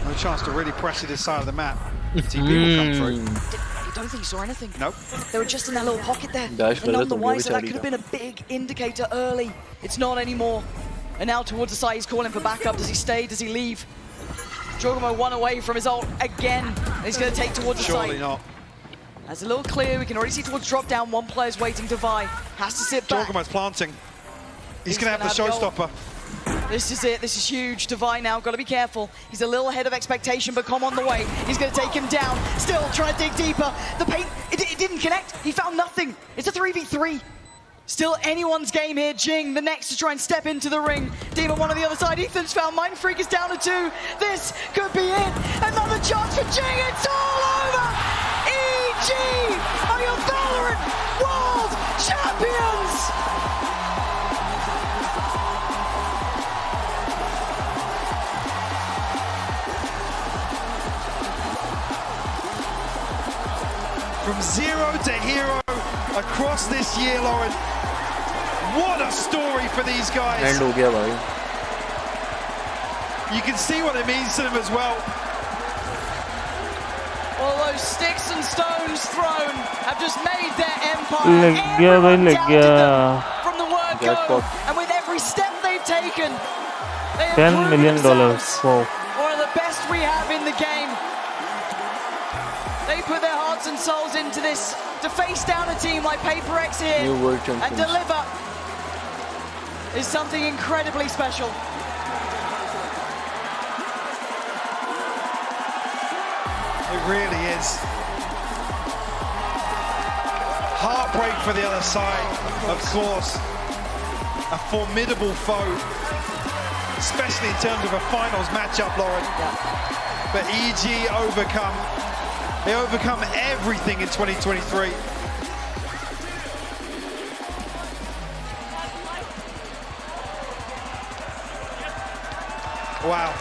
No chance to really pressure this side of the map. TP will come through. I don't think he saw anything. Nope. They were just in that little pocket there. Dash And none the wiser, that could have been a big indicator early. It's not anymore. And now towards the side, he's calling for backup. Does he stay? Does he leave? Jorgamo 1 away from his ult again. And he's going to take towards the side. Surely not. That's a little clear. We can already see towards drop down. One player's waiting to vie. Has to sit back. Jorgamo's planting. He's going to have the showstopper. This is it. This is huge. Divine now. Got to be careful. He's a little ahead of expectation, but come on the way. He's going to take him down. Still trying to dig deeper. The paint, it didn't connect. He found nothing. It's a 3v3. Still anyone's game here. Jing, the next to try and step into the ring. Demon 1 on the other side. Ethan's found. Mind Freak is down to 2. This could be it. Another chance for Jing. It's all over. EG are your Valorant World Champions. From 0 to hero across this year, Lauren. What a story for these guys. End ho gaya, bhai. You can see what it means to them as well. All those sticks and stones thrown have just made their empire. From the word go, and with every step they've taken, they have $10 million. Wow. One of the best we have in the game. They put their hearts and souls into this to face down a team like PaperX here and deliver is something incredibly special. It really is. Heartbreak for the other side, of course. A formidable foe, especially in terms of a finals matchup, Lauren. But EG overcome. They overcome everything in 2023. Wow,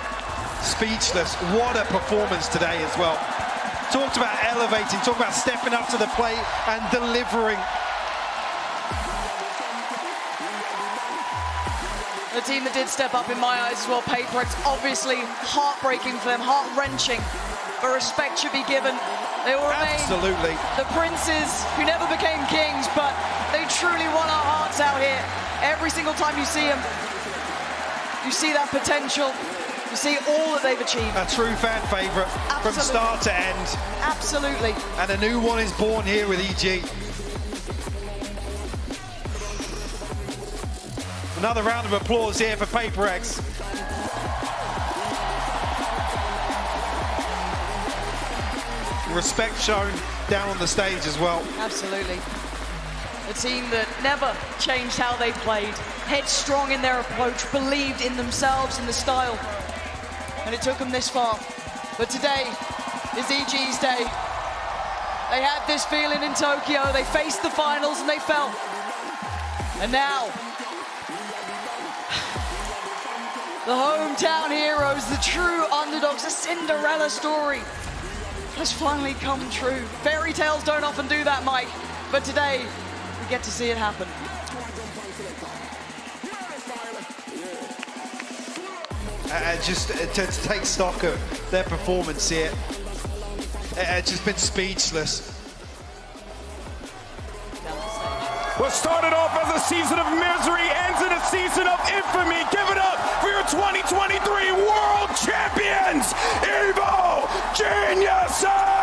speechless. What a performance today as well. Talked about elevating, talked about stepping up to the plate and delivering. The team that did step up in my eyes as well, PaperX, obviously heartbreaking for them, heart-wrenching. But respect should be given. They will remain the princes who never became kings, but they truly won our hearts out here. Every single time you see them, you see that potential. You see all that they've achieved. A true fan favourite from start to end. Absolutely. And a new one is born here with EG. Another round of applause here for PaperX. Respect shown down on the stage as well. Absolutely. A team that never changed how they played, headstrong in their approach, believed in themselves and the style. And it took them this far. But today is EG's day. They had this feeling in Tokyo, they faced the finals and they fell. And now, the hometown heroes, the true underdogs, the Cinderella story has finally come true. Fairy tales don't often do that, Mike, but today we get to see it happen. Just to take stock of their performance here, it's just been speechless. What started off as a season of misery ends in a season of infamy. Give it up for your 2023 World Champions, Evo Geniuses!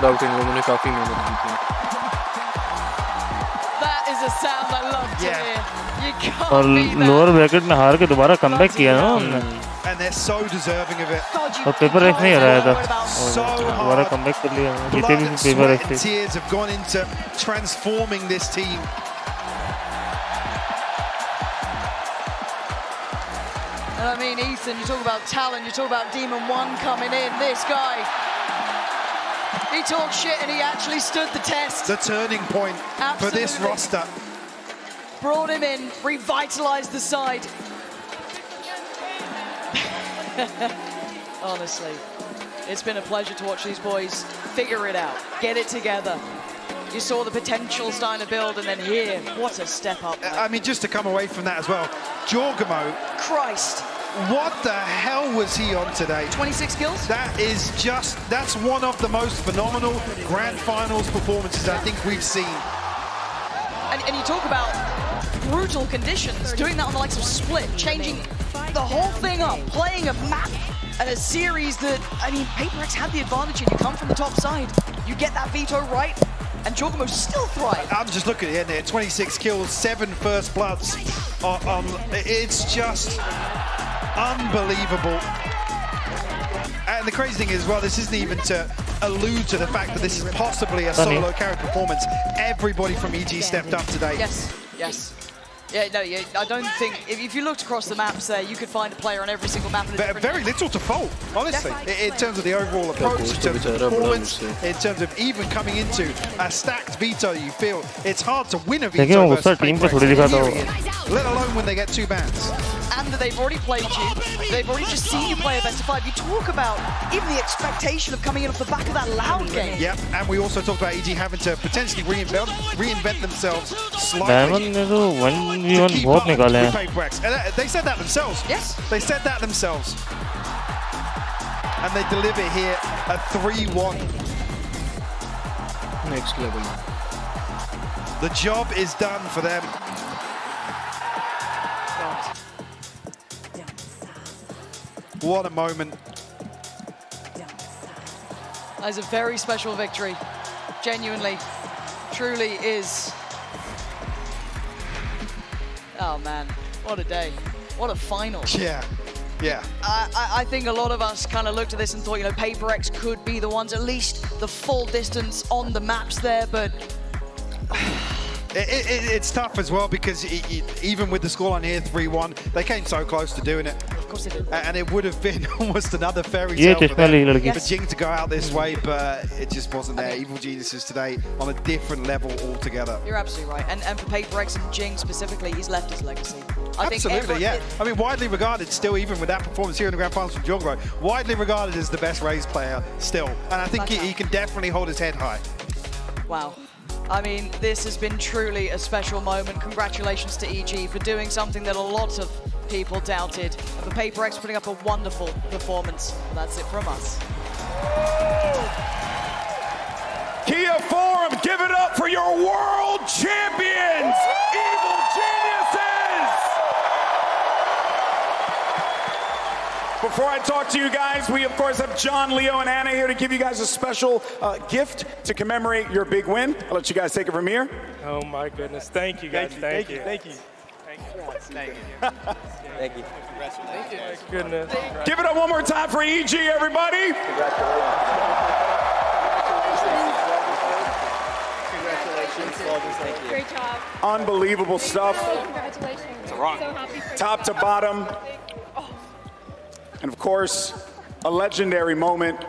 doubt इन्होंने काफी मेहनत की थी. That is a sound I love to hear. You can't और beat that. Lower bracket में हार के दोबारा कमबैक किया ना उन्होंने. And they're so deserving of it. और पेपर एक्स नहीं हराया था. दोबारा कमबैक कर लिया. जीते भी पेपर एक्स थे. Tears have gone into transforming this team. And I mean, Ethan, you talk about talent, you talk about Demon 1 coming in. This guy, he talks shit and he actually stood the test. The turning point for this roster. Brought him in, revitalized the side. Honestly, it's been a pleasure to watch these boys figure it out, get it together. You saw the potential starting to build, and then here, what a step up. I mean, just to come away from that as well, Jorgamo. Christ. What the hell was he on today? 26 kills? That's one of the most phenomenal grand finals performances I think we've seen. And you talk about brutal conditions, doing that on the likes of Split, changing the whole thing up, playing a map and a series that, I mean, PaperX had the advantage and you come from the top side, you get that veto right, and Jorgamo still thrive. I'm just looking at it there, 26 kills, 7 first bloods. It's just unbelievable. And the crazy thing is, well, this isn't even to allude to the fact that this is possibly a solo carry performance. Everybody from EG stepped up today. Yes, yes. Yeah, no, I don't think, if you looked across the maps there, you could find a player on every single map. Very little to fault, honestly, in terms of the overall approach, in terms of performance, in terms of even coming into a stacked veto. You feel it's hard to win a veto versus PaperX, let alone when they get 2 bans. And they've already played you, they've already just seen you play a best of 5. You talk about even the expectation of coming in off the back of that loud game. Yeah, and we also talked about EG having to potentially reinvent themselves slightly. V1 बहुत निकाले हैं. They said that themselves. Yes. They said that themselves. And they deliver here a 3-1. Next level. The job is done for them. What a moment. That's a very special victory. Genuinely, truly is. Oh man, what a day. What a final. Yeah, yeah. I think a lot of us kind of looked at this and thought, you know, PaperX could be the ones, at least the full distance on the maps there, but... It's tough as well because even with the scoreline here, 3-1, they came so close to doing it. Of course they did. And it would have been almost another fairy tale for them, yes. for Jing to go out this way, but it just wasn't there. Evil Geniuses today on a different level altogether. You're absolutely right. And for PaperX and Jing specifically, he's left his legacy. Absolutely, yeah. I mean, widely regarded still, even with that performance here in the Grand Finals from Jorgamo, widely regarded as the best Raze player still. And I think he can definitely hold his head high. Wow. I mean, this has been truly a special moment. Congratulations to EG for doing something that a lot of people doubted. And for PaperX putting up a wonderful performance. That's it from us. Kia Forum, give it up for your world champions, Evil Geniuses! Before I talk to you guys, we of course have John, Leo, and Anna here to give you guys a special gift to commemorate your big win. I'll let you guys take it from here. Oh my goodness, thank you guys, thank you. Thank you. Thank you. Thank you. Thank you. Thank you. My goodness. Give it up one more time for EG, everybody. Congratulations. Great job. Unbelievable stuff. Congratulations. It's a rock. So happy for you. Top to bottom. And of course, a legendary moment.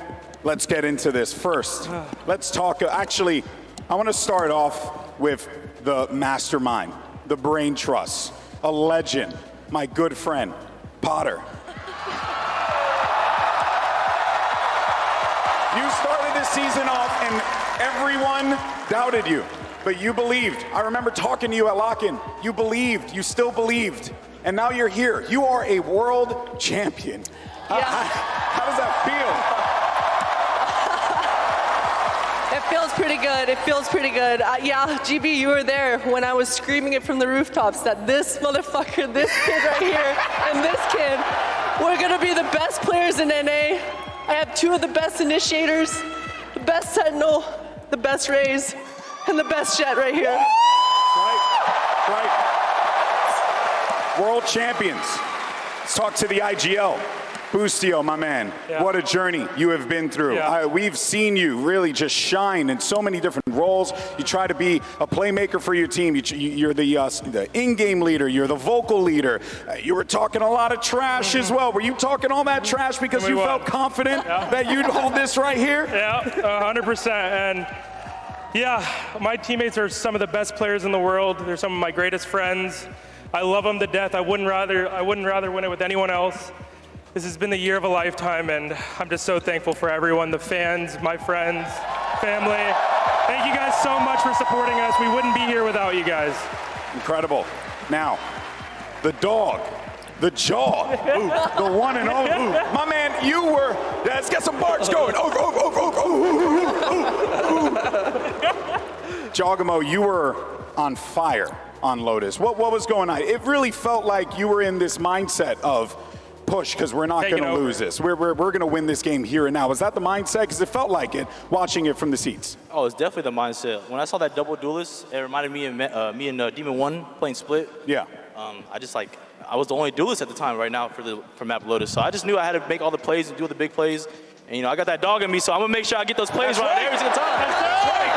Let's get into this. First, let's talk. Actually, I want to start off with the mastermind, the brain trust, a legend, my good friend, Potter. You started this season off and everyone doubted you, but you believed. I remember talking to you at Lock-In. You believed, you still believed, and now you're here. You are a world champion. Yeah. How does that feel? It feels pretty good. It feels pretty good. Yeah, GB, you were there when I was screaming it from the rooftops that this motherfucker, this kid right here, and this kid, we're gonna be the best players in NA. I have 2 of the best initiators. the best Sentinel, the best Raze, and the best Jet right here. Right. World champions. Let's talk to the IGL. Boostio, my man, what a journey you have been through. We've seen you really just shine in so many different roles. You try to be a playmaker for your team. You're the in-game leader. You're the vocal leader. You were talking a lot of trash as well. Were you talking all that trash because you felt confident that you'd hold this right here? Yeah, 100%. And yeah, my teammates are some of the best players in the world. They're some of my greatest friends. I love them to death. I wouldn't rather win it with anyone else. This has been the year of a lifetime, and I'm just so thankful for everyone, the fans, my friends, family. Thank you guys so much for supporting us. We wouldn't be here without you guys. Incredible. Now, the dog, the jaw, the one and only. My man, you were, let's get some barks going. Jogamo, you were on fire on Lotus. What was going on? It really felt like you were in this mindset of, push, because we're not going to lose this. We're going to win this game here and now. Was that the mindset? Because it felt like it, watching it from the seats. Oh, it's definitely the mindset. When I saw that double duelist, it reminded me of me and Demon One playing split. Yeah. I was the only duelist at the time right now for map Lotus. So I just knew I had to make all the plays and do the big plays. And I got that dog in me, so I'm gonna make sure I get those plays right every single time. That's right.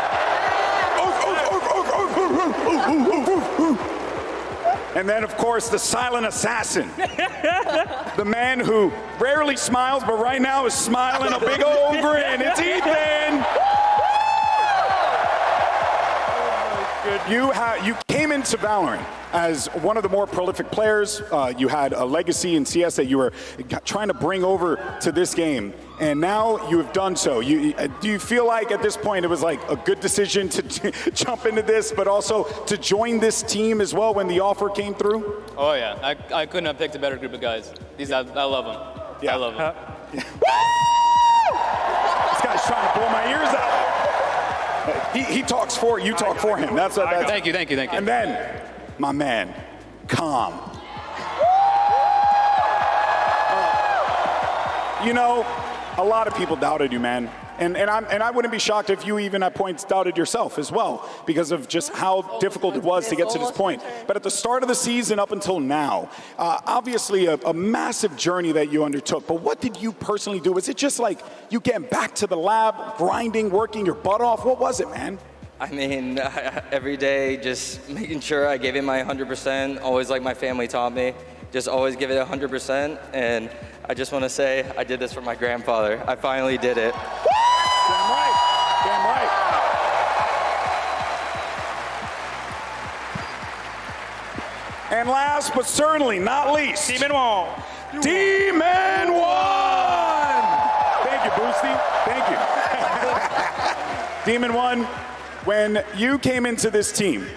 And then, of course, the silent assassin. The man who rarely smiles, but right now is smiling a big old grin. It's Ethan! You came into Valorant as one of the more prolific players. You had a legacy in CS that you were trying to bring over to this game, and now you have done so. Do you feel like at this point it was like a good decision to jump into this, but also to join this team as well when the offer came through? Oh yeah, I couldn't have picked a better group of guys. I love them. Yeah. I love them. This guy's trying to blow my ears out. He talks for you, talk for him. That's thank you. And then, my man, Calm. A lot of people doubted you, man. And I wouldn't be shocked if you even at points doubted yourself as well, because of just how difficult it was to get to this point. But at the start of the season up until now, obviously a massive journey that you undertook. But what did you personally do? Was it just like you getting back to the lab, grinding, working your butt off? What was it, man? I mean, every day just making sure I gave it my 100%, always like my family taught me. Just always give it 100%, and I just want to say I did this for my grandfather. I finally did it. Damn right. Damn right. And last but certainly not least, Demon One. Demon One! Thank you, Boosty. Thank you. Demon One, when you came into this team,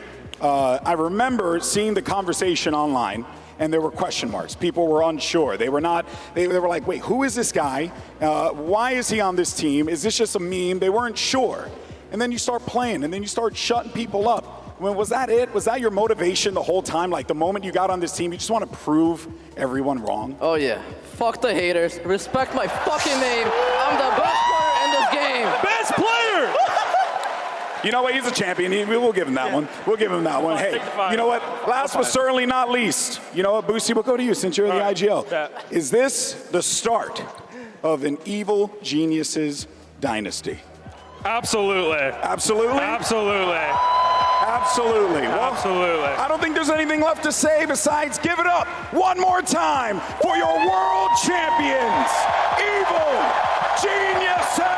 I remember seeing the conversation online, and there were question marks. People were unsure. They were like, wait, who is this guy? Why is he on this team? Is this just a meme? They weren't sure. And then you start playing, and then you start shutting people up. Was that it? Was that your motivation the whole time? Like the moment you got on this team, you just want to prove everyone wrong? Oh yeah. Fuck the haters. Respect my fucking name. I'm the best player in this game. Best player! You know what? He's a champion. We'll give him that one. We'll give him that one. Hey, you know what? Last but certainly not least, you know what, Boosty, we'll go to you since you're in the IGL. Is this the start of an evil geniuses dynasty? Absolutely. Absolutely? Absolutely. Absolutely. Well, absolutely. I don't think there's anything left to say besides give it up one more time for your world champions, Evil Geniuses!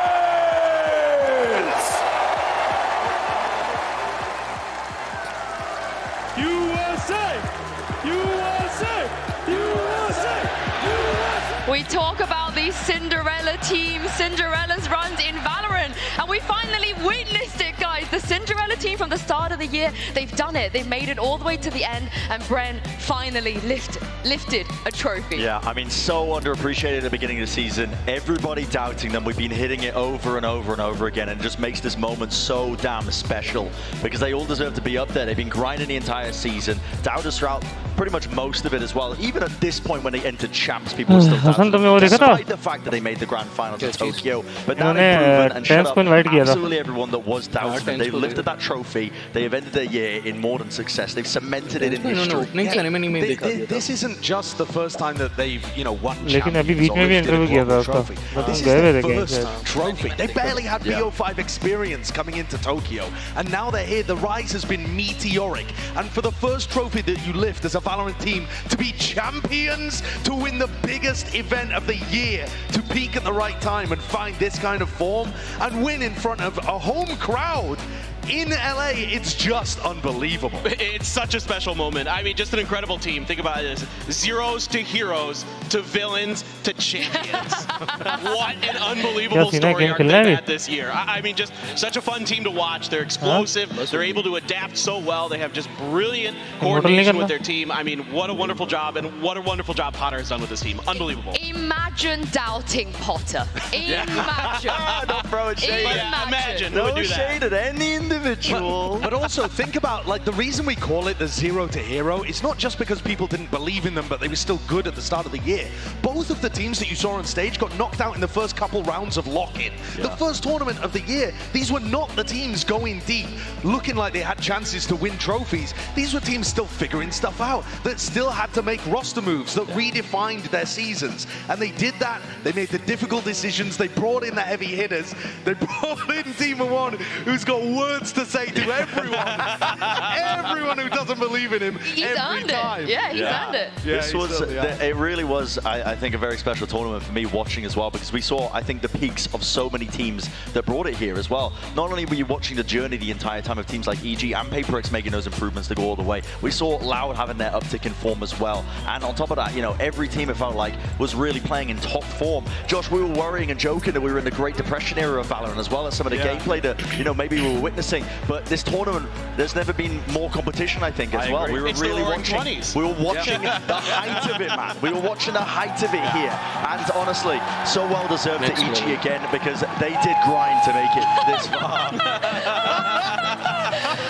We talk about these Cinderella teams, Cinderella's runs in Valorant, and we finally witnessed it, guys. guys. The Cinderella team from the start of the year, they've done it. They've made it all the way to the end, and Bren finally lifted a trophy. Yeah, I mean, so underappreciated at the beginning of the season. Everybody doubting them. We've been hitting it over and over and over again, and it just makes this moment so damn special because they all deserve to be up there. They've been grinding the entire season. Doubters throughout pretty much most of it as well. Even at this point when they entered champs, people were still doubting them, despite the fact that they made the grand finals in Tokyo. But now they've proven and shut up absolutely everyone that was doubting them. They've lifted that trophy. They have ended their year in more than success. They've cemented it in history. This isn't just the first time that they've, won लेकिन अभी बीच में भी interview किया था उसका This is their first trophy. They barely had BO5 experience coming into Tokyo, and now they're here. The rise has been meteoric, and for the first trophy that you lift as a Valorant team, to be champions, to win the biggest event of the year, to peak at the right time and find this kind of form, and win in front of a home crowd in LA, it's just unbelievable. It's such a special moment. I mean, just an incredible team. Think about it as zeros to heroes to villains to champions. What an unbelievable story arc they've had this year. I mean, just such a fun team to watch. They're explosive. They're able to adapt so well. They have just brilliant coordination with their team. I mean, what a wonderful job, and what a wonderful job Potter has done with this team. Unbelievable. Imagine doubting Potter. Imagine. Don't throw it shade. Imagine. No shade at any individual. But also think about, like, the reason we call it the zero to hero, it's not just because people didn't believe in them, but they were still good at the start of the year. Both of the teams that you saw on stage got knocked out in the first couple rounds of lock-in. The first tournament of the year, these were not the teams going deep, looking like they had chances to win trophies. These were teams still figuring stuff out, that still had to make roster moves, that redefined their seasons. And they did that. They made the difficult decisions. They brought in the heavy hitters. They brought in Team 1, who's got words to say to everyone who doesn't believe in him. He's earned it. Yeah, he's earned it. This was, it really was, I think, a very special tournament for me watching as well, because we saw, I think, the peaks of so many teams that brought it here as well. Not only were you watching the journey the entire time of teams like EG and PaperX making those improvements to go all the way, we saw Loud having their uptick in form as well. And on top of that, every team, it felt like, was really playing in top form. Josh, we were worrying and joking that we were in the Great Depression era of Valorant as well as some of the gameplay that, maybe we were witnessing. But this tournament, there's never been more competition, I think, as well. We were really watching. We were watching the height of it, man. We were watching the height of it here. And honestly, so well deserved to EG again, because they did grind to make it this far.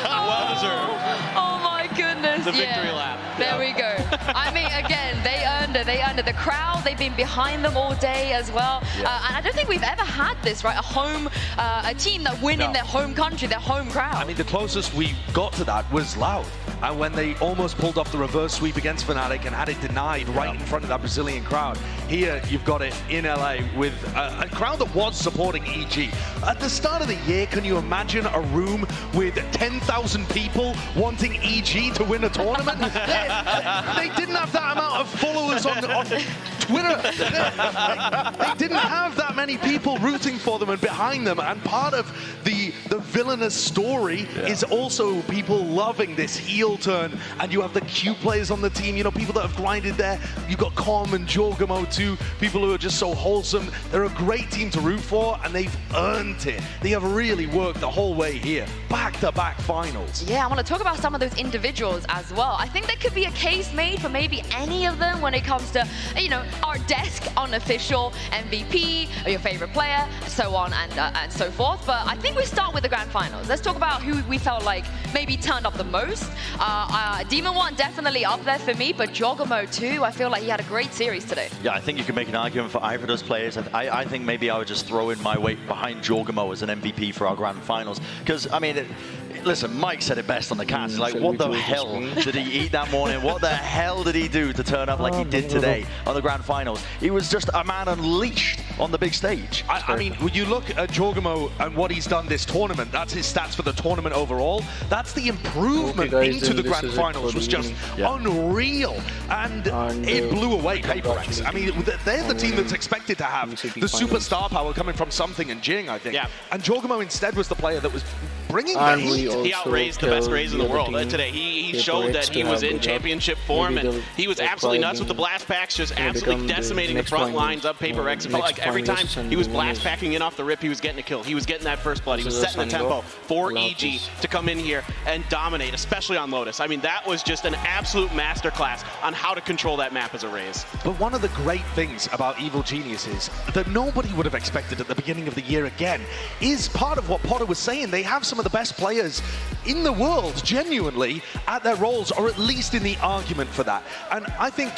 Well deserved. Oh my goodness. The victory lap. There we go. I mean, again, they earned it. They earned it. The crowd, they've been behind them all day as well. And I don't think we've ever had this, right? A team that win in their home country, their home crowd. I mean, the closest we got to that was Loud. And when they almost pulled off the reverse sweep against Fnatic and had it denied right in front of that Brazilian crowd. Here, you've got it in LA with a crowd that was supporting EG. At the start of the year, can you imagine a room with 10,000 people wanting EG to win a tournament? They didn't have that amount of followers on Twitter. They didn't have that many people rooting for them and behind them. And part of the villainous story is also people loving this heel turn. And you have the Q players on the team, people that have grinded there. You've got Com and Jorgamo too, people who are just so wholesome. They're a great team to root for, and they've earned it. They have really worked the whole way here. Back-to-back finals. Yeah, I want to talk about some of those individuals as well. I think there could be a case made for maybe any of them when it comes to, our desk unofficial MVP, or your favorite player, so on and so forth. But I think we start with the grand finals. Let's talk about who we felt like maybe turned up the most. Demon 1 definitely up there for me, but Jorgamo too. I feel like he had a great series today. Yeah, I think you can make an argument for either of those players. I think maybe I would just throw in my weight behind Jorgamo as an MVP for our grand finals. Because, I mean, listen, Mike said it best on the cast. Like, what the hell did he eat that morning? What the hell did he do to turn up like he did today on the grand finals? He was just a man unleashed on the big stage. I mean, when you look at Jorgamo and what he's done this tournament, that's his stats for the tournament overall. That's the improvement into the grand finals was just unreal. And it blew away PaperX. I mean, they're the team that's expected to have the superstar power coming from Something and Jing, I think. And Jorgamo instead was the player that was bringing the heat. He outraised the best Raze in the world today. He showed that he was in championship form, and he was absolutely nuts with the blast packs, just absolutely decimating the front lines of Paper Rex. It felt like every time he was blast packing in off the rip, he was getting a kill. He was getting that first blood. He was setting the tempo for EG to come in here and dominate, especially on Lotus. I mean, that was just an absolute masterclass on how to control that map as a Raze. But one of the great things about Evil Geniuses that nobody would have expected at the beginning of the year again is part of what Potter was saying. They have some of the best players in the world, genuinely, at their roles, or at least in the argument for that. And I think